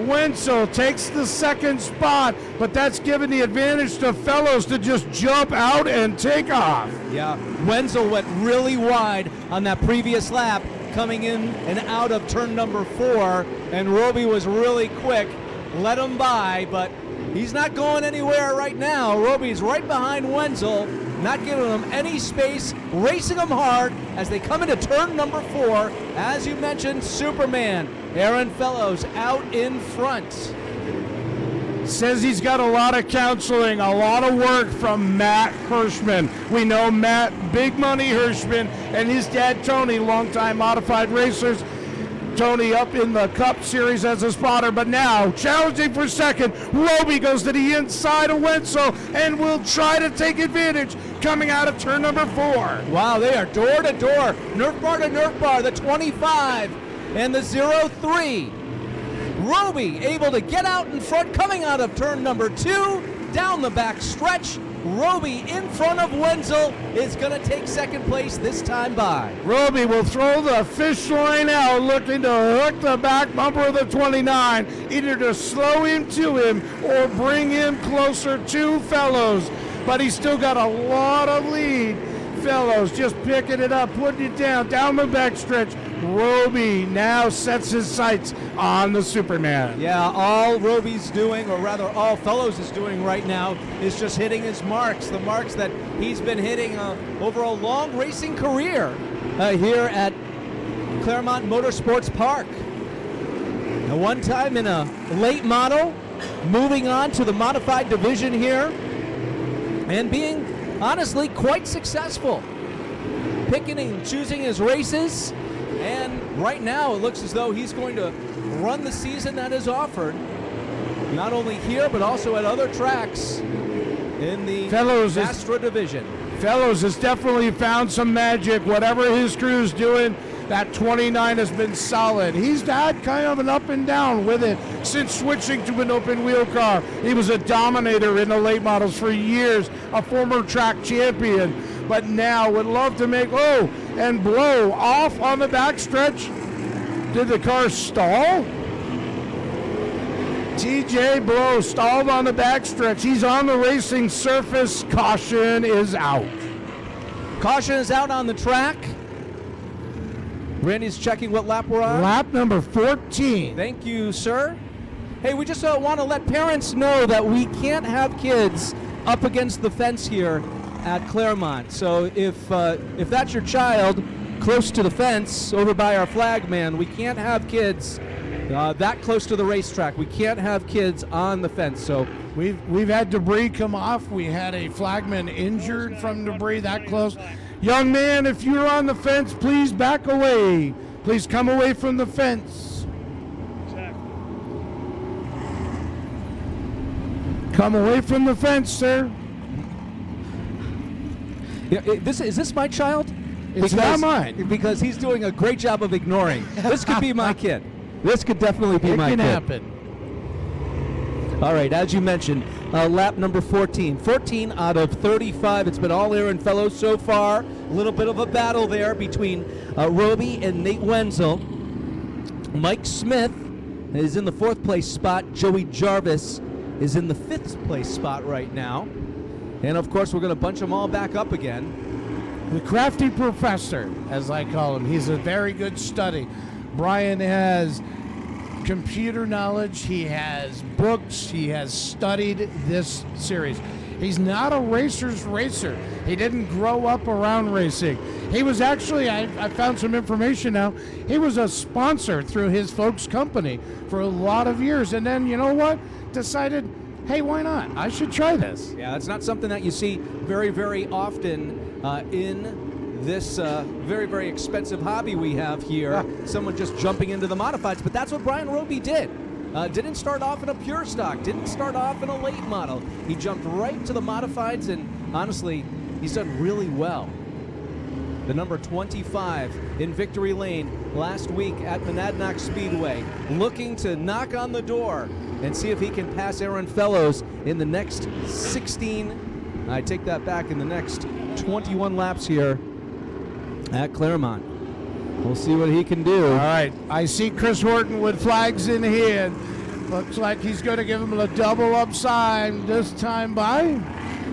Speaker 7: Wenzel takes the second spot, but that's given the advantage to Fellows to just jump out and take off.
Speaker 3: Yeah, Wenzel went really wide on that previous lap, coming in and out of turn number 4, and Roby was really quick, let him by, but he's not going anywhere right now. Roby's right behind Wenzel, not giving him any space, racing him hard as they come into turn number 4. As you mentioned, Superman, Aaron Fellows out in front.
Speaker 7: Says he's got a lot of counseling, a lot of work from Matt Hirschman. We know Matt, Big Money Hirschman, and his dad Tony, longtime modified racers. Tony up in the Cup Series as a spotter, but now challenging for second. Roby goes to the inside of Wenzel and will try to take advantage coming out of turn number 4.
Speaker 3: Wow, they are door to door. Nerf bar to Nerf bar, the 25 and the 03. Roby able to get out in front coming out of turn number 2, down the back stretch. Roby in front of Wenzel is going to take second place this time by.
Speaker 7: Roby will throw the fish line out, looking to hook the back bumper of the 29, either to slow him to him or bring him closer to Fellows. But he's still got a lot of lead. Fellows just picking it up, putting it down the backstretch. Roby now sets his sights on the Superman.
Speaker 3: Yeah, all Roby's doing, or rather all Fellows is doing right now, is just hitting his marks, the marks that he's been hitting over a long racing career here at Claremont Motorsports Park. Now, one time in a late model, moving on to the modified division here, and being honestly quite successful, picking and choosing his races. And right now it looks as though he's going to run the season that is offered, not only here but also at other tracks in the Astra division.
Speaker 7: Fellows has definitely found some magic. Whatever his crew's doing, that 29 has been solid. He's had kind of an up and down with it since switching to an open wheel car. He was a dominator in the late models for years, a former track champion, but now would love to make, and blow off on the backstretch. Did the car stall? TJ Blow stalled on the backstretch. He's on the racing surface. Caution is out.
Speaker 3: Caution is out on the track. Randy's checking what lap we're on.
Speaker 7: Lap number 14.
Speaker 3: Thank you, sir. Hey, we just want to let parents know that we can't have kids up against the fence here at Claremont. So if that's your child close to the fence over by our flag man, we can't have kids that close to the racetrack. We can't have kids on the fence. So
Speaker 7: we've had debris come off. We had a flagman injured from debris that close. Young man, if you're on the fence, please back away. Please come away from the fence. Come away from the fence, sir.
Speaker 3: Yeah, is this my child?
Speaker 7: It's not mine.
Speaker 3: Because he's doing a great job of ignoring. This could be my kid. This could definitely be
Speaker 2: It
Speaker 3: my
Speaker 2: can
Speaker 3: kid.
Speaker 2: happen.
Speaker 3: All right, as you mentioned, lap number 14. 14 out of 35. It's been all Aaron Fellows so far. A little bit of a battle there between Roby and Nate Wenzel. Mike Smith is in the 4th place spot. Joey Jarvis is in the 5th place spot right now. And of course, we're going to bunch them all back up again.
Speaker 2: The crafty professor, as I call him. He's a very good study. Brian has computer knowledge. He has books. He has studied this series. He's not a racer's racer. He didn't grow up around racing. He was actually, I found some information now, he was a sponsor through his folks' company for a lot of years. And then, you know what? Decided, hey, why not? I should try this.
Speaker 3: Yeah, it's not something that you see very, very often in this very, very expensive hobby we have here. Someone just jumping into the modifieds. But that's what Brian Roby did. Didn't start off in a pure stock. Didn't start off in a late model. He jumped right to the modifieds, and honestly, he's done really well. The number 25 in victory lane last week at Monadnock Speedway, looking to knock on the door and see if he can pass Aaron Fellows in the next 16, I take that back, in the next 21 laps here at Claremont. We'll see what he can do.
Speaker 2: All right, I see Chris Horton with flags in hand. Looks like he's going to give him a double up sign this time by.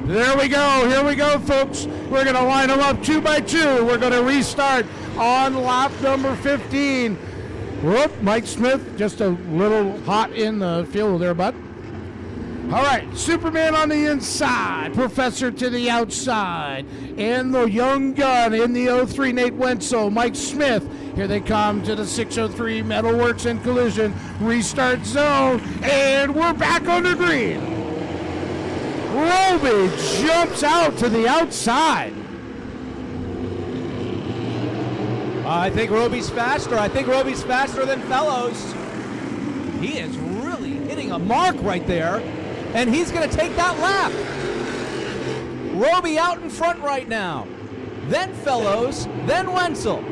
Speaker 2: There we go. Here we go, folks. We're going to line them up 2 by 2. We're going to restart on lap number 15. Whoop, Mike Smith just a little hot in the field there, bud. All right, Superman on the inside, Professor to the outside, and the young gun in the 03, Nate Wenzel, Mike Smith. Here they come to the 603 Metalworks and Collision restart zone, and we're back on the green. Roby jumps out to the outside.
Speaker 3: I think Roby's faster. I think Roby's faster than Fellows. He is really hitting a mark right there, and he's going to take that lap. Roby out in front right now. Then Fellows, then Wenzel.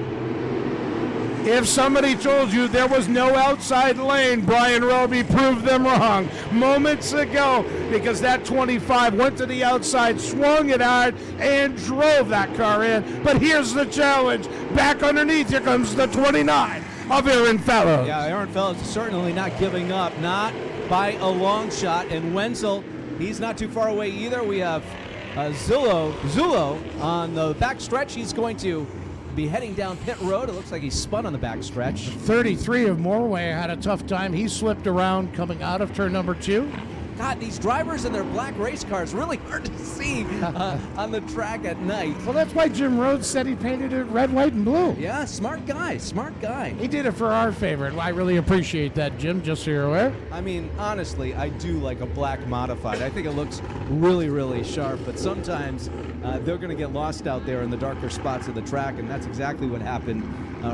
Speaker 2: If somebody told you there was no outside lane, Brian Roby proved them wrong moments ago, because that 25 went to the outside, swung it hard, and drove that car in. But here's the challenge. Back underneath, here comes the 29 of Aaron Fellows.
Speaker 3: Yeah, Aaron Fellows is certainly not giving up, not by a long shot. And Wenzel, he's not too far away either. We have Zullo on the back stretch. He's going to be heading down pit road. It looks like he spun on the back stretch.
Speaker 2: 33 of Morway had a tough time. He slipped around coming out of turn number 2.
Speaker 3: God, these drivers in their black race cars, really hard to see on the track at night.
Speaker 2: Well, that's why Jim Rhodes said he painted it red, white, and blue.
Speaker 3: Yeah, smart guy, smart guy.
Speaker 2: He did it for our favorite. I really appreciate that, Jim, just so you're aware.
Speaker 3: I mean, honestly, I do like a black modified. I think it looks really, really sharp, but sometimes they're going to get lost out there in the darker spots of the track, and that's exactly what happened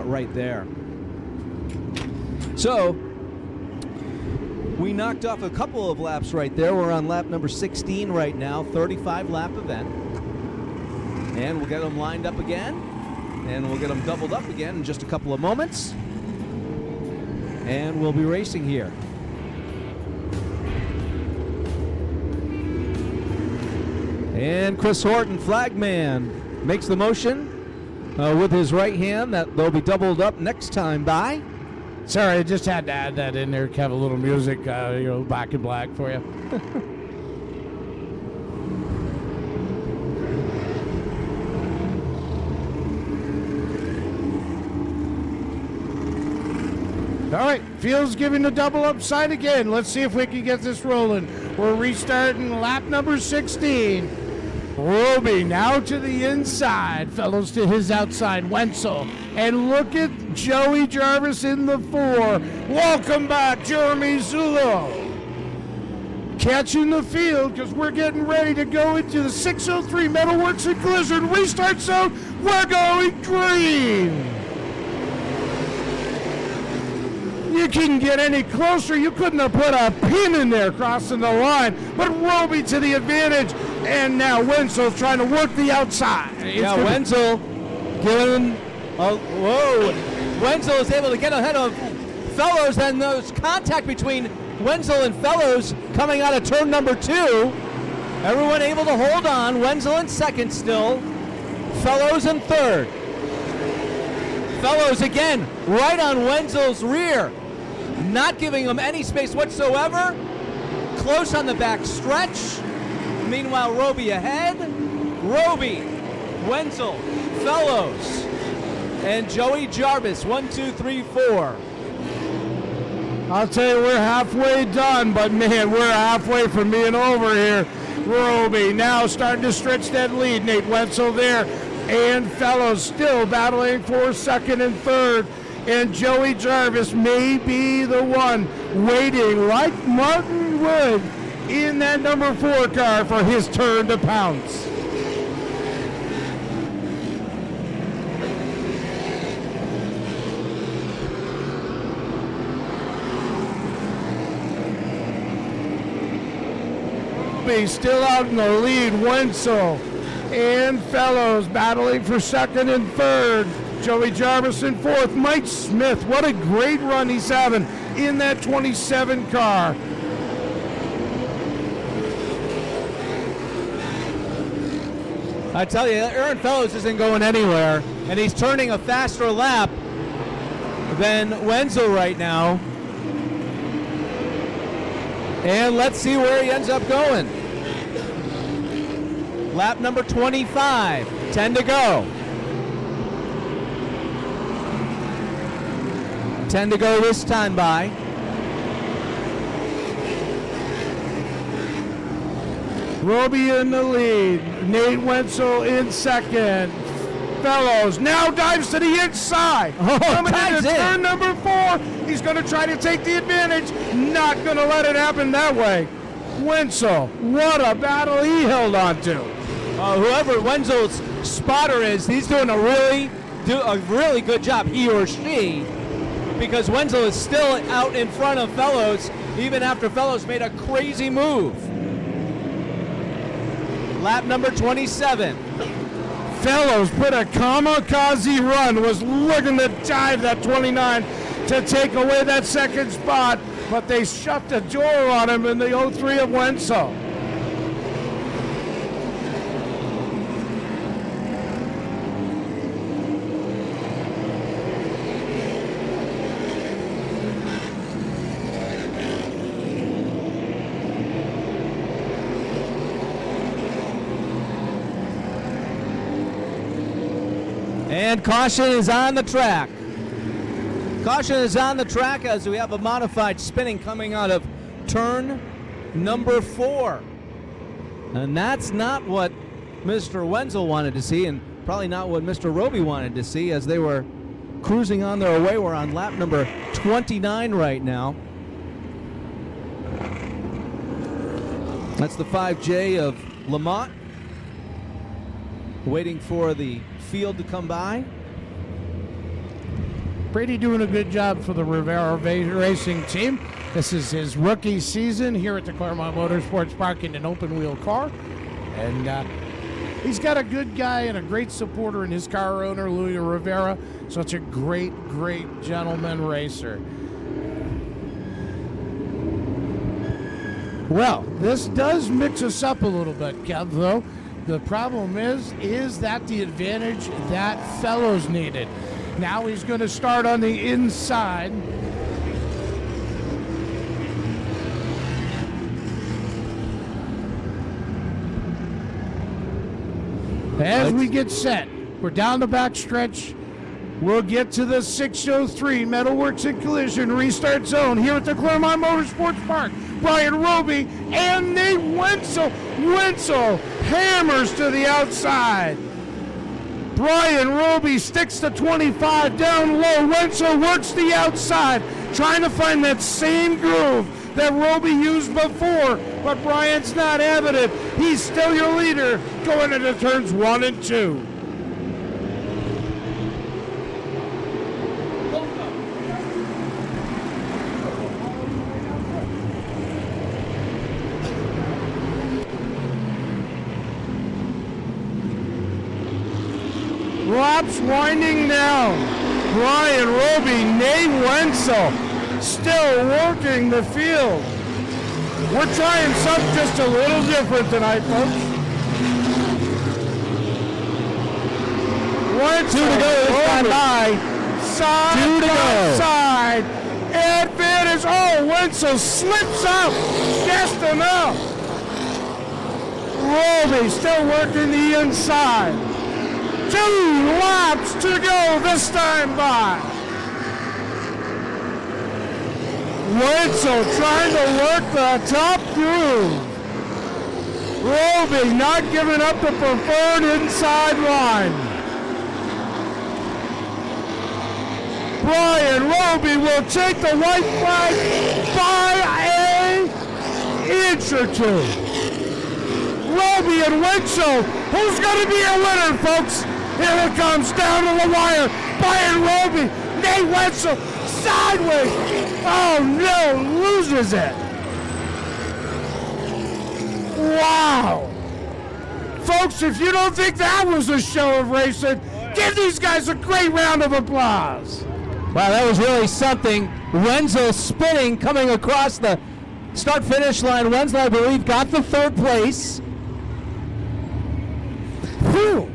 Speaker 3: right there. So, we knocked off a couple of laps right there. We're on lap number 16 right now, 35-lap event. And we'll get them lined up again, and we'll get them doubled up again in just a couple of moments. And we'll be racing here. And Chris Horton, flagman, makes the motion with his right hand that they'll be doubled up next time by.
Speaker 2: Sorry, I just had to add that in there. Have a little music, back in black for you. All right, Field's giving the double upside again. Let's see if we can get this rolling. We're restarting lap number 16. Roby now to the inside. Fellows to his outside. Wenzel. And look at Joey Jarvis in the 4. Welcome back, Jeremy Zullo. Catching the field because we're getting ready to go into the 603 Metalworks and Collision restart zone. We're going green. You couldn't get any closer. You couldn't have put a pin in there crossing the line. But Roby to the advantage. And now Wenzel's trying to work the outside.
Speaker 3: Wenzel giving Wenzel is able to get ahead of Fellows, then there's contact between Wenzel and Fellows coming out of turn number 2. Everyone able to hold on. Wenzel in second still. Fellows in third. Fellows again right on Wenzel's rear, not giving him any space whatsoever. Close on the back stretch. Meanwhile, Roby ahead. Roby, Wenzel, Fellows, and Joey Jarvis. 1, 2, 3, 4.
Speaker 7: I'll tell you, we're halfway done, but man, we're halfway from being over here. Roby now starting to stretch that lead. Nate Wenzel there, and Fellows still battling for second and third. And Joey Jarvis may be the one waiting, like Martin Wood, in that number 4 car for his turn to pounce. Still out in the lead. Wenzel and Fellows battling for second and third. Joey Jarvis in fourth. Mike Smith, what a great run he's having in that 27 car.
Speaker 3: I tell you, Aaron Fellows isn't going anywhere, and he's turning a faster lap than Wenzel right now. And let's see where he ends up going. Lap number 25, 10 to go. 10 to go this time by.
Speaker 7: Roby in the lead. Nate Wenzel in second. Fellows now dives to the inside. Coming into turn number 4. He's going to try to take the advantage. Not going to let it happen that way. Wenzel, what a battle he held on to.
Speaker 3: Whoever Wenzel's spotter is, he's doing a really good job, he or she, because Wenzel is still out in front of Fellows, even after Fellows made a crazy move. Lap number 27.
Speaker 7: Fellows put a kamikaze run, was looking to dive that 29 to take away that second spot, but they shut the door on him in the 03 of Wenzel.
Speaker 3: And caution is on the track. Caution is on the track as we have a modified spinning coming out of turn number 4. And that's not what Mr. Wenzel wanted to see, and probably not what Mr. Roby wanted to see as they were cruising on their way. We're on lap number 29 right now. That's the 5J of Lamont, waiting for the field to come by.
Speaker 2: Brady doing a good job for the Rivera Racing team. This is his rookie season here at the Claremont Motorsports Park in an open wheel car. And he's got a good guy and a great supporter in his car owner, Louis Rivera. So it's a great, great gentleman racer. Well, this does mix us up a little bit, Kev, though. The problem is that the advantage that Fellows needed. Now he's going to start on the inside. As we get set, we're down the back stretch. We'll get to the 603 Metalworks and Collision restart zone here at the Claremont Motorsports Park. Brian Roby and Nate Wenzel. Wenzel hammers to the outside. Brian Roby sticks to 25 down low. Wenzel works the outside, trying to find that same groove that Roby used before, but Brian's not having it. He's still your leader going into turns 1 and 2. Laps winding down. Brian Roby, Nate Wenzel
Speaker 7: still working the field. We're trying something just a little different tonight, folks.
Speaker 3: 2 to go this time by.
Speaker 7: Side
Speaker 3: 2 to go.
Speaker 7: Side. And finish. Oh, Wenzel slips up just enough. Roby still working the inside. 2 laps to go this time by. Wenzel trying to work the top groove. Roby not giving up the preferred inside line. Brian Roby will take the white flag by an inch or 2. Roby and Wenzel, who's going to be a winner, folks? Here it comes down to the wire. Brian Roby, Nate Wenzel, sideways. Oh no, loses it. Wow. Folks, if you don't think that was a show of racing, give these guys a great round of applause.
Speaker 3: Wow, that was really something. Wenzel spinning, coming across the start-finish line. Wenzel, I believe, got the 3rd place. Whew.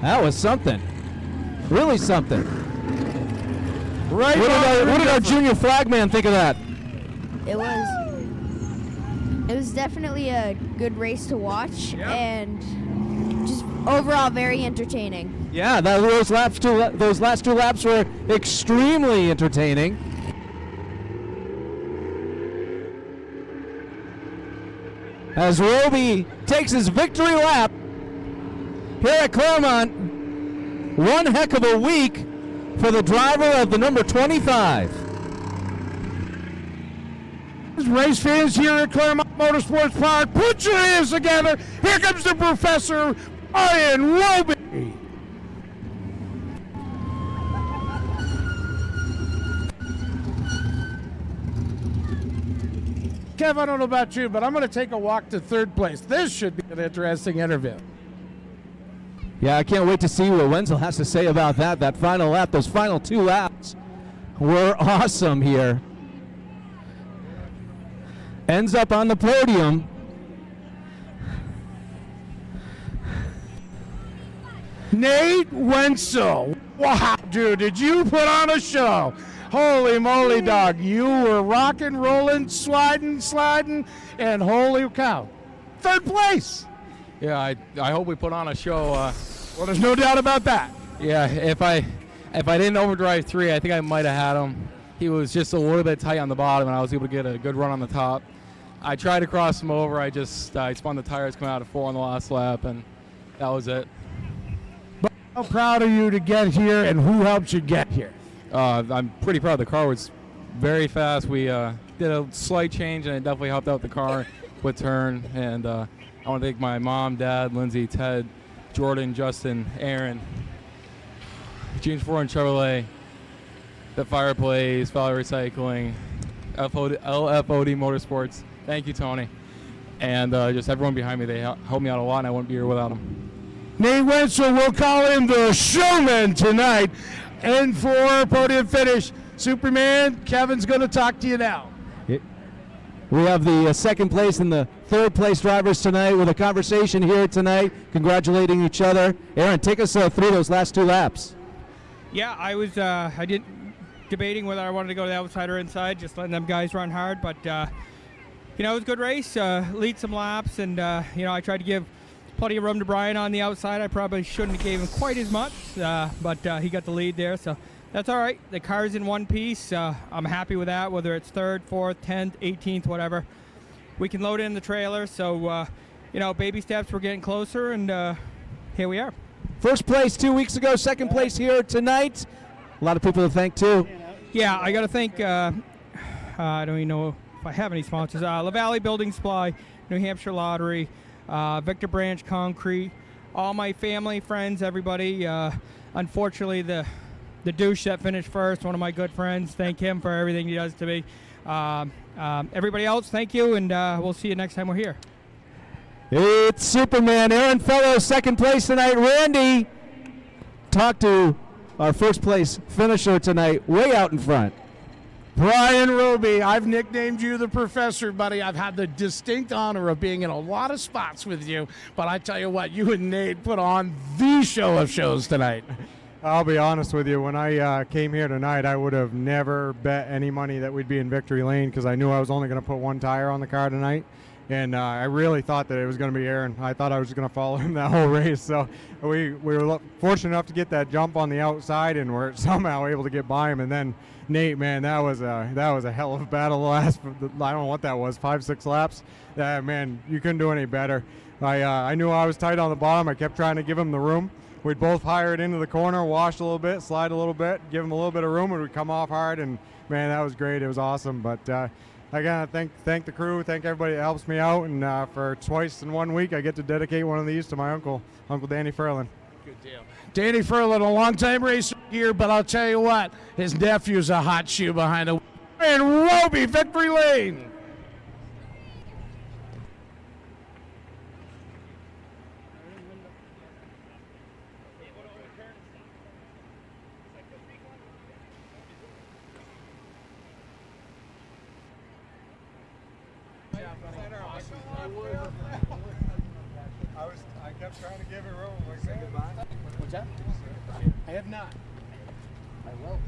Speaker 3: That was something. Really something.
Speaker 7: Right.
Speaker 3: What did our junior flagman think of that?
Speaker 16: It was definitely a good race to watch, and just overall very entertaining.
Speaker 3: Yeah, those last 2 laps were extremely entertaining. As Roby takes his victory lap here at Claremont, one heck of a week for the driver of the number 25.
Speaker 7: Race fans here at Claremont Motorsports Park, put your hands together. Here comes the Professor, Brian Roby. Kev, I don't know about you, but I'm going to take a walk to 3rd place. This should be an interesting interview.
Speaker 3: Yeah, I can't wait to see what Wenzel has to say about that final lap. Those final 2 laps were awesome here. Ends up on the podium.
Speaker 7: Nate Wenzel. Wow, dude, did you put on a show? Holy moly, dog. You were rocking, rolling, sliding, and holy cow. 3rd place.
Speaker 17: Yeah, I hope we put on a show.
Speaker 7: Well, there's no doubt about that.
Speaker 17: Yeah, if I didn't overdrive 3, I think I might have had him. He was just a little bit tight on the bottom, and I was able to get a good run on the top. I tried to cross him over. I spun the tires coming out of 4 on the last lap, and that was it.
Speaker 7: But how proud are you to get here, and who helped you get here?
Speaker 17: I'm pretty proud. The car was very fast. We did a slight change, and it definitely helped out the car with turn. And I want to thank my mom, dad, Lindsay, Ted, Jordan, Justin, Aaron, James Ford and Chevrolet, the Fireplace, Valley Recycling, LFOD Motorsports. Thank you, Tony. And just everyone behind me. They helped me out a lot, and I wouldn't be here without them.
Speaker 7: Nate Wenzel, we'll call him the showman tonight. And for podium finish, Superman, Kevin's going to talk to you now.
Speaker 3: We have the 2nd place and the 3rd place drivers tonight with a conversation here tonight, congratulating each other. Aaron, take us through those last 2 laps.
Speaker 18: Yeah, I was debating whether I wanted to go to the outside or inside, just letting them guys run hard. But, it was a good race, lead some laps, and, I tried to give plenty of room to Brian on the outside. I probably shouldn't have gave him quite as much, but he got the lead there, so that's all right. The car's in one piece. I'm happy with that, whether it's 3rd, 4th, 10th, 18th, whatever. We can load it in the trailer, so, baby steps, we're getting closer, and here we are.
Speaker 3: 1st place 2 weeks ago, 2nd place here tonight. A lot of people to thank, too.
Speaker 18: Yeah, I got to thank, I don't even know if I have any sponsors. La Valley Building Supply, New Hampshire Lottery, Victor Branch Concrete, all my family, friends, everybody. Unfortunately, the douche that finished first, one of my good friends, thank him for everything he does to me. Everybody else, thank you, and we'll see you next time we're here.
Speaker 3: It's Superman. Aaron Fellows, 2nd place tonight. Randy, talk to our 1st place finisher tonight, way out in front.
Speaker 7: Brian Roby, I've nicknamed you the professor, buddy. I've had the distinct honor of being in a lot of spots with you, but I tell you what, you and Nate put on the show of shows tonight.
Speaker 19: I'll be honest with you. When I came here tonight, I would have never bet any money that we'd be in victory lane because I knew I was only going to put one tire on the car tonight. And I really thought that it was going to be Aaron. I thought I was just going to follow him that whole race. So we were fortunate enough to get that jump on the outside, and we're somehow able to get by him. And then Nate, man, that was a hell of a battle. The last, I don't know what that was, 5-6 laps. Man, you couldn't do any better. I knew I was tight on the bottom. I kept trying to give him the room. We'd both hire it into the corner, wash a little bit, slide a little bit, give him a little bit of room, and we'd come off hard. And man, that was great. It was awesome. But I gotta thank the crew, thank everybody that helps me out, and for twice in 1 week, I get to dedicate one of these to my Uncle Danny Ferlin.
Speaker 7: Good deal. Danny Ferlin, a long-time racer here, but I'll tell you what, his nephew's a hot shoe behind a and Roby, victory lane.
Speaker 19: I kept trying to give it room. Say goodbye.
Speaker 7: What's that? I have not. I will.